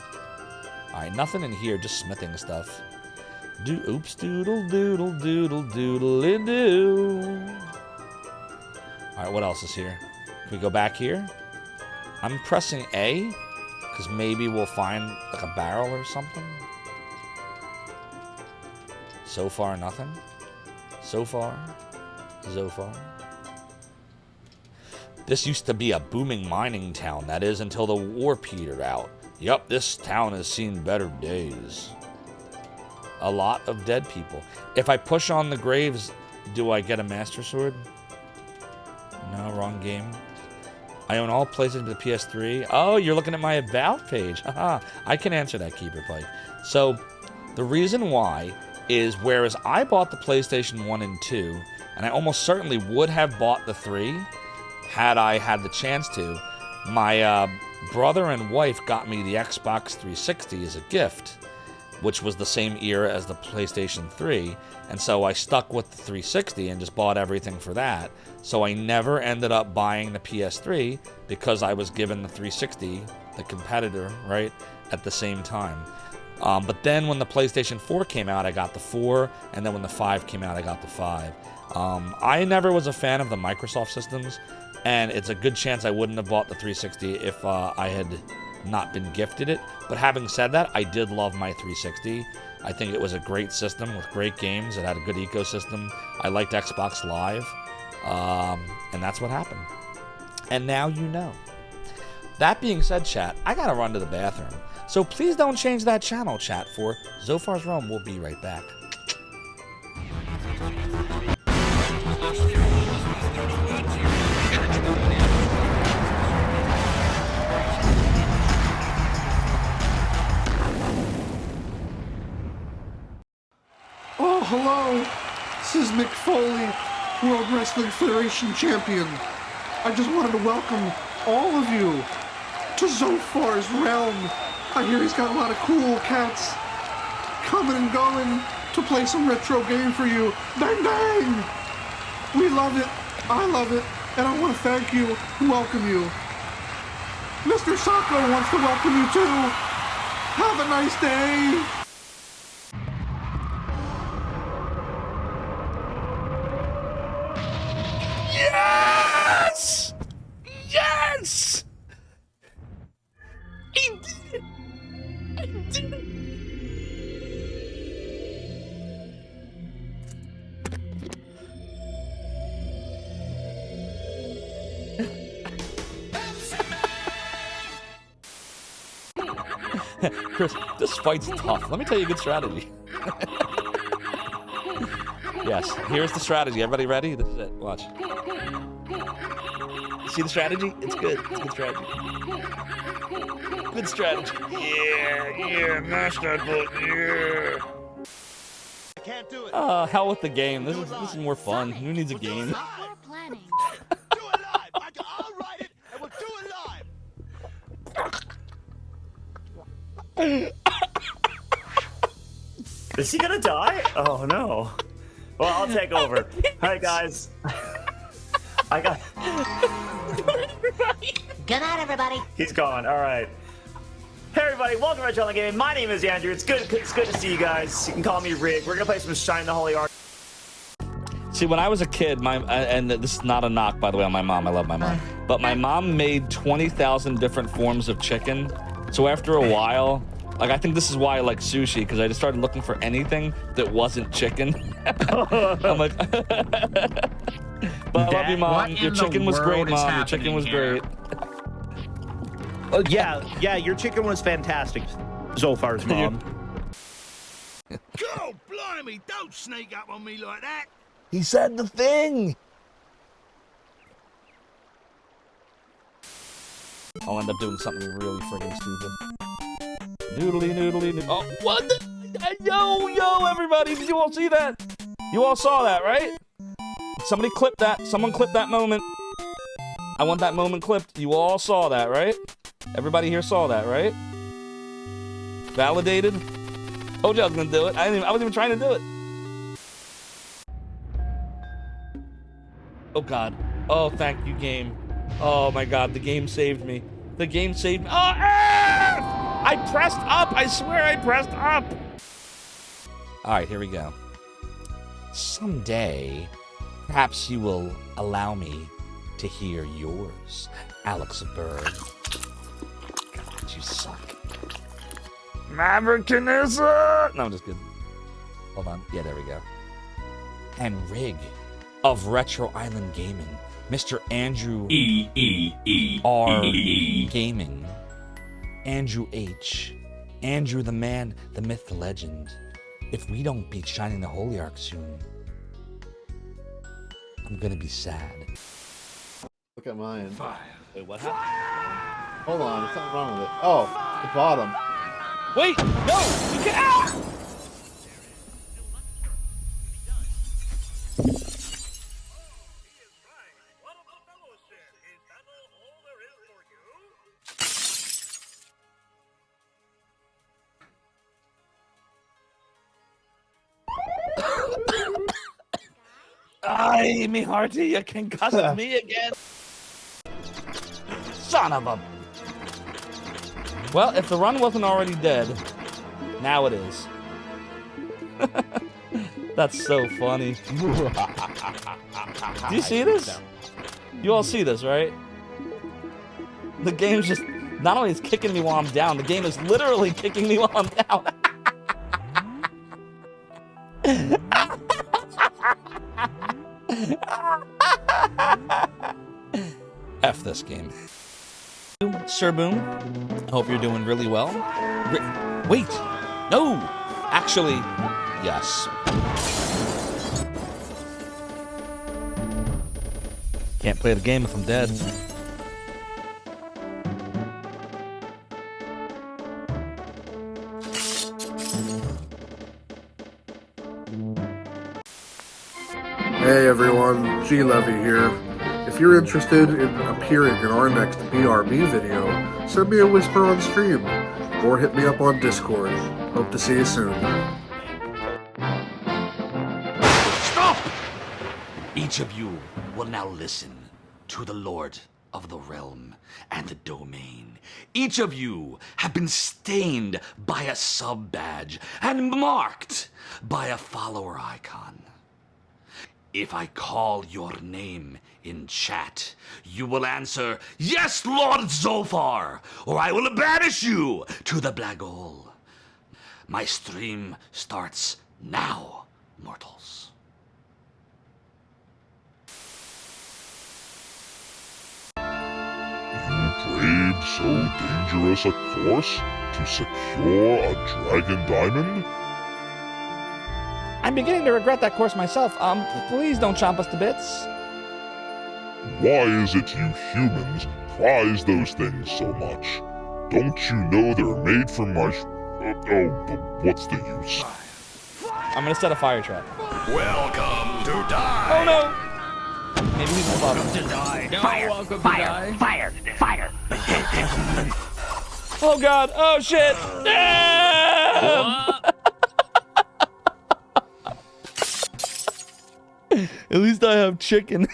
S1: Alright, nothing in here, just smithing stuff. Oops, doodle, doodle, doodle, doodly-doo. Alright, what else is here? Can we go back here? I'm pressing A, because maybe we'll find like a barrel or something. So far, nothing. So far. Zophar. This used to be a booming mining town, that is, until the war petered out. Yup, this town has seen better days. A lot of dead people. If I push on the graves, do I get a Master Sword? No, wrong game. I own all PlayStation to the PS3. Oh, you're looking at my About page. Haha, I can answer that, Keeper Pike. So, the reason why is, whereas I bought the PlayStation 1 and 2, and I almost certainly would have bought the 3, had I had the chance to, my brother and wife got me the Xbox 360 as a gift, which was the same era as the PlayStation 3, and so I stuck with the 360 and just bought everything for that. So I never ended up buying the PS3 because I was given the 360, the competitor, right, at the same time. But then when the PlayStation 4 came out, I got the 4, and then when the 5 came out, I got the 5. I never was a fan of the Microsoft systems, and it's a good chance I wouldn't have bought the 360 if I had not been gifted it. But having said that, I did love my 360. I think it was a great system with great games. It had a good ecosystem. I liked Xbox Live, and that's what happened. And now you know. That being said, chat, I gotta run to the bathroom. So please don't change that channel, chat, for Zophar's Realm. We'll be right back.
S15: Oh, hello. This is Mick Foley, World Wrestling Federation Champion. I just wanted to welcome all of you to Zophar's Realm. I hear he's got a lot of cool cats coming and going to play some retro game for you. Bang, bang! We love it. I love it. And I want to thank you and welcome you. Mr. Sacco wants to welcome you too. Have a nice day.
S1: Yes! Yes! He did it! I did it! Chris, this fight's tough. Let me tell you a good strategy. Yes, here's the strategy. Everybody ready? This is it. Watch. See the strategy? It's good. It's good strategy. Good strategy. Yeah, mash that button, yeah.
S16: I can't do it.
S1: Hell with the game. This is more fun. Who needs a game?
S16: Do it live. I'll write it and we'll do it live.
S17: Is he gonna die? Oh no. Well, I'll take over. Hi guys. I got.
S7: Good night, everybody.
S17: He's gone. All right. Hey everybody, welcome to Channel Gaming. My name is Andrew. It's good to see you guys. You can call me Rig. We're gonna play some Shine the Holy Ark.
S1: See, when I was a kid, and this is not a knock, by the way, on my mom. I love my mom. But my mom made 20,000 different forms of chicken. So after a while, like, I think this is why I like sushi, because I just started looking for anything that wasn't chicken. I'm like, but I love you, Mom. Your chicken was great, Mom. Your chicken was great.
S18: Oh, yeah, your chicken was fantastic, Zophar's mom.
S16: God blimey, don't sneak up on me like that.
S1: He said the thing. I'll end up doing something really friggin' stupid. Noodly, noodly, noodly. Oh, what? Yo, everybody, did you all see that? You all saw that, right? Somebody clipped that. Someone clipped that moment. I want that moment clipped. You all saw that, right? Everybody here saw that, right? Validated? Told you I was gonna do it. I wasn't even trying to do it. Oh God. Oh, thank you, game. Oh my God, the game saved me. The game saved me. Oh, ah! I pressed up. I swear I pressed up. All right, here we go. Someday, perhaps you will allow me to hear yours, Alex Bird. God, you suck. Maverickism! No, I'm just kidding. Hold on. Yeah, there we go. And Rig of Retro Island Gaming, Mr. Andrew R Gaming, Andrew H, Andrew the man, the myth, the legend. If we don't beat Shining the Holy Ark soon, I'm gonna be sad.
S19: Look at mine.
S1: Wait, what happened?
S19: Hold on, there's something wrong with it. Oh, the bottom.
S1: Wait, no, you can't. Ah! Ay, me hearty, you concussed me again. Son of a... Well, if the run wasn't already dead, now it is. That's so funny. Do you see this? You all see this, right? The game's just... Not only is kicking me while I'm down, the game is literally kicking me while I'm down. F this game. Sir Boom, I hope you're doing really well. Wait, no, actually, yes. Can't play the game if I'm dead.
S15: Hey everyone, G Levy here. If you're interested in appearing in our next BRB video, send me a whisper on stream, or hit me up on Discord. Hope to see you soon.
S2: Stop! Each of you will now listen to the Lord of the Realm and the Domain. Each of you have been stained by a sub-badge and marked by a follower icon. If I call your name in chat, you will answer, "Yes, Lord Zophar," or I will banish you to the black hole. My stream starts now, mortals.
S5: You braved so dangerous a course to secure a dragon diamond?
S1: I'm beginning to regret that course myself. Please don't chomp us to bits.
S5: Why is it you humans prize those things so much? Don't you know they're made from but what's the use?
S1: I'm gonna set a fire trap.
S16: Welcome to die.
S1: Oh no! Maybe he's the bottom.
S16: Welcome to die.
S7: No, welcome to die. Fire.
S1: Oh God! Oh shit! At least I have chicken.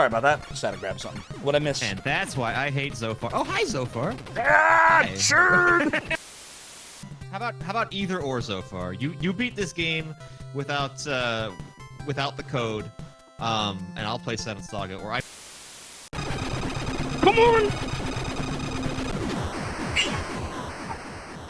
S1: Sorry about that. Just had to grab something. What I missed?
S20: And that's why I hate Zophar. Oh, hi, Zophar.
S1: Ah,
S20: Hi.
S1: sure.
S20: How about either or Zophar? You beat this game without the code, and I'll play Seven Saga, or I.
S1: Come on!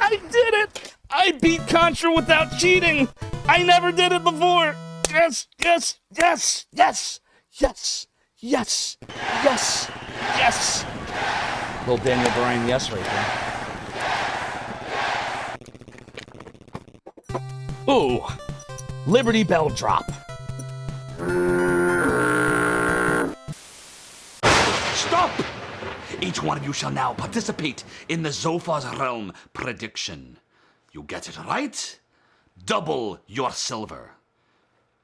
S1: I did it! I beat Contra without cheating! I never did it before! Yes, yes, yes, yes, yes, yes, yes, yes! Little Daniel Bryan yes right there. Ooh! Liberty Bell drop.
S2: Stop! Each one of you shall now participate in the Zophar's Realm prediction. You get it right, double your silver.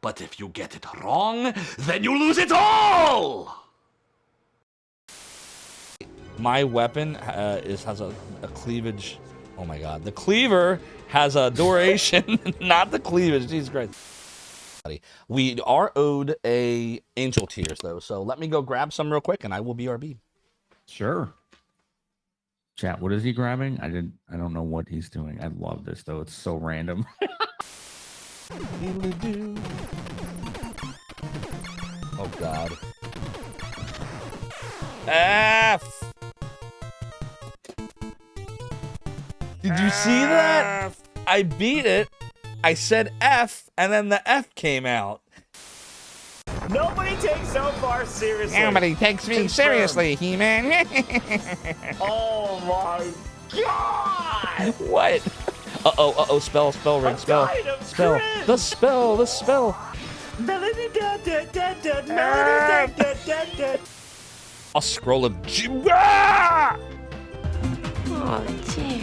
S2: But if you get it wrong, then you lose it all!
S1: My weapon has a cleavage. Oh my god. The cleaver has a duration, not the cleavage. Jesus Christ. We are owed a angel tears though, so let me go grab some real quick and I will BRB.
S21: Sure. Chat, what is he grabbing? I don't know what he's doing. I love this though. It's so random.
S1: Oh god. F. Did you see that? I beat it. I said F, and then the F came out.
S17: Nobody takes Zophar seriously.
S1: Nobody takes me seriously, He-Man.
S17: Oh my god!
S1: What? Uh-oh, spell, ring, spell. Spell. The spell.
S17: Melody da da da da, melody da da da.
S1: A scroll of Ah!
S3: Oh, dear.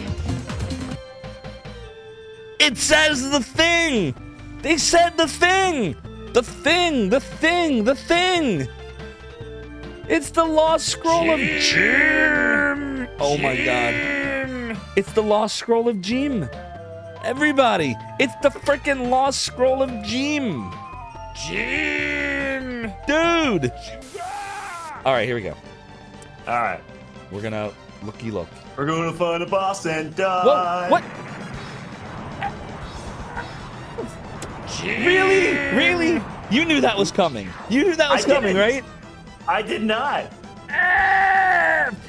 S1: It says the thing! They said the thing! The thing! It's the lost scroll of Jim! Oh my god. It's the lost scroll of Jim. Everybody, it's the freaking lost scroll of Jim. Dude! Alright, here we go.
S17: Alright.
S1: We're gonna looky look.
S17: We're gonna find a boss and die.
S1: Whoa, what? Really? You knew that was coming. Right?
S17: I did not.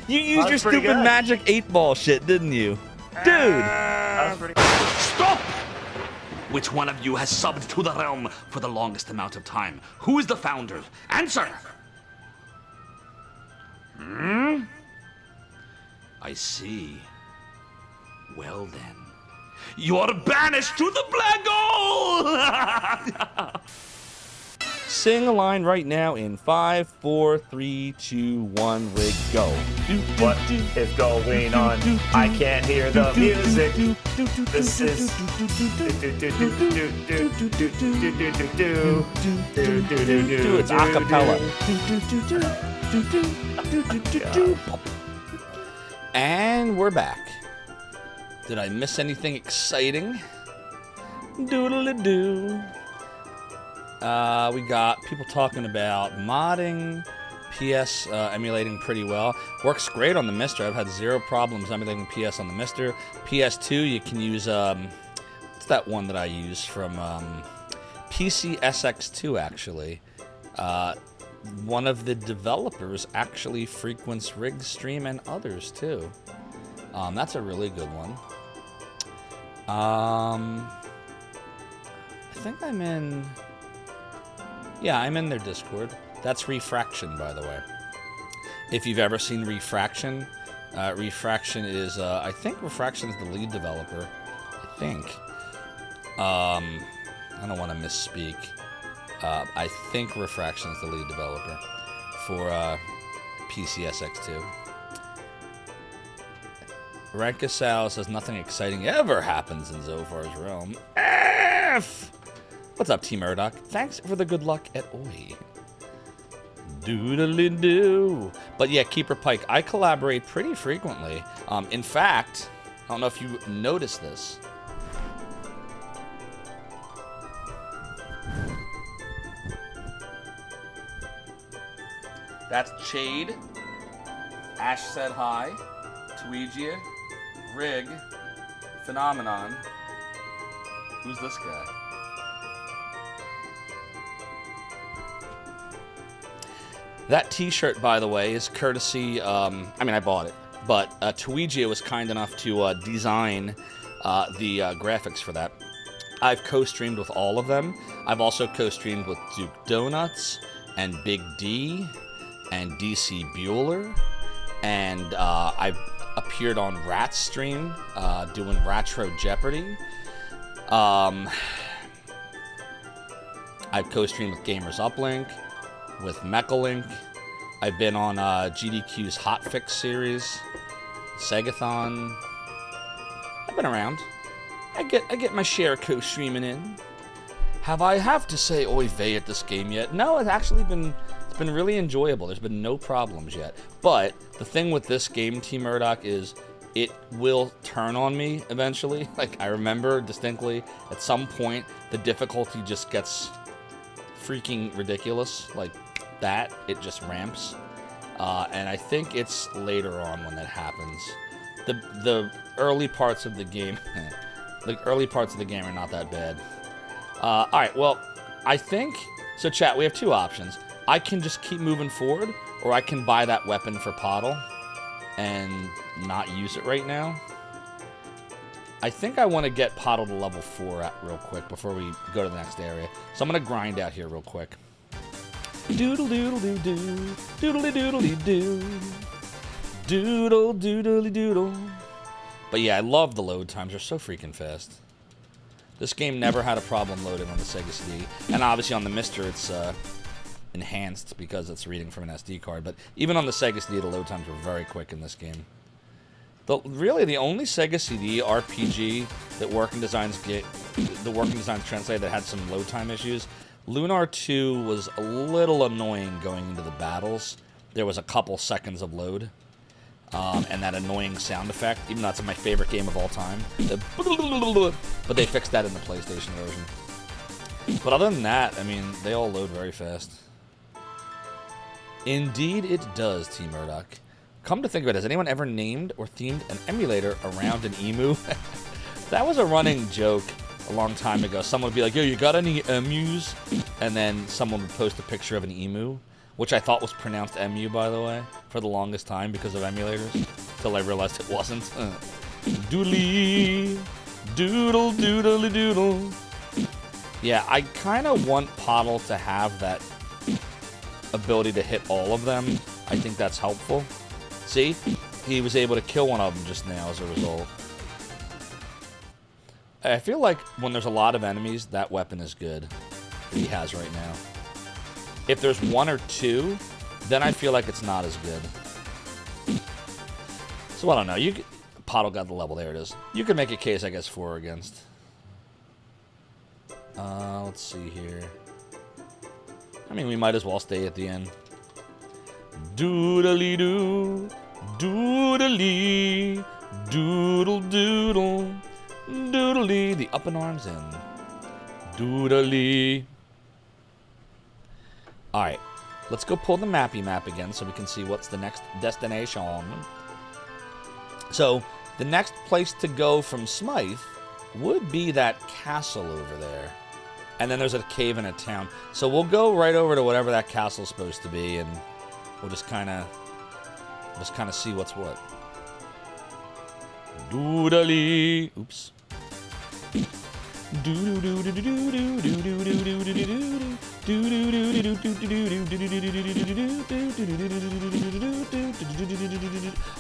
S1: You used your stupid magic 8-ball shit, didn't you? Dude!
S2: Stop! Which one of you has subbed to the realm for the longest amount of time? Who is the founder? Answer! I see. Well then. You're banished to the black hole!
S1: Sing a line right now in 5, 4, 3, 2, 1, rig, go.
S17: What is going on? I can't hear the music. This is
S1: it's a cappella. And we're back. Did I miss anything exciting? Doodle-a-doo. We got people talking about modding, PS emulating pretty well. Works great on the Mister. I've had 0 problems emulating PS on the Mister. PS2, you can use, what's that one that I use from PC SX2, actually. One of the developers actually frequents Rig Stream and others, too. That's a really good one. I think I'm in... Yeah, I'm in their Discord. That's Refraction, by the way. If you've ever seen Refraction, Refraction is, I think Refraction is the lead developer. I think. I don't want to misspeak. I think Refraction is the lead developer for PCSX2. Rankasau says nothing exciting ever happens in Zophar's realm. F! What's up, T Murdoch? Thanks for the good luck at Oi. Doodly-doo. But yeah, Keeper Pike, I collaborate pretty frequently. In fact, I don't know if you noticed this. That's Chade. Ash said hi. Tweegia. Rig. Phenomenon. Who's this guy? That t-shirt, by the way, is courtesy, I mean, I bought it, but Tweegia was kind enough to design the graphics for that. I've co-streamed with all of them. I've also co-streamed with Duke Donuts and Big D and DC Bueller, and I've appeared on Rat's stream doing Retro Jeopardy. I've co-streamed with Gamers Uplink, with Mechalink. I've been on GDQ's Hotfix series, Segathon. I've been around. I get my share of co-streaming in. Have to say oy vey at this game yet? No, it's been really enjoyable. There's been no problems yet. But the thing with this game, T Murdoch, is it will turn on me eventually. Like, I remember distinctly at some point the difficulty just gets freaking ridiculous. Like that, it just ramps. And I think it's later on when that happens. The early parts of the game, the early parts of the game are not that bad. All right, well, I think so. Chat, we have two options. I can just keep moving forward, or I can buy that weapon for Pottle and not use it right now. I think I want to get Pottle to level 4 real quick before we go to the next area. So I'm going to grind out here real quick. Doodle doodle doo doo, doodle doodle doo, doodle doodle doodle. But yeah, I love the load times. They're so freaking fast. This game never had a problem loading on the Sega CD, and obviously on the Mister it's enhanced because it's reading from an SD card. But even on the Sega CD, the load times were very quick in this game. Really, the only Sega CD RPG that Working Designs translated that had some load time issues. Lunar 2 was a little annoying going into the battles. There was a couple seconds of load. And that annoying sound effect, even though it's my favorite game of all time. But they fixed that in the PlayStation version. But other than that, I mean, they all load very fast. Indeed it does, T Murdoch. Come to think of it, has anyone ever named or themed an emulator around an emu? That was a running joke a long time ago. Someone would be like, yo, you got any emus? And then someone would post a picture of an emu, which I thought was pronounced emu, by the way, for the longest time because of emulators, till I realized it wasn't. Doodly, doodle, doodly doodle. Yeah, I kind of want Pottle to have that ability to hit all of them. I think that's helpful. See? He was able to kill one of them just now as a result. I feel like when there's a lot of enemies, that weapon is good that he has right now. If there's one or two, then I feel like it's not as good. So I don't know. Pottle got the level. There it is. You can make a case, I guess, for or against. Let's see here. I mean, we might as well stay at the end. Doodly doo, doodly, doodle doodle, doodly. The up and arms in. Doodly. Alright, let's go pull the map again so we can see what's the next destination. So, the next place to go from Smythe would be that castle over there. And then there's a cave in a town. So we'll go right over to whatever that castle's supposed to be, and we'll just kind of see what's what. Doodly. Oops.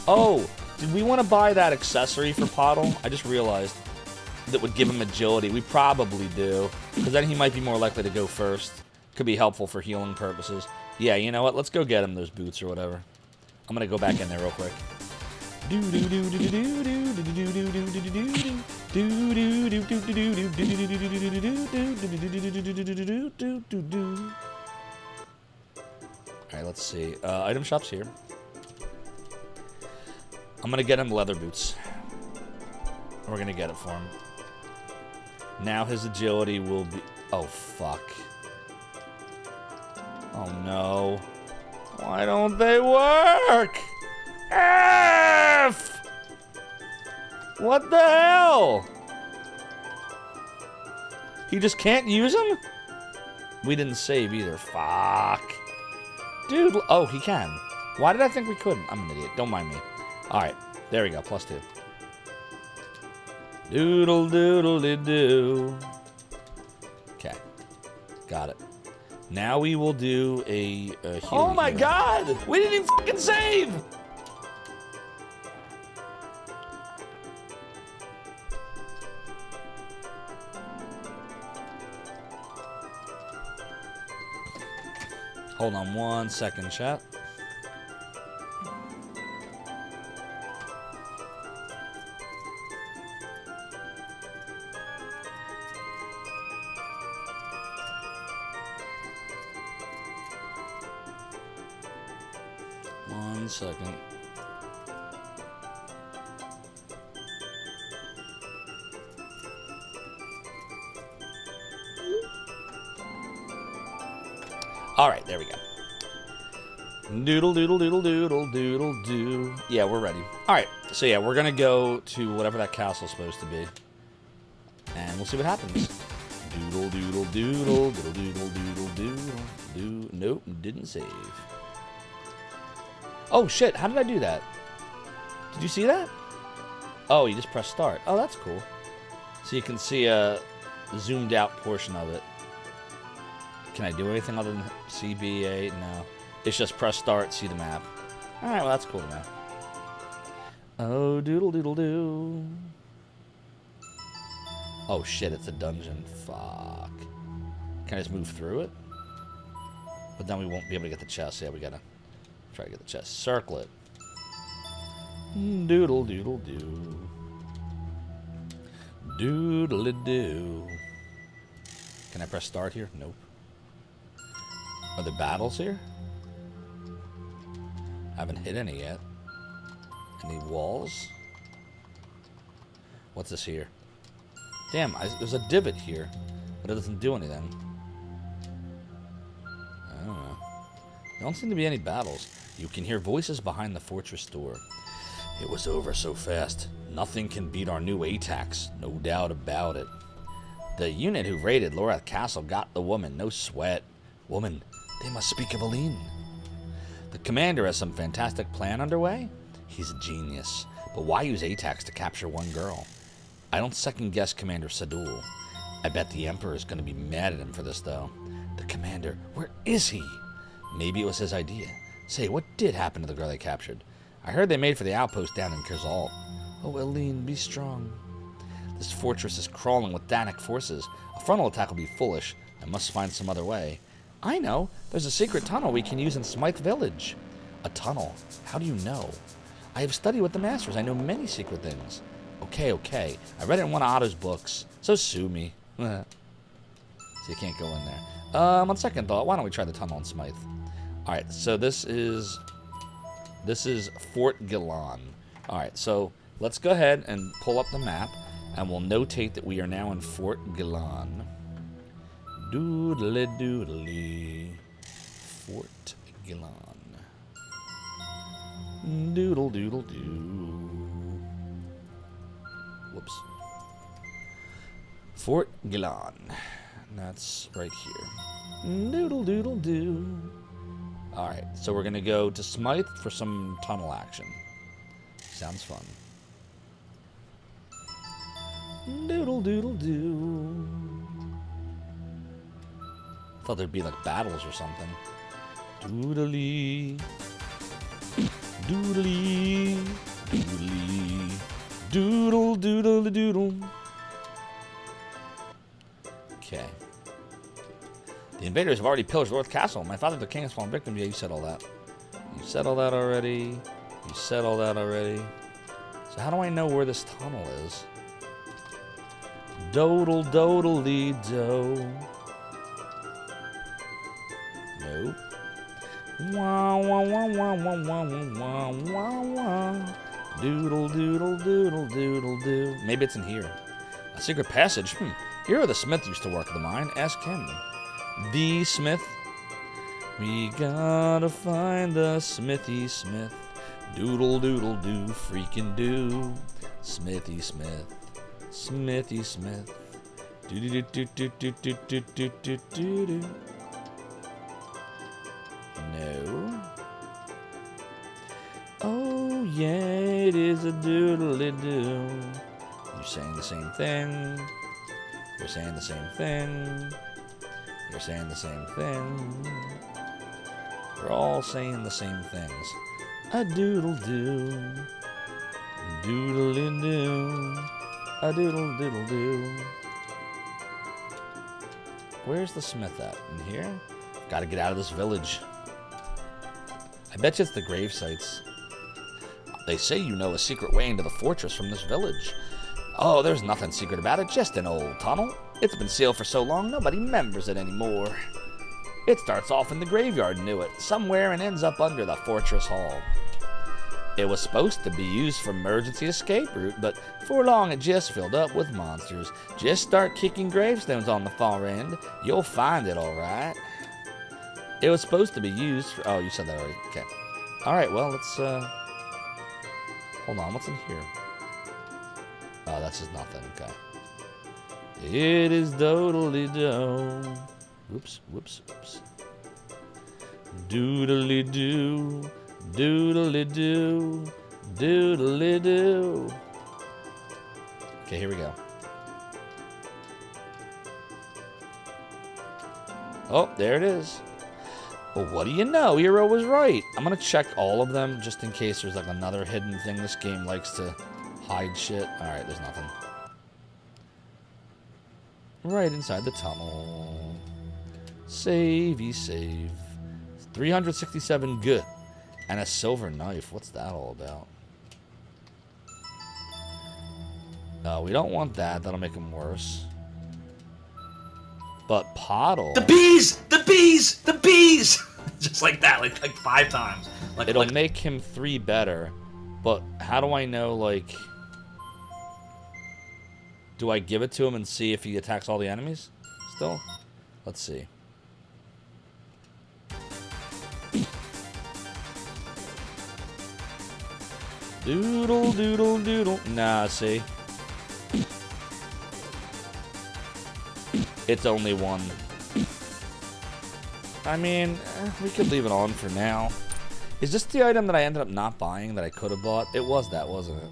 S1: Oh, did we want to buy that accessory for Pottle? I just realized that would give him agility. We probably do, because then he might be more likely to go first. Could be helpful for healing purposes. Yeah, you know what? Let's go get him those boots or whatever. I'm gonna go back in there real quick. Alright, let's see. Item shop's here. I'm gonna get him leather boots. We're gonna get it for him. Now his agility will be... Oh, fuck. Oh, no. Why don't they work? F! What the hell? He just can't use them? We didn't save either. Fuck. Dude, oh, he can. Why did I think we couldn't? I'm an idiot. Don't mind me. Alright, there we go. +2. Doodle doodle doo. Okay. Got it. Now we will do a
S2: Oh my god! We didn't even fucking save!
S1: Hold on 1 second, chat. One second. All right, there we go. Doodle doodle doodle doodle doodle doo. Yeah, we're ready. All right, so yeah, we're gonna go to whatever that castle's supposed to be, and we'll see what happens. Doodle doodle doodle doodle doodle doodle doodle doo. Nope, didn't save. Oh shit! How did I do that? Did you see that? Oh, you just press start. Oh, that's cool. So you can see a zoomed out portion of it. Can I do anything other than CBA? No. It's just press start, see the map. Alright, well that's cool to know. Oh, doodle doodle doo. Oh shit, it's a dungeon. Fuck. Can I just move through it? But then we won't be able to get the chest. Yeah, we gotta try to get the chest. Circle it. Doodle doodle doo. Doodle doo. Can I press start here? Nope. Are there battles here? I haven't hit any yet. Any walls? What's this here? Damn, there's a divot here, but it doesn't do anything. I don't know. There don't seem to be any battles. You can hear voices behind the fortress door. It was over so fast. Nothing can beat our new ATACs, no doubt about it. The unit who raided Lorath Castle got the woman, no sweat. Woman, they must speak of Aline. The commander has some fantastic plan underway? He's a genius, but why use ATACs to capture one girl? I don't second-guess Commander Sadul. I bet the Emperor is going to be mad at him for this, though. The commander, where is he? Maybe it was his idea. Say, what did happen to the girl they captured? I heard they made for the outpost down in Kerzal. Oh, Aline, be strong. This fortress is crawling with Danik forces. A frontal attack will be foolish. I must find some other way. I know. There's a secret tunnel we can use in Smythe Village. A tunnel? How do you know? I have studied with the masters. I know many secret things. Okay. I read it in one of Otto's books. So sue me. So you can't go in there. On second thought, why don't we try the tunnel in Smythe? Alright, so this is Fort Gillan. Alright, so let's go ahead and pull up the map, and we'll notate that we are now in Fort Gillan. Doodly doodly. Fort Gillan. Doodle doodle doo. Whoops. Fort Gillan. That's right here. Doodle doodle doo. Alright, so we're gonna go to Smythe for some tunnel action. Sounds fun. Doodle doodle doo. Thought there'd be like battles or something. Doodly. Doodly. Doodly. Doodle doodle doodle. Okay. The invaders have already pillaged Lorath Castle. My father, the king, has fallen victim. Yeah, you said all that. You said all that already. You said all that already. So how do I know where this tunnel is? Dodle dodely do. Nope. Wah wah wah wah wah wah wah wah wah. Doodle doodle doodle doodle doo. Maybe it's in here. A secret passage. Here where the smith used to work at the mine. Ask him. The smith. We gotta find the Smithy Smith. Doodle doodle do, freaking do. Smithy Smith. Smithy Smith. Do do do do do do do do do do do. No. Oh yeah, it is a doodle-doo. You're saying the same thing. You're saying the same thing. You're saying the same thing. We're all saying the same things. A doodle-doo. Doodle-doo. A doodle-doodle-doo. Where's the smith at? In here? Gotta get out of this village. I bet you it's the grave sites. They say you know a secret way into the fortress from this village. Oh, there's nothing secret about it, just an old tunnel. It's been sealed for so long, nobody remembers it anymore. It starts off in the graveyard, knew it, somewhere, and ends up under the fortress hall. It was supposed to be used for emergency escape route, but for long it just filled up with monsters. Just start kicking gravestones on the far end. You'll find it, all right. It was supposed to be used for... Oh, you said that already. Okay. All right, well, let's... Hold on, what's in here? Oh, that's just nothing. Okay. It is doodly-do. Whoops, whoops, whoops. Doodly-doo. Doodly-doo. Doodly-doo. Okay, here we go. Oh, there it is. Well, what do you know? Hero was right. I'm going to check all of them just in case there's like another hidden thing. This game likes to hide shit. All right, there's nothing. Right inside the tunnel. Savey save. 367 good. And a silver knife. What's that all about? No, we don't want that. That'll make him worse. But Poddle.
S9: The bees! The bees! The bees! Just like that, like 5 times.
S1: It'll make him 3 better. But how do I know, like... Do I give it to him and see if he attacks all the enemies? Still? Let's see. Doodle, doodle, doodle. Nah, see? It's only 1. I mean, we could leave it on for now. Is this the item that I ended up not buying that I could have bought? It was that, wasn't it?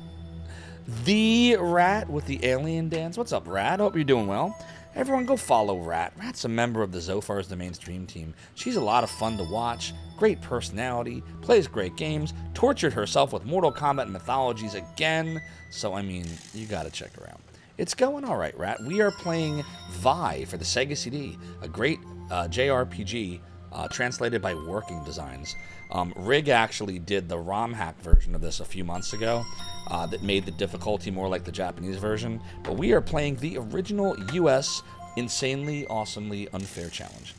S1: The Rat with the alien dance. What's up, Rat? Hope you're doing well. Everyone go follow Rat. Rat's a member of the Zophar's the main stream team. She's a lot of fun to watch. Great personality. Plays great games. Tortured herself with Mortal Kombat and Mythologies again. So, I mean, you gotta check her out. It's going all right, Rat. We are playing Vi for the Sega CD, a great JRPG translated by Working Designs. Rig actually did the ROM hack version of this a few months ago that made the difficulty more like the Japanese version. But we are playing the original US insanely, awesomely unfair challenge.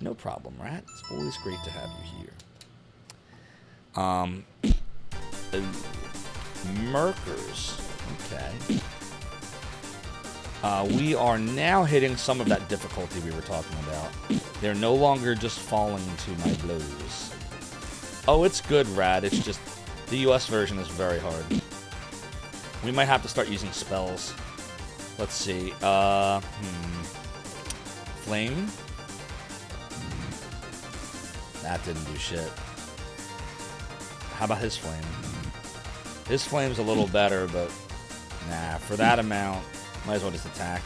S1: No problem, Rat. It's always great to have you here. Merkers. Okay. We are now hitting some of that difficulty we were talking about. They're no longer just falling to my blows. Oh, it's good, Rad. It's just the US version is very hard. We might have to start using spells. Let's see. Flame? That didn't do shit. How about his flame? His flame's a little better, but nah, for that amount, might as well just attack.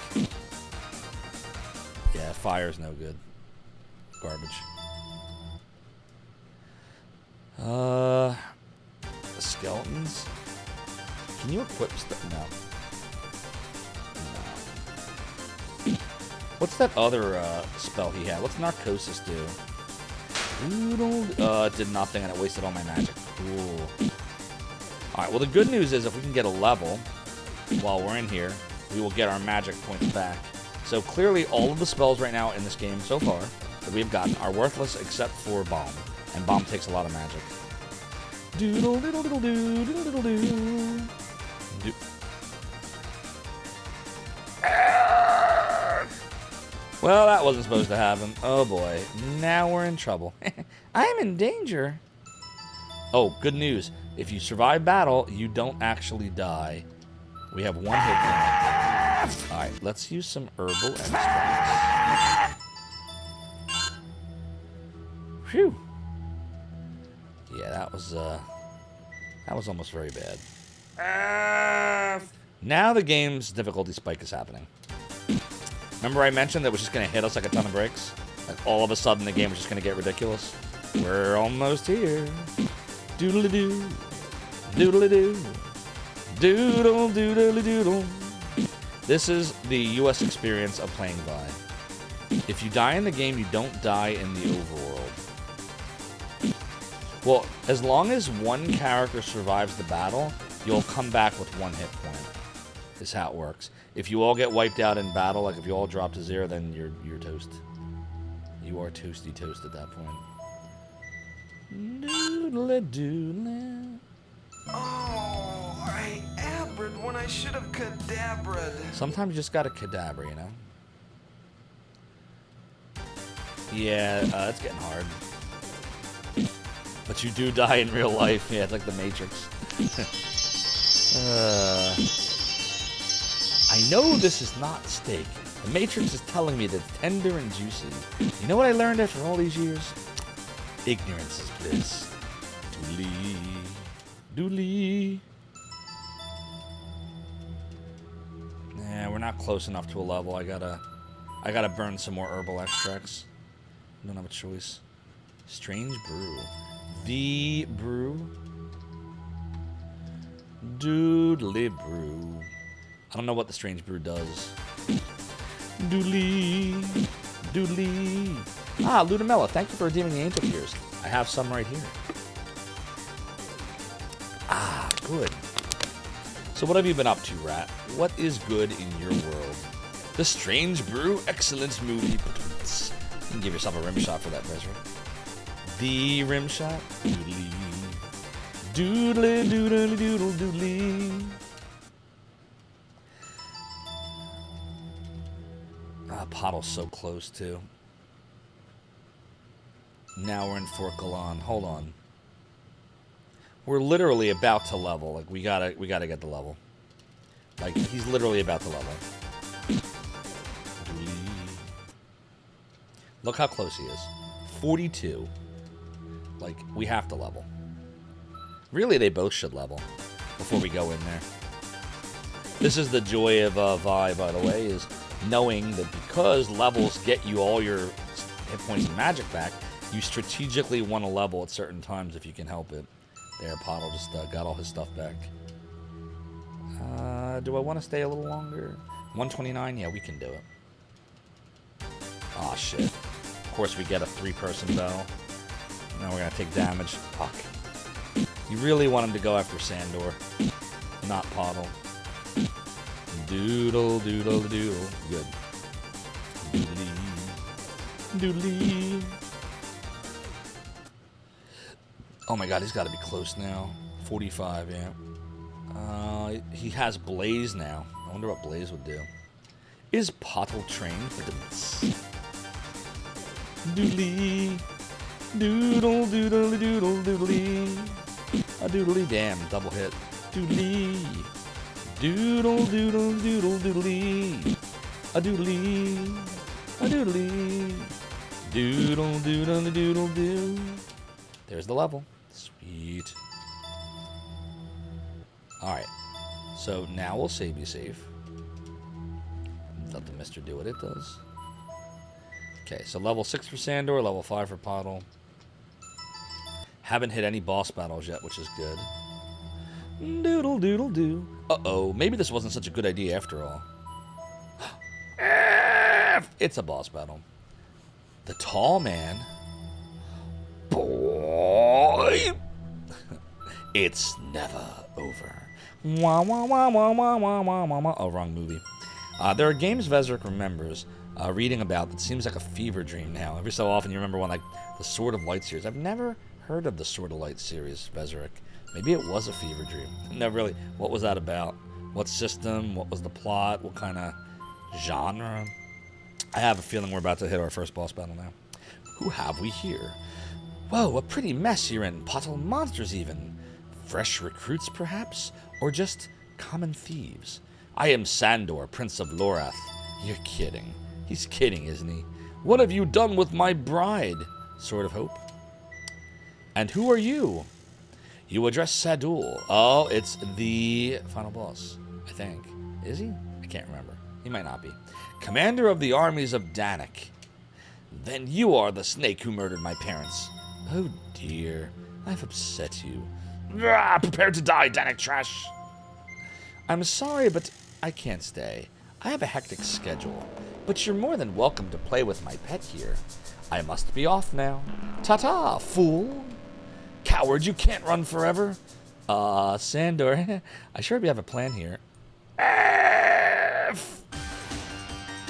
S1: Yeah, fire's no good. Garbage. The skeletons? Can you equip stuff? No. No. What's that other spell he had? What's Narcosis do? It did nothing and it wasted all my magic. Cool. Alright, well the good news is if we can get a level while we're in here, we will get our magic points back. So clearly all of the spells right now in this game so far that we've gotten are worthless except for Bomb. And Bomb takes a lot of magic. Doodle diddle diddle doo diddle diddle doo. Well, that wasn't supposed to happen. Oh boy, now we're in trouble. I'm in danger. Oh, good news. If you survive battle, you don't actually die. We have 1 hit now. Alright, let's use some herbal extracts. Phew. Yeah, that was almost very bad. Now the game's difficulty spike is happening. Remember I mentioned that it was just going to hit us like a ton of bricks? Like all of a sudden the game was just going to get ridiculous? We're almost here. Doodle-doo. Doodle-doo. Doodle, doodle, doodle. This is the US experience of playing Vi. If you die in the game, you don't die in the overworld. Well, as long as one character survives the battle, you'll come back with 1 hit point. Is how it works. If you all get wiped out in battle, like if you all drop to 0, then you're toast. You are toasty toast at that point. Doodle doodle.
S4: Oh, I abred when I should have cadabred.
S1: Sometimes you just gotta cadabra, you know? Yeah, it's getting hard. But you do die in real life. Yeah, it's like the Matrix. I know this is not steak. The Matrix is telling me that it's tender and juicy. You know what I learned after all these years? Ignorance is bliss. Doodly. Doodly. Nah, we're not close enough to a level. I gotta burn some more herbal extracts. Don't have a choice. Strange brew. The brew. Doodly brew. I don't know what the strange brew does. Doodly. Doodly. Ah, Ludamella, thank you for redeeming the angel tears. I have some right here. Ah, good. So what have you been up to, Rat? What is good in your world? The Strange Brew, excellent movie. You can give yourself a rim shot for that, Bezra. The rim shot. Doodly. Doodly, doodly, doodle, doodly. Ah, Pottle's so close, too. Now we're in Fort Galan. Hold on. We're literally about to level. Like, we gotta get the level. Like, he's literally about to level. Look how close he is. 42. Like, we have to level. Really, they both should level before we go in there. This is the joy of Vi, by the way, is knowing that because levels get you all your hit points and magic back, you strategically want to level at certain times if you can help it. There, Pottle just got all his stuff back. Do I want to stay a little longer? 129? Yeah, we can do it. Aw, shit. Of course, we get a 3-person battle. Now we're going to take damage. Fuck. You really want him to go after Sandor, not Pottle. Doodle, doodle, doodle. Good. Doodly. Doodly. Oh my god, he's got to be close now. 45, yeah. He has Blaze now. I wonder what Blaze would do. Is Pottle trained? Doodly. Doodle, doodle, doodle, doodly. A doodly, damn, double hit. Doodly. Doodle, doodle, doodle, doodly. A doodly. A doodly. Doodle, doodle, doodle, doo. There's the level. Sweet. Alright. So now we'll be safe. Let the Mister do what it does. Okay, so level 6 for Sandor, level 5 for Pottle. Haven't hit any boss battles yet, which is good. Doodle doodle doo. Uh-oh, maybe this wasn't such a good idea after all. It's a boss battle. The tall man. Boy! It's never over. Wah, wah, wah, wah, wah, wah, wah, wah, wah. Oh, wrong movie. There are games Vezric remembers reading about that seems like a fever dream now. Every so often you remember one like the Sword of Light series. I've never heard of the Sword of Light series, Vezric. Maybe it was a fever dream. No, really. What was that about? What system? What was the plot? What kind of genre? I have a feeling we're about to hit our first boss battle now. Who have we here? Whoa, a pretty mess you're in. Pottle monsters even. Fresh recruits, perhaps? Or just common thieves? I am Sandor, Prince of Lorath. You're kidding. He's kidding, isn't he? What have you done with my bride? Sword of Hope. And who are you? You address Sadul. Oh, it's the final boss, I think. Is he? I can't remember. He might not be. Commander of the armies of Danik. Then you are the snake who murdered my parents. Oh dear, I've upset you. Ah, prepare to die, Danik trash. I'm sorry, but I can't stay. I have a hectic schedule, but you're more than welcome to play with my pet here. I must be off now. Ta-ta, fool. Coward, you can't run forever. Sandor, I sure hope you have a plan here.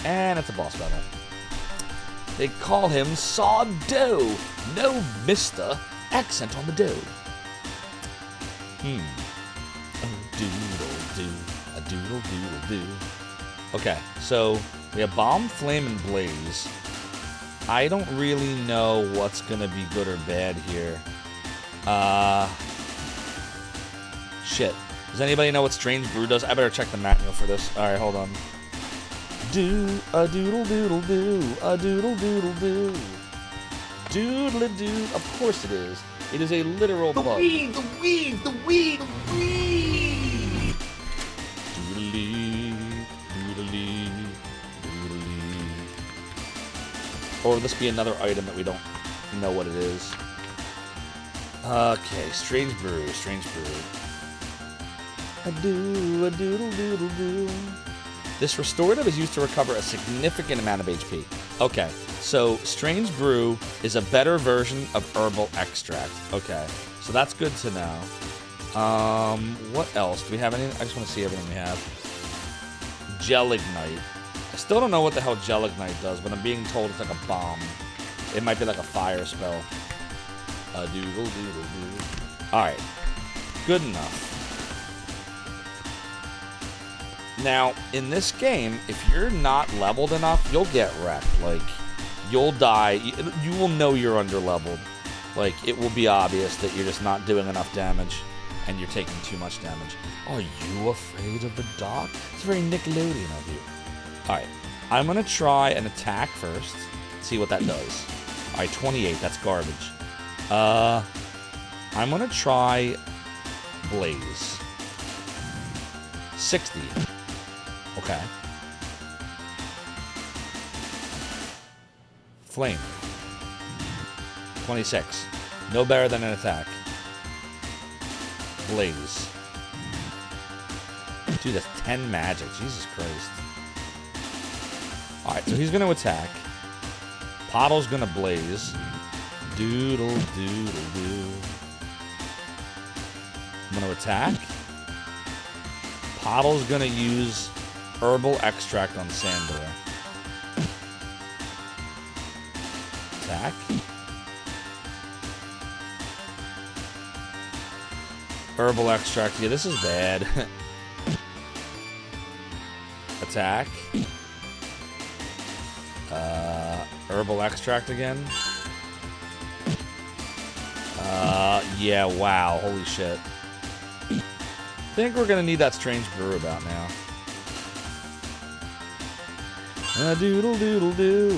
S1: And it's a boss battle. They call him Saw Dough. No Mr. Accent on the dough. Oh, doodle-doo. A doodle-doodle-doo. Okay, so we have Bomb, Flame, and Blaze. I don't really know what's going to be good or bad here. Shit. Does anybody know what Strange Brew does? I better check the manual for this. Alright, hold on. Do a doodle doodle do, a doodle doodle do. Doodle doo. Of course it is. It is a literal bug.
S9: Weed, the weed, the weed, the weed.
S1: Doodly, doodly, doodly. Or will this be another item that we don't know what it is? Okay, Strange Brew, Strange Brew. A doodle doodle do. This restorative is used to recover a significant amount of HP. Okay, so Strange Brew is a better version of herbal extract. Okay, so that's good to know. What else? Do we have any? I just want to see everything we have. Gel Ignite. I still don't know what the hell Gel Ignite does, but I'm being told it's like a bomb. It might be like a fire spell. A doodle doodle doo. Alright, good enough. Now, in this game, if you're not leveled enough, you'll get wrecked. Like, you'll die. You will know you're underleveled. Like, it will be obvious that you're just not doing enough damage, and you're taking too much damage. Are you afraid of the dark? It's very Nickelodeon of you. Alright, I'm going to try an attack first. See what that does. Alright, 28. That's garbage. I'm going to try Blaze. 60. Okay. Flame. 26. No better than an attack. Blaze. Dude, that's 10 magic. Jesus Christ. Alright, so he's going to attack. Pottle's going to blaze. Doodle, doodle, doo. I'm going to attack. Pottle's going to use herbal extract on Sandor. Attack. Herbal extract. Yeah, this is bad. Attack. Herbal extract again. Yeah, wow. Holy shit. I think we're gonna need that Strange Brew about now. Doodle doodle doo.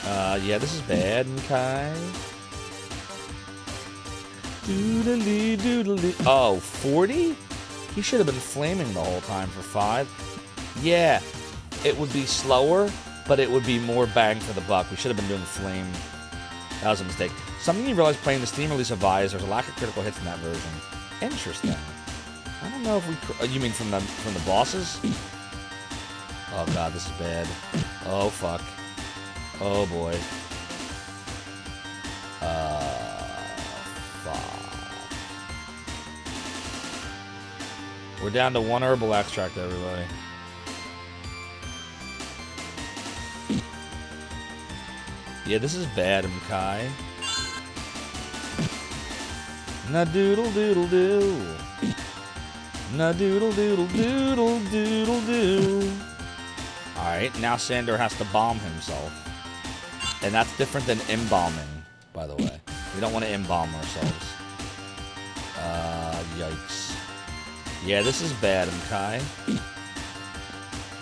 S1: Yeah, this is bad, okay. Doodly doodly. Oh, 40? He should have been flaming the whole time for 5. Yeah, it would be slower, but it would be more bang for the buck. We should have been doing flame. That was a mistake. Something you realize playing the Steam release of Vi is there's a lack of critical hits in that version. Interesting. I don't know if we... You mean from the bosses? Oh god, this is bad. Oh fuck. Oh boy. Fuck. We're down to 1 herbal extract, everybody. Yeah, this is bad, Mkai. Na doodle doodle doo. Na doodle doodle doodle doodle doo. Alright, now Sandor has to bomb himself. And that's different than embalming, by the way. We don't want to embalm ourselves. Yikes. Yeah, this is bad, Mkai.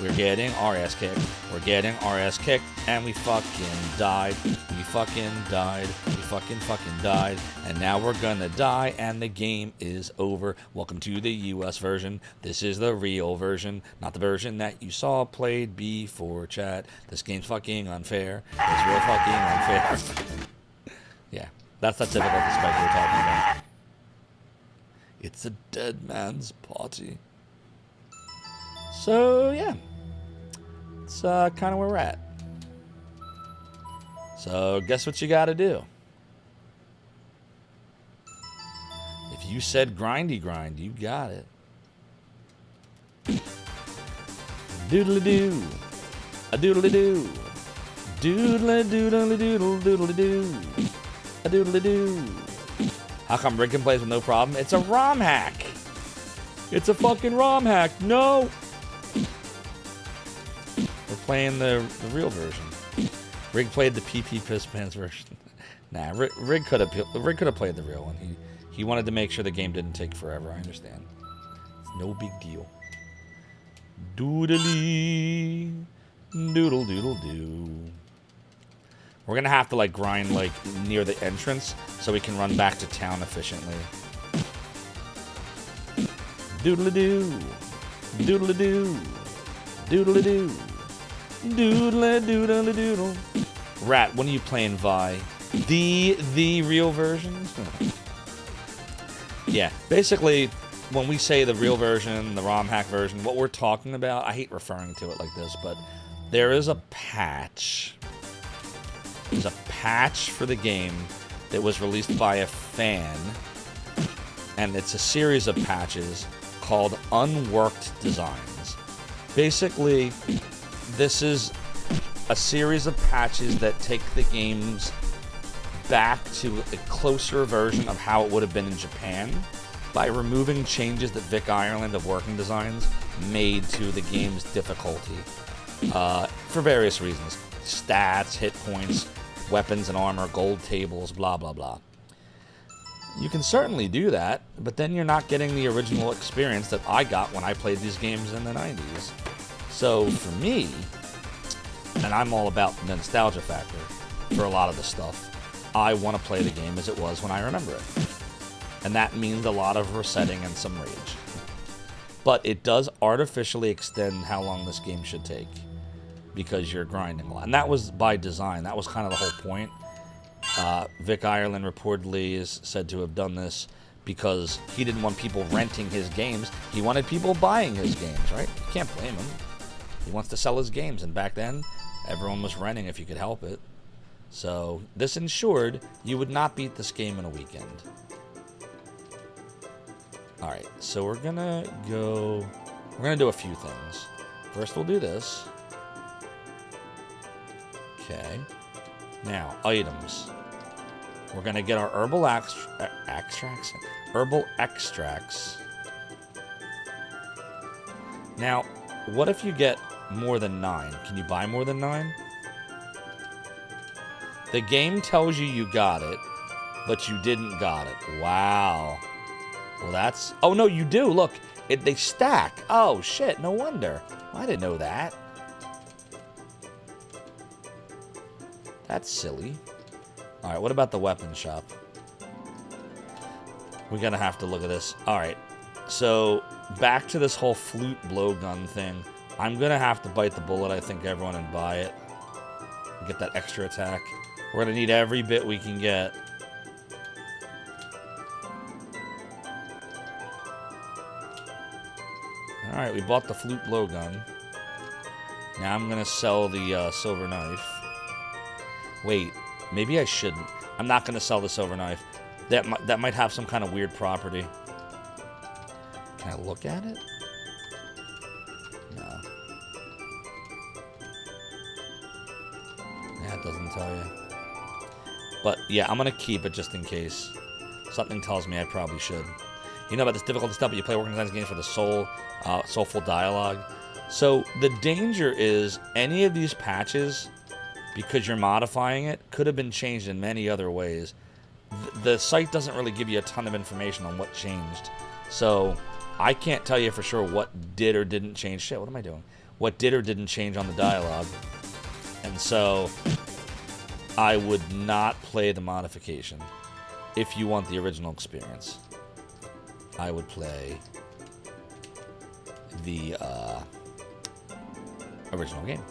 S1: We're getting our ass kicked. We're getting our ass kicked. And we fucking died. We fucking died. We fucking died. And now we're gonna die and the game is over. Welcome to the US version. This is the real version. Not the version that you saw played before, chat. This game's fucking unfair. It's real fucking unfair. Yeah, that's the typical spike we're talking about. It's a dead man's party. So, yeah. It's kind of where we're at. So, guess what you gotta do? If you said grindy grind, you got it. Doodly-doo. A doodly-doo. Doodly-doodly-doodle doodly-doo. A doodly-doo. How come Rick can play with no problem? It's a ROM hack. It's a fucking ROM hack. No. We're playing the real version. Rig played the PP Piss Pants version. Nah, Rig could have played the real one. He wanted to make sure the game didn't take forever. I understand. It's no big deal. Doodly. Doodle doodle doo. We're gonna have to like grind like near the entrance so we can run back to town efficiently. Doodle-doo. Doodle-doo. Doodle-doo. Doodle-doodle-doodle. Rat, when are you playing Vi? The real version? Yeah, basically, when we say the real version, the ROM hack version, what we're talking about, I hate referring to it like this, but there is a patch. There's a patch for the game that was released by a fan, and it's a series of patches called Unworked Designs. Basically, this is a series of patches that take the games back to a closer version of how it would have been in Japan by removing changes that Vic Ireland of Working Designs made to the game's difficulty for various reasons. Stats, hit points, weapons and armor, gold tables, blah, blah, blah. You can certainly do that, but then you're not getting the original experience that I got when I played these games in the 90s. So for me, and I'm all about the nostalgia factor for a lot of the stuff, I want to play the game as it was when I remember it. And that means a lot of resetting and some rage. But it does artificially extend how long this game should take, because you're grinding a lot. And that was by design. That was kind of the whole point. Vic Ireland reportedly is said to have done this because he didn't want people renting his games. He wanted people buying his games, right? You can't blame him. He wants to sell his games. And back then, everyone was renting if you could help it. So this ensured you would not beat this game in a weekend. Alright, so we're gonna do a few things. First we'll do this. Okay. Now, items. We're gonna get our herbal extracts. Herbal extracts. Now, what if you get more than 9? Can you buy more than 9? The game tells you you got it, but you didn't got it. Wow. Well, that's... Oh, no, you do. Look, they stack. Oh, shit. No wonder. I didn't know that. That's silly. Alright, what about the weapon shop? We're gonna have to look at this. Alright, so back to this whole flute blowgun thing. I'm gonna have to bite the bullet, I think, everyone, and buy it. Get that extra attack. We're gonna need every bit we can get. Alright, we bought the flute blowgun. Now I'm gonna sell the silver knife. Wait, maybe I shouldn't. I'm not gonna sell the silver knife. That might have some kind of weird property. Can I look at it? No. Yeah, it doesn't tell you. But yeah, I'm gonna keep it just in case. Something tells me I probably should. You know about this difficult stuff, but you play Working Designs games for the soulful dialogue. So the danger is any of these patches, because you're modifying it, could have been changed in many other ways. The site doesn't really give you a ton of information on what changed. So I can't tell you for sure what did or didn't change. Shit, what am I doing? What did or didn't change on the dialogue. And so I would not play the modification if you want the original experience. I would play the original game.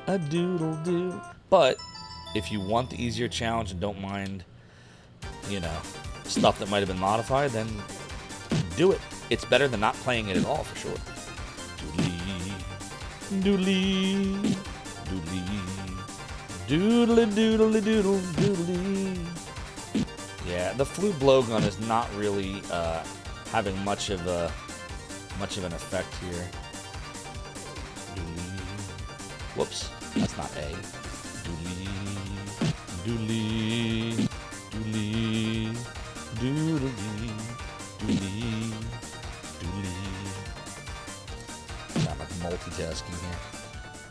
S1: A doodle doo. But if you want the easier challenge and don't mind, you know, stuff that might have been modified, then do it. It's better than not playing it at all, for sure. Doodly, doodly, doodly, doodly, doodle, doodly. Yeah, the flute blowgun is not really having much of an effect here. Doodly. Whoops, that's not A. Doodly, doodly, doodly, doodly, doodly, doodly. I'm like multitasking here.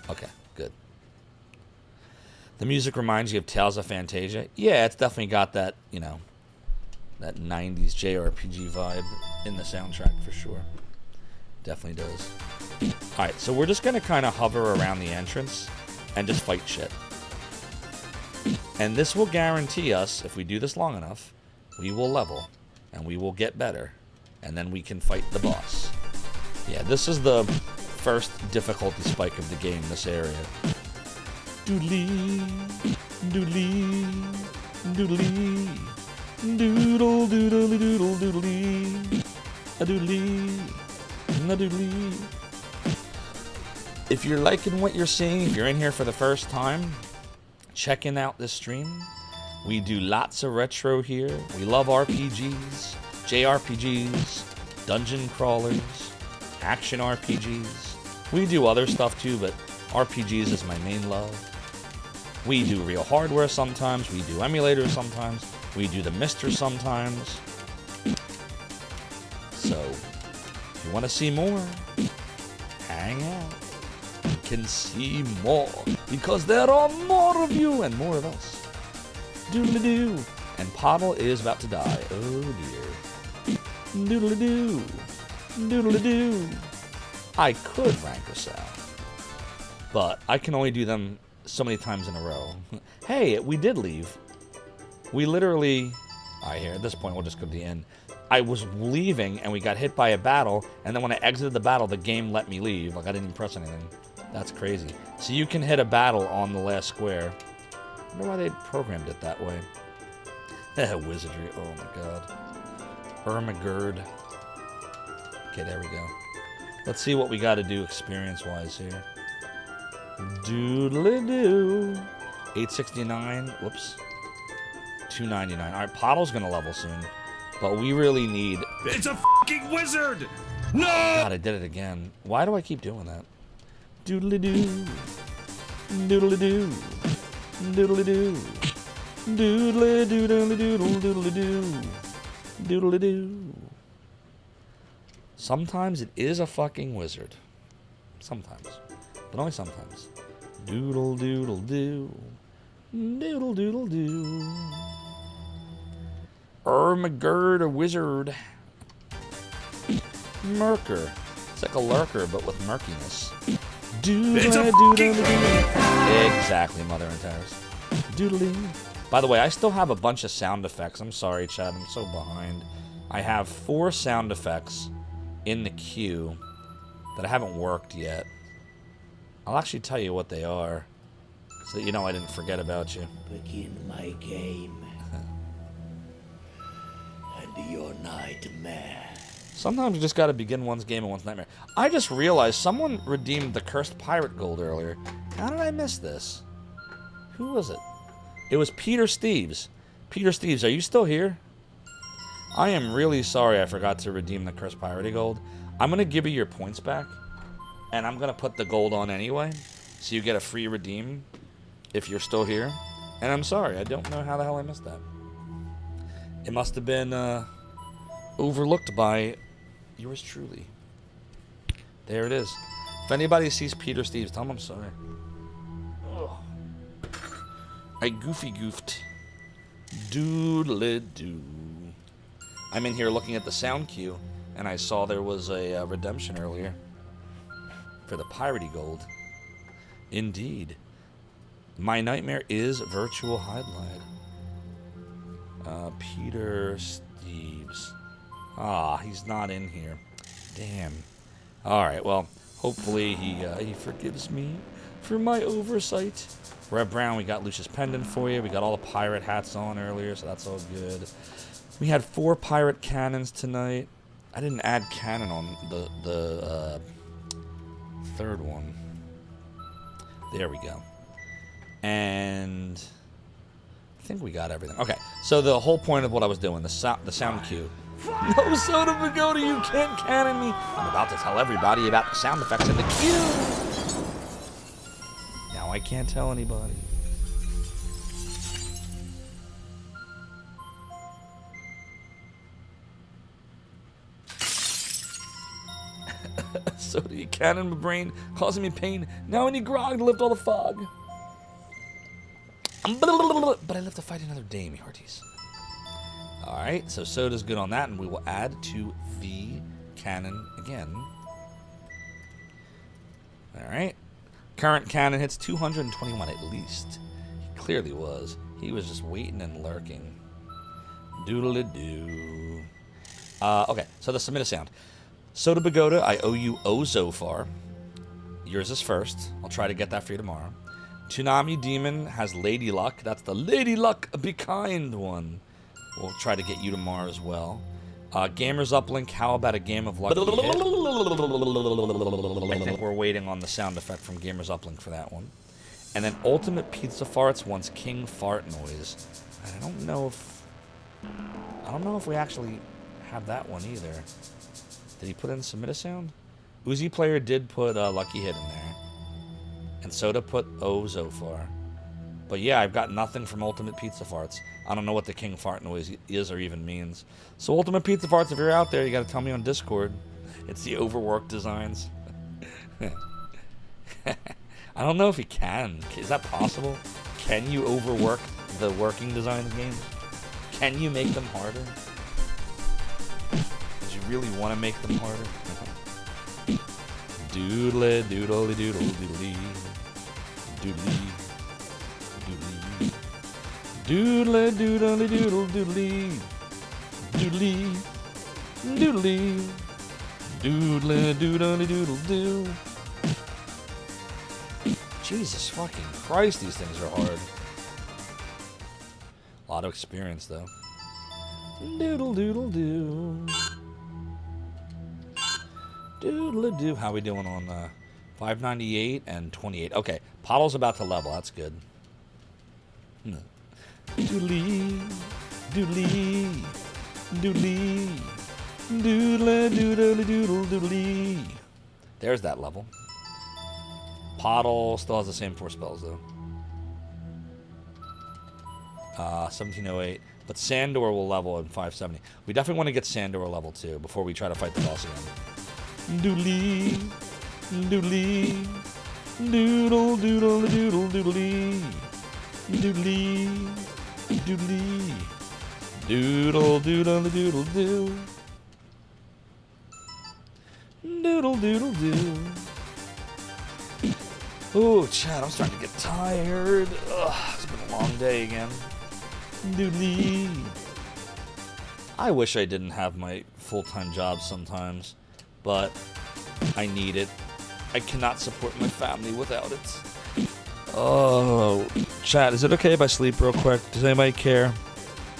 S1: Okay, good. The music reminds you of Tales of Fantasia. Yeah, it's definitely got that, you know, that 90s JRPG vibe in the soundtrack for sure. Definitely does. Alright, so we're just going to kind of hover around the entrance and just fight shit. And this will guarantee us, if we do this long enough, we will level and we will get better. And then we can fight the boss. Yeah, this is the first difficulty spike of the game, this area. Doodly, doodly, doodly, doodle, doodle, doodle, doodly, a doodly, a doodly. If you're liking what you're seeing, if you're in here for the first time, checking out this stream, we do lots of retro here. We love RPGs, JRPGs, dungeon crawlers, action RPGs. We do other stuff too, but RPGs is my main love. We do real hardware sometimes. We do emulators sometimes. We do the Mister sometimes. So, if you want to see more, hang out. You can see more because there are more of you and more of us. Doodly-doo. And Pottle is about to die. Oh dear. Doodly-doo. Doodly-doo. I could rank us out, but I can only do them so many times in a row. Hey, we did leave. We literally... Alright, here, at this point, we'll just go to the end. I was leaving, and we got hit by a battle, and then when I exited the battle, the game let me leave. Like, I didn't even press anything. That's crazy. So you can hit a battle on the last square. I wonder why they programmed it that way. Wizardry. Oh, my God. Ermagerd. Okay, there we go. Let's see what we got to do experience-wise here. Doodly-doo. 869. Whoops. 299. Alright, Pottle's gonna level soon. But we really need...
S8: It's a fucking wizard! No!
S1: God, I did it again. Why do I keep doing that? Doodly-doo. Doodly-doo. Doodly-doo. Doodly-doo-doodly-doodle doodly-doo. Doodly-doo. Sometimes it is a fucking wizard. Sometimes. But only sometimes. Doodle-doodle-doo. Doodle-doodle-doo. Ermagerd, a wizard. Murker. It's like a lurker, but with murkiness. Doodle-doodle-doo. Exactly, Mother and Terrace. Doodly. By the way, I still have a bunch of sound effects. I'm sorry, Chad. I'm so behind. I have 4 sound effects in the queue that I haven't worked yet. I'll actually tell you what they are, so that you know I didn't forget about you.
S6: Begin my game. And your nightmare.
S1: Sometimes you just gotta begin one's game and one's nightmare. I just realized someone redeemed the Cursed Pirate Gold earlier. How did I miss this? Who was it? It was Peter Steves. Peter Steves, are you still here? I am really sorry I forgot to redeem the Cursed Pirate Gold. I'm gonna give you your points back, and I'm gonna put the gold on anyway, so you get a free redeem if you're still here. And I'm sorry, I don't know how the hell I missed that. It must have been overlooked by yours truly. There it is. If anybody sees Peter Steves, tell him I'm sorry. Ugh. I goofed. Doodle-doo. I'm in here looking at the sound queue, and I saw there was a redemption earlier for the Piratey Gold. Indeed. My nightmare is Virtual Highlight. Peter Steves. Ah, he's not in here. Damn. Alright, well, hopefully he forgives me for my oversight. We're at Brown. We got Lucius Pendant for you. We got all the pirate hats on earlier, so that's all good. We had 4 pirate cannons tonight. I didn't add cannon on the third one. There we go. And I think we got everything. Okay, so the whole point of what I was doing, the sound cue. No, Soda Pagoda, you can't cannon me. I'm about to tell everybody about the sound effects in the queue. Now I can't tell anybody. Soda, you cannon my brain, causing me pain. Now I need grog to lift all the fog. But I live to fight another day, me hearties. Alright, so Soda's good on that, and we will add to the cannon again. Alright. Current cannon hits 221 at least. He clearly was. He was just waiting and lurking. Doodle-a-doo. Okay, so the submit a sound. Soda Pagoda, I owe you Zophar. Yours is first. I'll try to get that for you tomorrow. Tsunami Demon has Lady Luck. That's the Lady Luck Be Kind one. We'll try to get you tomorrow as well. Gamers Uplink, how about a game of Lucky Hit? I think we're waiting on the sound effect from Gamers Uplink for that one. And then Ultimate Pizza Farts wants King Fart Noise. I don't know if we actually have that one either. Did he put in Submit a Sound? Uzi Player did put Lucky Hit in there. And Soda put Zophar. But yeah, I've got nothing from Ultimate Pizza Farts. I don't know what the King Fart Noise is or even means. So Ultimate Pizza Farts, if you're out there, you gotta tell me on Discord. It's the overworked designs. I don't know if you can. Is that possible? Can you overwork the working designs games? Can you make them harder? Did you really want to make them harder? Doodle doodle doodle doodly doodly doodly doodle doodle doodle doodly doodly doodly doodle doodle doodle doo. Jesus fucking Christ, these things are hard. A lot of experience though. Doodle doodle doo. Doodle-a-doo. How we doing on 598 and 28? Okay, Pottle's about to level. That's good. Doodly, doodly, doodly, doodle-a-doodle-a-doodle, doodly. There's that level. Pottle still has the same 4 spells though. 1708. But Sandor will level in 570. We definitely want to get Sandor level 2 before we try to fight the boss again. Doodly, doodly, doodle, doodle, doodle, doodly, doodly, doodly, doodle, doodle, doodle, doo, doodle, doodle, doo. Oh, Chad, I'm starting to get tired. Ugh, it's been a long day again. Doodly. I wish I didn't have my full-time job sometimes. But I need it. I cannot support my family without it. Oh, chat, is it okay if I sleep real quick? Does anybody care?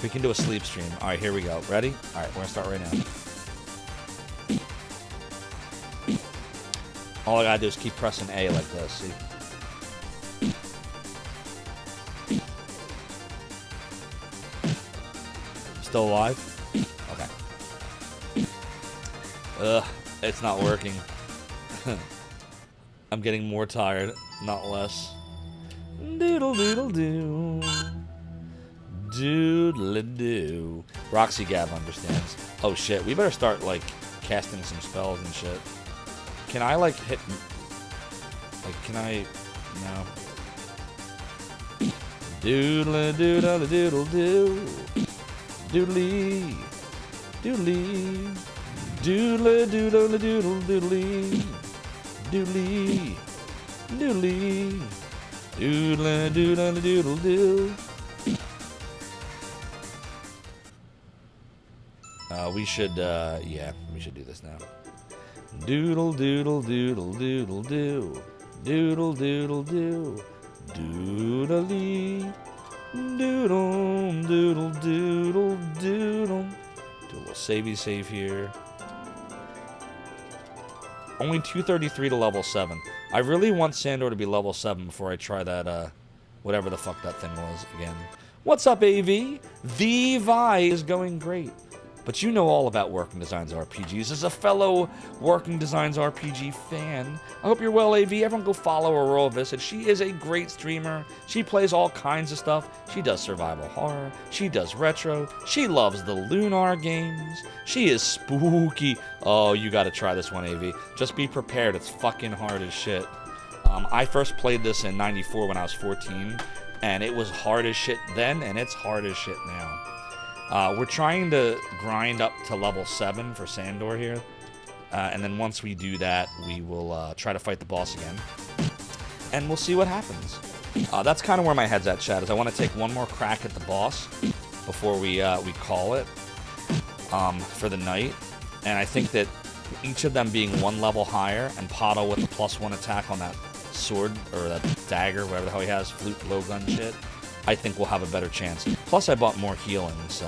S1: We can do a sleep stream. All right, here we go. Ready? All right, we're going to start right now. All I got to do is keep pressing A like this. See? Still alive? Okay. Ugh. It's not working. I'm getting more tired, not less. Doodle doodle doo. Doodle doo. Roxy Gab understands. Oh shit, we better start like casting some spells and shit. Can I like hit? Like, can I? No. Doodle doodle doodle doo. Doodly. Doodly. Doodle doodle doodle doodly. Doodly. Doodly. Doodle doodle doodle doo. We should, yeah, we should do this now. Doodle doodle doodle doodle doo. Doodle doodle doo. Doodly. Doodle doodle doodle doodle. Do a little savey save here. Only 233 to level 7. I really want Sandor to be level 7 before I try that, whatever the fuck that thing was again. What's up, AV? The Vi is going great. But you know all about Working Designs RPGs. As a fellow Working Designs RPG fan, I hope you're well, AV. Everyone go follow Aurora Visit. She is a great streamer. She plays all kinds of stuff. She does survival horror. She does retro. She loves the Lunar games. She is spooky. Oh, you gotta try this one, AV. Just be prepared. It's fucking hard as shit. I first played this in 94 when I was 14, and it was hard as shit then, and it's hard as shit now. We're trying to grind up to level 7 for Sandor here. And then once we do that, we will try to fight the boss again. And we'll see what happens. That's kind of where my head's at, chat, is I want to take one more crack at the boss before we call it for the night. And I think that each of them being one level higher and Pato with the +1 attack on that sword, or that dagger, whatever the hell he has, flute, blowgun shit, I think we'll have a better chance. Plus, I bought more healing, so.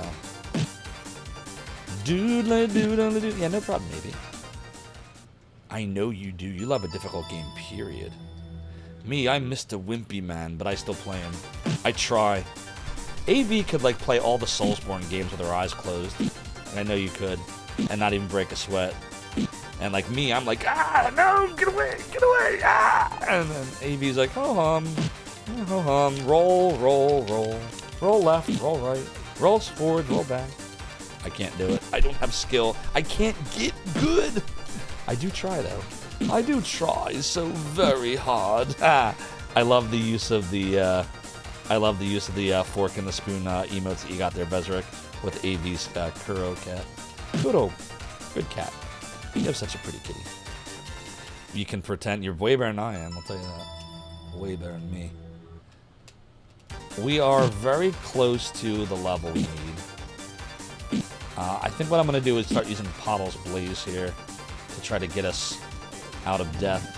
S1: Doodle doodle doodle. Yeah, no problem, maybe. I know you do. You love a difficult game, period. Me, I'm Mr. Wimpy Man, but I still play him. I try. AV could, like, play all the Soulsborne games with her eyes closed. And I know you could. And not even break a sweat. And, like, me, I'm like, ah, no, get away, ah! And then AV's like, ho-hum. Roll, roll, roll. Roll left, roll right. Roll forward, roll back. I can't do it. I don't have skill. I can't get good. I do try, though. I do try so very hard. I love the use of the, fork and the spoon emotes that you got there, Bezrick, with AV's Kuro cat. Kuro. Good cat. You have such a pretty kitty. You can pretend you're way better than I am, I'll tell you that. Way better than me. We are very close to the level we need. I think what I'm going to do is start using Pottle's Blaze here to try to get us out of death.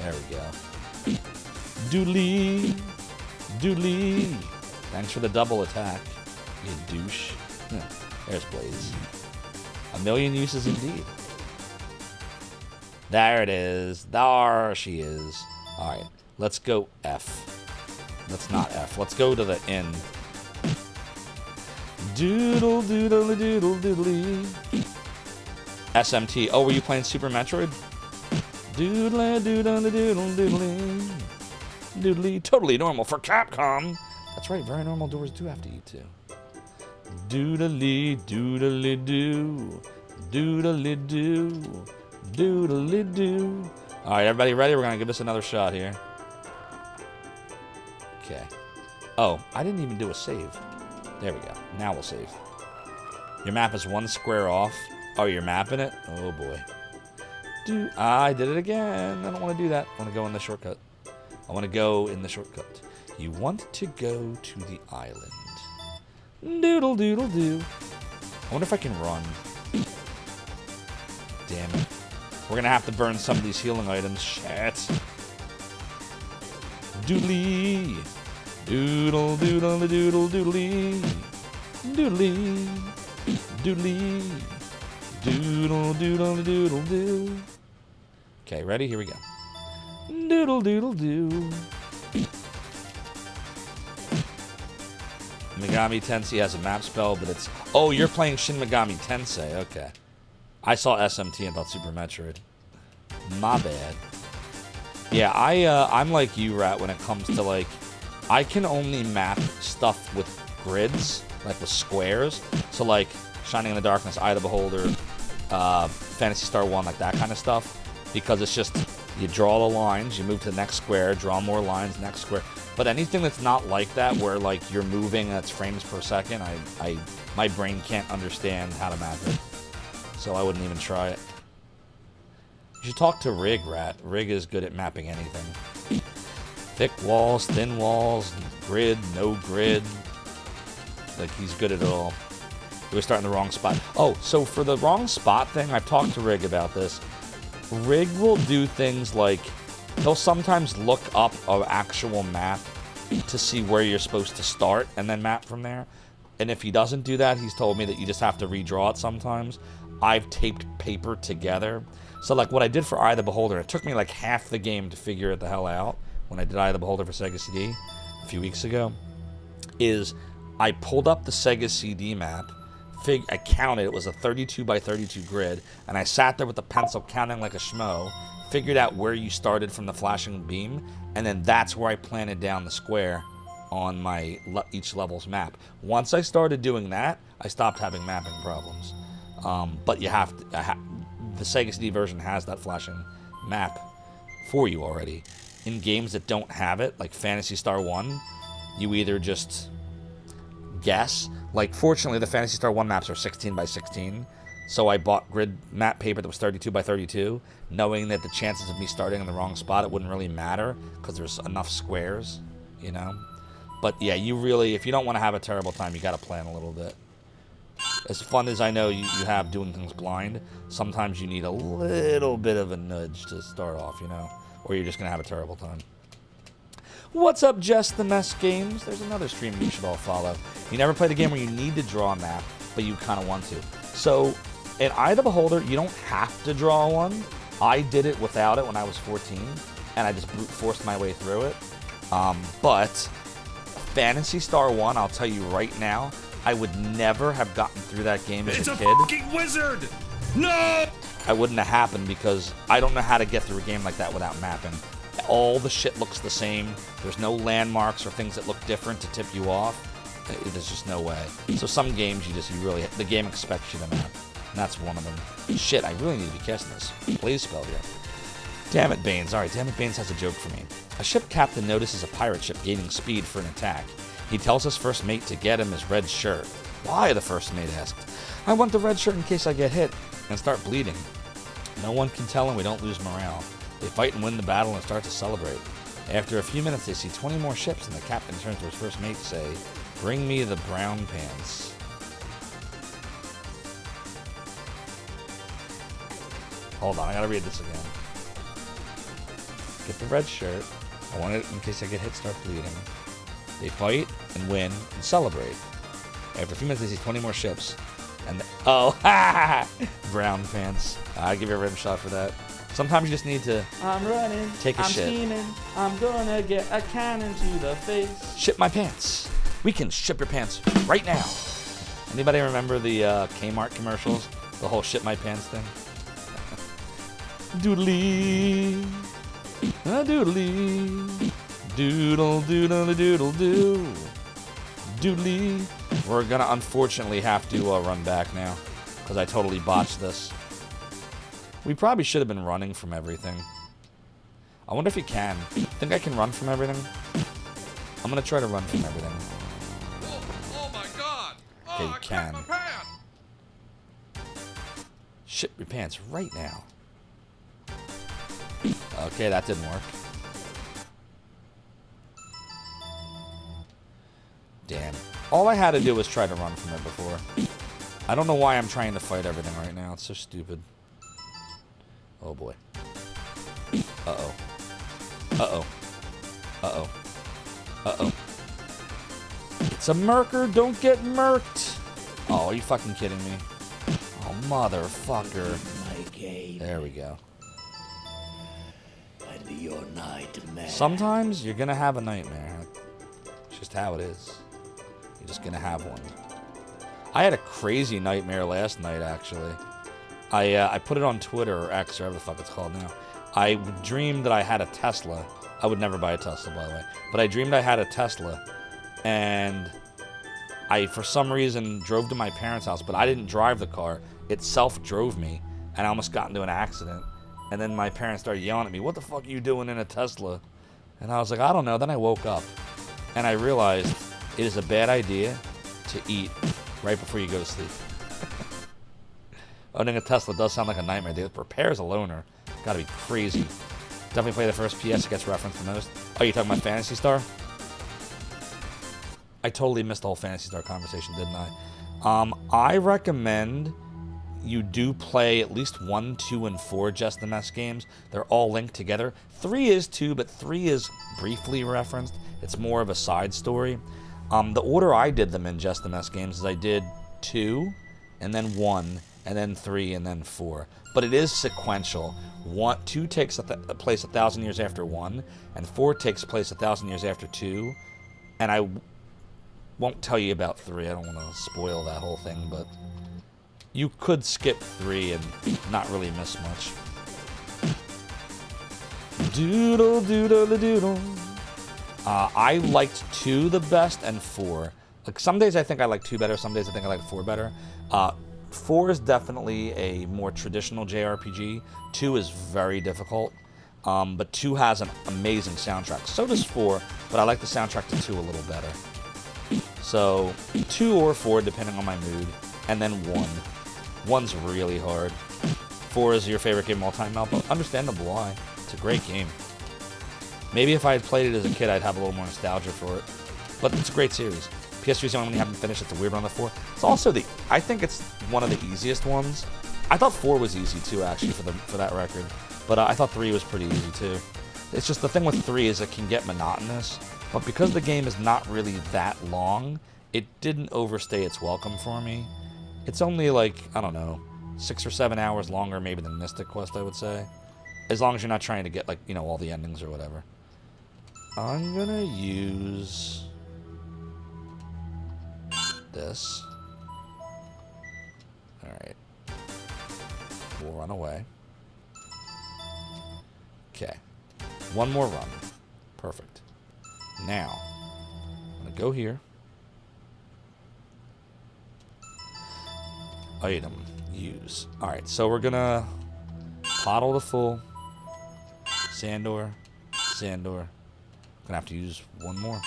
S1: There we go. Doodly. Doodly. Thanks for the double attack, you douche. There's Blaze. A million uses indeed. There it is. There she is. Alright, let's go F. Let's not F. Let's go to the N. Doodle doodle doodle doodly. SMT. Oh, were you playing Super Metroid? Doodle doodle doodle doodly. Doodly. Totally normal for Capcom. That's right, very normal doors do have to eat too. Doodly doodly doo. Doodly doo. Doodly doo. Alright, everybody ready? We're gonna give this another shot here. Okay. Oh, I didn't even do a save. There we go. Now we'll save. Your map is one square off. Oh, you're mapping it? Oh, boy. I did it again. I don't want to do that. I want to go in the shortcut. I want to go in the shortcut. You want to go to the island. Doodle doodle doo. I wonder if I can run. Damn it. We're going to have to burn some of these healing items. Shit. Doodly. Doodle doodle doodle doodly. Doodly. Doodly. Doodle doodle doodle doo. Okay, ready? Here we go. Doodle doodle doo. Megami Tensei has a map spell, but it's... Oh, you're playing Shin Megami Tensei. Okay. I saw SMT and thought Super Metroid. My bad. Yeah, I'm like you, Rat, when it comes to, like... I can only map stuff with grids, like with squares. So, like, Shining in the Darkness, Eye of the Beholder, Phantasy Star 1, like that kind of stuff. because it's just you draw the lines, you move to the next square, draw more lines, next square. But anything that's not like that, where like you're moving and it's frames per second, my brain can't understand how to map it, so I wouldn't even try it. You should talk to Rig, Rat. Rig is good at mapping anything. Thick walls, thin walls, grid, no grid. Like, he's good at it all. We were starting the wrong spot. Oh, so for the wrong spot thing, I've talked to Rig about this. Rig will do things like, he'll sometimes look up an actual map to see where you're supposed to start and then map from there. And if he doesn't do that, he's told me that you just have to redraw it sometimes. I've taped paper together. So like what I did for Eye of the Beholder, it took me like half the game to figure it the hell out when I did Eye of the Beholder for Sega CD a few weeks ago, is I pulled up the Sega CD map, I counted, it was a 32 by 32 grid, and I sat there with the pencil counting like a schmo, figured out where you started from the flashing beam, and then that's where I planted down the square on my each level's map. Once I started doing that, I stopped having mapping problems. But you have to, the Sega CD version has that flashing map for you already. In games that don't have it, like Phantasy Star 1, you either just guess. Like, fortunately, the Phantasy Star 1 maps are 16 by 16, so I bought grid map paper that was 32 by 32, knowing that the chances of me starting in the wrong spot, it wouldn't really matter, because there's enough squares, you know? But yeah, you really, if you don't want to have a terrible time, you got to plan a little bit. As fun as I know you have doing things blind, sometimes you need a little bit of a nudge to start off, you know? Or you're just going to have a terrible time. What's up, Jess the Mess Games? There's another stream you should all follow. You never played a game where you need to draw a map, but you kind of want to. So, in Eye of the Beholder, you don't have to draw one. I did it without it when I was 14, and I just brute forced my way through it. But Phantasy Star 1, I'll tell you right now, I would never have gotten through that game as a kid.
S8: It's a fucking wizard! No!
S1: I wouldn't have happened because I don't know how to get through a game like that without mapping. All the shit looks the same. There's no landmarks or things that look different to tip you off. There's just no way. So some games the game expects you to map. And that's one of them. Shit, I really need to be casting this Blaze spell here. Damn it, Baines. Alright, Damn it, Baines has a joke for me. A ship captain notices a pirate ship gaining speed for an attack. He tells his first mate to get him his red shirt. Why, the first mate asked. I want the red shirt in case I get hit and start bleeding. No one can tell him we don't lose morale. They fight and win the battle and start to celebrate. After a few minutes, they see 20 more ships, and the captain turns to his first mate to say, "Bring me the brown pants." Hold on, I gotta read this again. Get the red shirt. I want it in case I get hit, start bleeding. They fight and win and celebrate. After a few minutes, they see 20 more ships. And brown pants. I give you a rim shot for that. Sometimes you just need to
S11: I'm running,
S1: take a shit.
S11: I'm scheming, I'm gonna get a cannon to the face.
S1: Ship my pants. We can ship your pants right now. Anybody remember the Kmart commercials? The whole ship my pants thing? Doodly. Doodly. Doodle doodle doodle doo. Doodly. We're gonna unfortunately have to run back now because I totally botched this. We probably should have been running from everything. I wonder if you can. Think I can run from everything? I'm gonna try to run from everything.
S8: Oh my god!
S1: Okay, you can. Ship your pants right now. Okay, that didn't work. Damn. All I had to do was try to run from it before. I don't know why I'm trying to fight everything right now. It's so stupid. Oh boy. Uh-oh. Uh-oh. Uh-oh. Uh-oh. It's a murker. Don't get murked. Oh, are you fucking kidding me? Oh, motherfucker.
S6: My game.
S1: There we go.
S6: And your nightmare.
S1: Sometimes you're gonna have a nightmare. It's just how it is. You're just gonna have one. I had a crazy nightmare last night, actually. I put it on Twitter or X or whatever the fuck it's called now. I dreamed that I had a Tesla. I would never buy a Tesla, by the way. But I dreamed I had a Tesla. And I, for some reason, drove to my parents' house. But I didn't drive the car. It self-drove me. And I almost got into an accident. And then my parents started yelling at me, what the fuck are you doing in a Tesla? And I was like, I don't know. Then I woke up and I realized it is a bad idea to eat right before you go to sleep. Owning a Tesla does sound like a nightmare. They prepare as a loner. Gotta be crazy. Definitely play the first PS. It gets referenced the most. Oh, you talking about Phantasy Star? I totally missed the whole Phantasy Star conversation, didn't I? I recommend you do play at least 1, 2, and 4 Just the Mess games. They're all linked together. 3 is too, but 3 is briefly referenced. It's more of a side story. The order I did them in Just the Mess games is I did 2, and then 1, and then 3, and then 4. But it is sequential. 2 takes place 1,000 years after 1, and 4 takes place 1,000 years after 2. And I won't tell you about 3. I don't want to spoil that whole thing, but you could skip 3 and not really miss much. Doodle doodle doodle. I liked 2 the best and 4. Like some days I think I like 2 better, some days I think I like 4 better. 4 is definitely a more traditional JRPG. 2 is very difficult, but 2 has an amazing soundtrack. So does 4, but I like the soundtrack to 2 a little better. So 2 or 4 depending on my mood, and then 1. 1's really hard. 4 is your favorite game of all time, Malpo. Understandable why. It's a great game. Maybe if I had played it as a kid, I'd have a little more nostalgia for it. But it's a great series. PS3 is the only one you haven't finished. It's a weird one on the 4. It's also I think it's one of the easiest ones. I thought 4 was easy too, actually, for that record. But I thought 3 was pretty easy too. It's just the thing with 3 is it can get monotonous. But because the game is not really that long, it didn't overstay its welcome for me. It's only like, I don't know, 6 or 7 hours longer maybe than Mystic Quest, I would say. As long as you're not trying to get, like, you know, all the endings or whatever. I'm gonna use this. Alright. We'll run away. Okay. One more run. Perfect. Now, I'm gonna go here. Item. Use. Alright, so we're gonna pottle to full. Sandor. Sandor. Gonna have to use one more.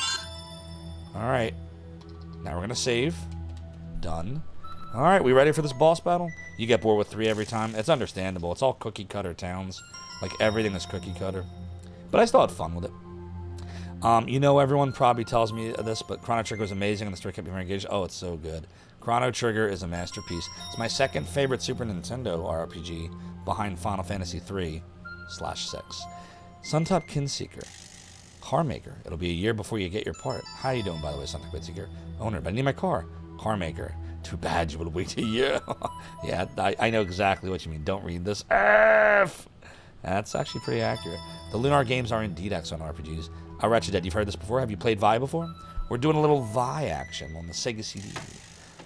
S1: Alright. Now we're gonna save. Done. Alright, we ready for this boss battle? You get bored with 3 every time. It's understandable. It's all cookie cutter towns. Like everything is cookie cutter. But I still had fun with it. You know, everyone probably tells me this, but Chrono Trigger was amazing and the story kept me very engaged. Oh, it's so good. Chrono Trigger is a masterpiece. It's my second favorite Super Nintendo RPG behind Final Fantasy 3/6. Suntop Kinseeker. Carmaker. It'll be a year before you get your part. How you doing, by the way, Suntop Kinseeker? Owner, but I need my car. Carmaker. Too bad you would wait a year. Yeah, I know exactly what you mean. Don't read this. F! That's actually pretty accurate. The Lunar games are indeed excellent RPGs. Wretched Dead, you've heard this before? Have you played Vi before? We're doing a little Vi action on the Sega CD.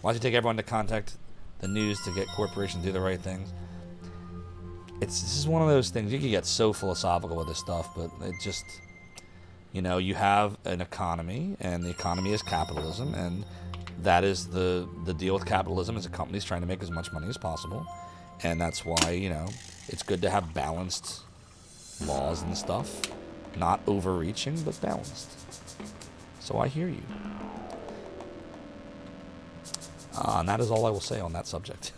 S1: Why don't you take everyone to contact the news to get corporations to do the right things? This is one of those things. You can get so philosophical with this stuff, but it just, you know, you have an economy, and the economy is capitalism, and that is the deal with capitalism is a company's trying to make as much money as possible. And that's why, you know, it's good to have balanced laws and stuff. Not overreaching, but balanced. So I hear you. And that is all I will say on that subject.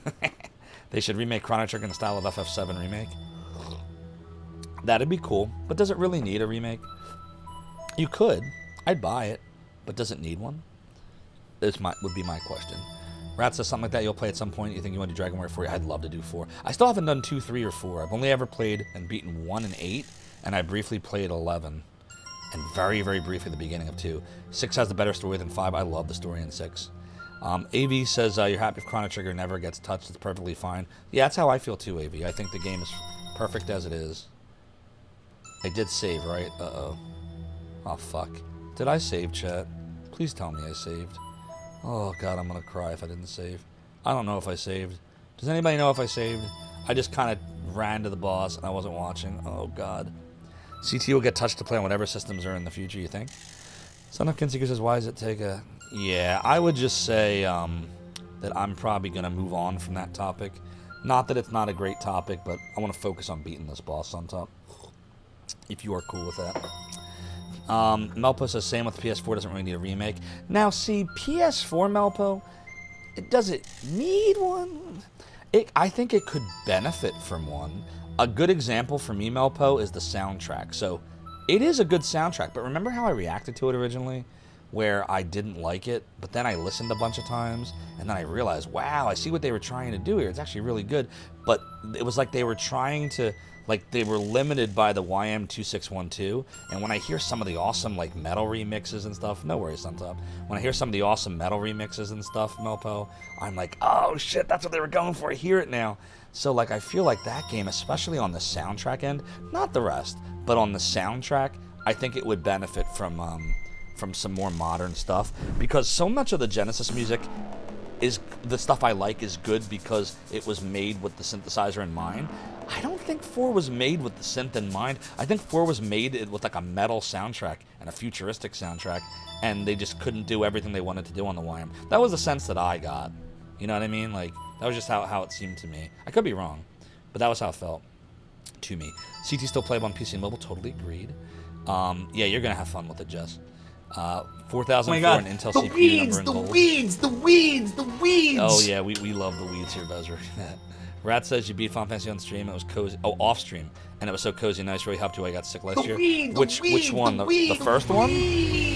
S1: They should remake Chrono Trigger in the style of FF7 Remake. That'd be cool, but does it really need a remake? You could. I'd buy it, but does it need one? This would be my question. Rat says something like that you'll play at some point. You think you want to do Dragon Warrior 4? I'd love to do 4. I still haven't done 2, 3, or 4. I've only ever played and beaten 1 and 8, and I briefly played 11. And very, very briefly the beginning of 2. 6 has the better story than 5. I love the story in 6. AV says you're happy if Chrono Trigger never gets touched. It's perfectly fine. Yeah, that's how I feel too, AV. I think the game is perfect as it is. I did save, right? Uh-oh. Oh, fuck. Did I save, chat? Please tell me I saved. Oh, God, I'm going to cry if I didn't save. I don't know if I saved. Does anybody know if I saved? I just kind of ran to the boss and I wasn't watching. Oh, God. CT will get touched to play on whatever systems are in the future, you think? Son of Kinseeker says, why does it take a... Yeah, I would just say that I'm probably going to move on from that topic Not that it's not a great topic, but I want to focus on beating this boss on top. If you are cool with that. Melpo says, same with PS4, doesn't really need a remake. Now, see, PS4, Melpo, does it need one? I think it could benefit from one. A good example for me, Melpo, is the soundtrack. So, it is a good soundtrack, but remember how I reacted to it originally? Where I didn't like it, but then I listened a bunch of times, and then I realized, wow, I see what they were trying to do here. It's actually really good. But it was like they were trying to, like they were limited by the YM2612, and when I hear some of the awesome like metal remixes and stuff, no worries, on top. When I hear some of the awesome metal remixes and stuff, Melpo, I'm like, oh shit, that's what they were going for. I hear it now. So like I feel like that game, especially on the soundtrack end, not the rest, but on the soundtrack, I think it would benefit from some more modern stuff, because so much of the Genesis music is the stuff I like is good because it was made with the synthesizer in mind. I don't think 4 was made with the synth in mind. I think 4 was made with like a metal soundtrack and a futuristic soundtrack, and they just couldn't do everything they wanted to do on the YM. That was the sense that I got. You know what I mean? Like, that was just how it seemed to me. I could be wrong, but that was how it felt to me. CT still playable on PC and mobile, totally agreed. Yeah, you're gonna have fun with it, Jess. 4004 and Intel CPU number in gold.
S9: The weeds!
S1: Oh yeah, we love the weeds here, Bezra. Rat says you beat Final Fantasy on stream. It was cozy. Oh, off stream, and it was so cozy, nice. Really helped you. I got sick last year. Which one? The first one,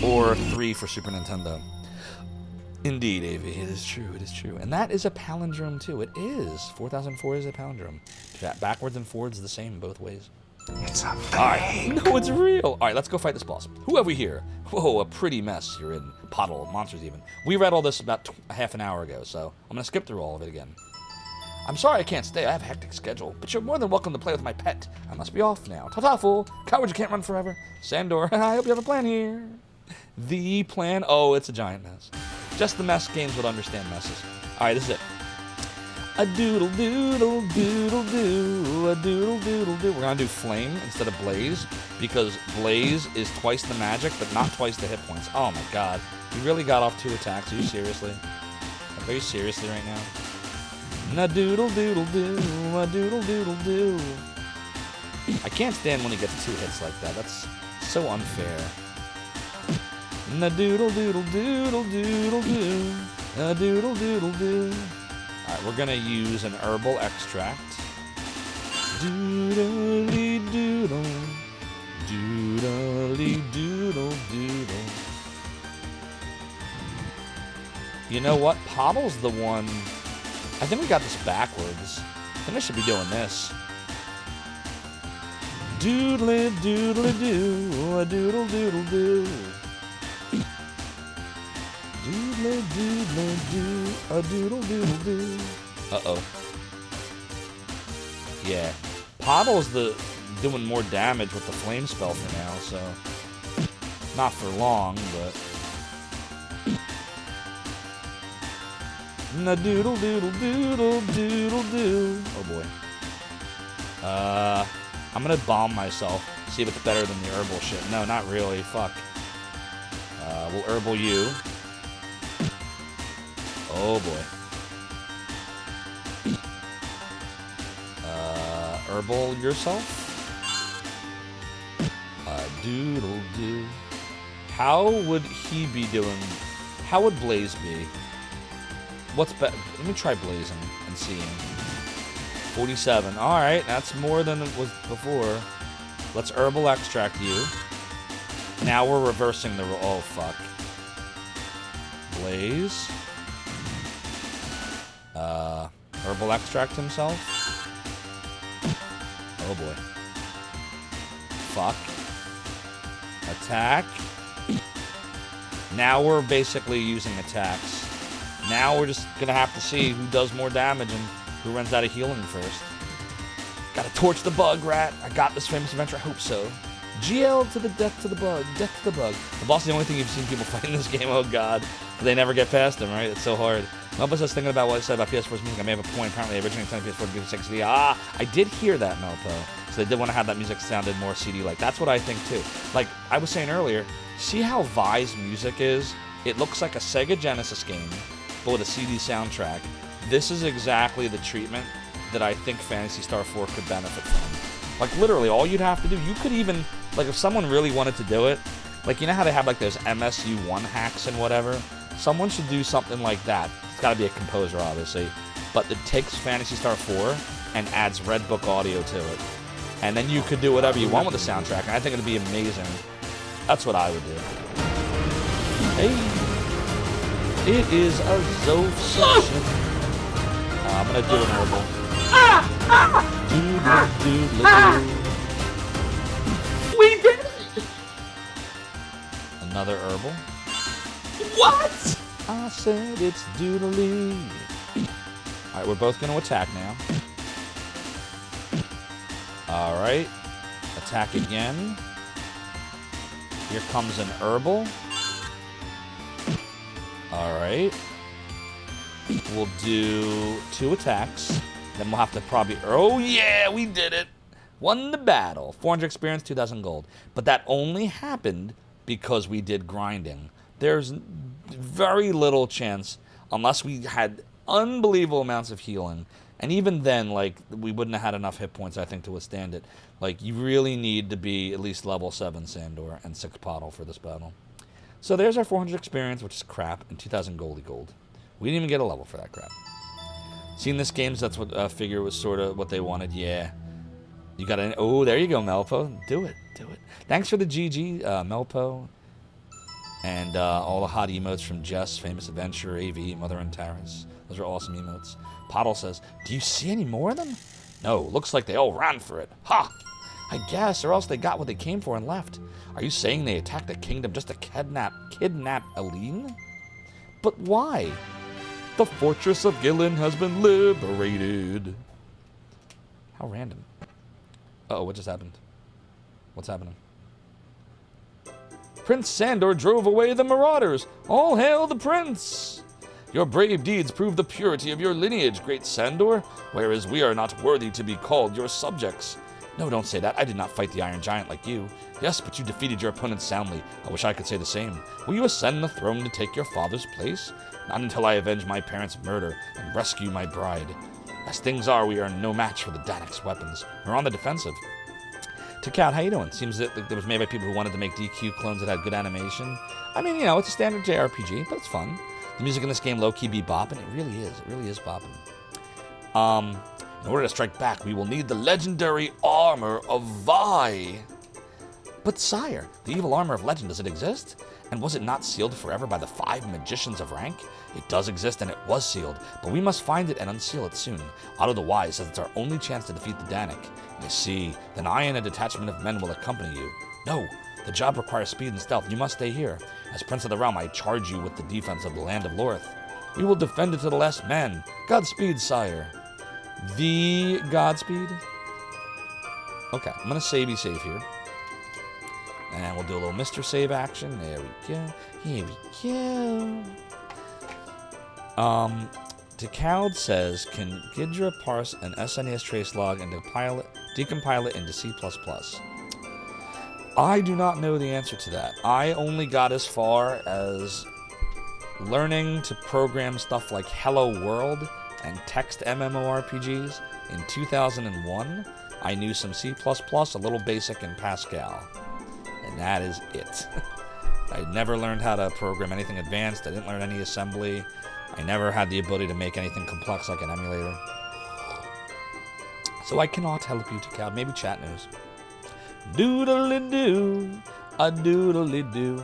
S1: or 3 for Super Nintendo? Indeed, AV. It is true. It is true, and that is a palindrome too. It is 4004 is a palindrome. Backwards and forwards the same both ways.
S4: It's a thing.
S1: Alright, no, it's real. Alright, let's go fight this boss. Who have we here? Whoa, a pretty mess you're in. Puddle of monsters even. We read all this about half an hour ago, so I'm going to skip through all of it again. I'm sorry I can't stay. I have a hectic schedule, but you're more than welcome to play with my pet. I must be off now. Ta-ta, fool. Coward, you can't run forever. Sandor, I hope you have a plan here. The plan? Oh, it's a giant mess. Just the mess games would understand messes. Alright, this is it. A doodle doodle doodle doo, a doodle doodle doo. We're gonna do flame instead of blaze, because blaze is twice the magic, but not twice the hit points. Oh my god. You really got off 2 attacks. Are you seriously? Are you seriously right now? A doodle doodle doo, a doodle doodle doo. I can't stand when he gets 2 hits like that. That's so unfair. A doodle doodle doodle doodle doo, a doodle doodle doo. Alright, we're gonna use an herbal extract. Doodly doodle. Doodly doodle doodle. You know what? Pottle's the one. I think we got this backwards. I think I should be doing this. Doodly doodly doo. A doodle doodle doo. Doodle doodle doo, a doodle doodle doo. Uh-oh. Yeah. Pottle's doing more damage with the flame spell for now, so not for long, but a doodle doodle doodle doodle doo. Oh boy. I'm gonna bomb myself. See if it's better than the herbal shit. No, not really. Fuck. We'll herbal you. Oh boy. Herbal yourself? Doodle doo. How would he be doing? How would Blaze be? What's better? Let me try blazing and seeing. 47. Alright, that's more than it was before. Let's herbal extract you. Now we're reversing the roll. Oh, fuck. Blaze. Herbal extract himself. Oh boy. Fuck. Attack. Now we're basically using attacks. Now we're just gonna have to see who does more damage and who runs out of healing first. Gotta torch the bug, rat. I got this famous adventure. I hope so. GL to the death to the bug. Death to the bug. The boss is the only thing you've seen people fight in this game. Oh god. They never get past him, right? It's so hard. Melpo says, thinking about what I said about PS4's music, I may have a point. Apparently, I originally intended PS4 to be the Sega CD. Ah, I did hear that, Melpo. So they did want to have that music sounded more CD-like. That's what I think, too. Like I was saying earlier, see how Vi's music is? It looks like a Sega Genesis game, but with a CD soundtrack. This is exactly the treatment that I think Phantasy Star 4 could benefit from. Like, literally, all you'd have to do, you could even, like, if someone really wanted to do it, like, you know how they have, like, those MSU1 hacks and whatever? Someone should do something like that. It's got to be a composer, obviously. But it takes Phantasy Star 4 and adds Red Book audio to it. And then you could do whatever you want with the soundtrack, and I think it'd be amazing. That's what I would do. Hey! It is a Zoph session. I'm gonna do an herbal.
S17: We did it!
S1: Another herbal.
S17: What?
S1: I said it's doodly. Alright, we're both gonna attack now. Alright. Attack again. Here comes an herbal. Alright. We'll do 2 attacks. Then we'll have to probably... Oh, yeah! We did it! Won the battle. 400 experience, 2,000 gold. But that only happened because we did grinding. There's very little chance, unless we had unbelievable amounts of healing. And even then, like, we wouldn't have had enough hit points, I think, to withstand it. Like, you really need to be at least level 7 Sandor and 6 Pottle for this battle. So there's our 400 experience, which is crap, and 2,000 gold. We didn't even get a level for that crap. Seeing this game, that's what I figure was sort of what they wanted. Yeah. You got an... Oh, there you go, Melpo. Do it. Thanks for the GG, Melpo. And all the hot emotes from Jess, Famous Adventurer, AV, Mother and Taris. Those are awesome emotes. Pottle says, do you see any more of them? No, looks like they all ran for it. Ha! I guess, or else they got what they came for and left. Are you saying they attacked the kingdom just to kidnap Aline? But why? The fortress of Gillen has been liberated. How random. Uh-oh, what just happened? What's happening? Prince Sandor drove away the marauders. All hail the prince! Your brave deeds prove the purity of your lineage, great Sandor, whereas we are not worthy to be called your subjects. No, don't say that. I did not fight the Iron Giant like you. Yes, but you defeated your opponent soundly. I wish I could say the same. Will you ascend the throne to take your father's place? Not until I avenge my parents' murder and rescue my bride. As things are, we are no match for the Danik's weapons. We're on the defensive. Takout, how you doing? Seems that it was made by people who wanted to make DQ clones that had good animation. I mean, you know, it's a standard JRPG, but it's fun. The music in this game low-key be bopping. It really is. It really is bopping. In order to strike back, we will need the legendary armor of Vi. But sire, the evil armor of legend, does it exist? And was it not sealed forever by the 5 magicians of rank? It does exist and it was sealed, but we must find it and unseal it soon. Otto the Wise says it's our only chance to defeat the Danik. I see. Then I and a detachment of men will accompany you. No, the job requires speed and stealth. You must stay here. As Prince of the Realm, I charge you with the defense of the land of Lorth. We will defend it to the last man. Godspeed, sire. The Godspeed? Okay, I'm going to save here. And we'll do a little Mr. Save action. There we go. Here we go. Decoud says, can Gidra parse an SNES trace log and decompile it into C++? I do not know the answer to that. I only got as far as learning to program stuff like Hello World and text MMORPGs in 2001. I knew some C++, a little basic in Pascal. And that is it. I never learned how to program anything advanced. I didn't learn any assembly. I never had the ability to make anything complex like an emulator. So I cannot help you, Takout. Maybe chat knows. Doodly-doo. A doodly-doo.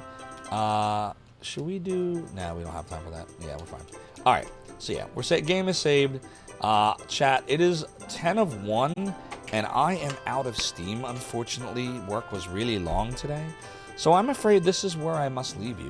S1: Should we do... Nah, we don't have time for that. Yeah, we're fine. Alright. So yeah, game is saved. Chat, it is 10 of 1, and I am out of steam, unfortunately. Work was really long today. So I'm afraid this is where I must leave you.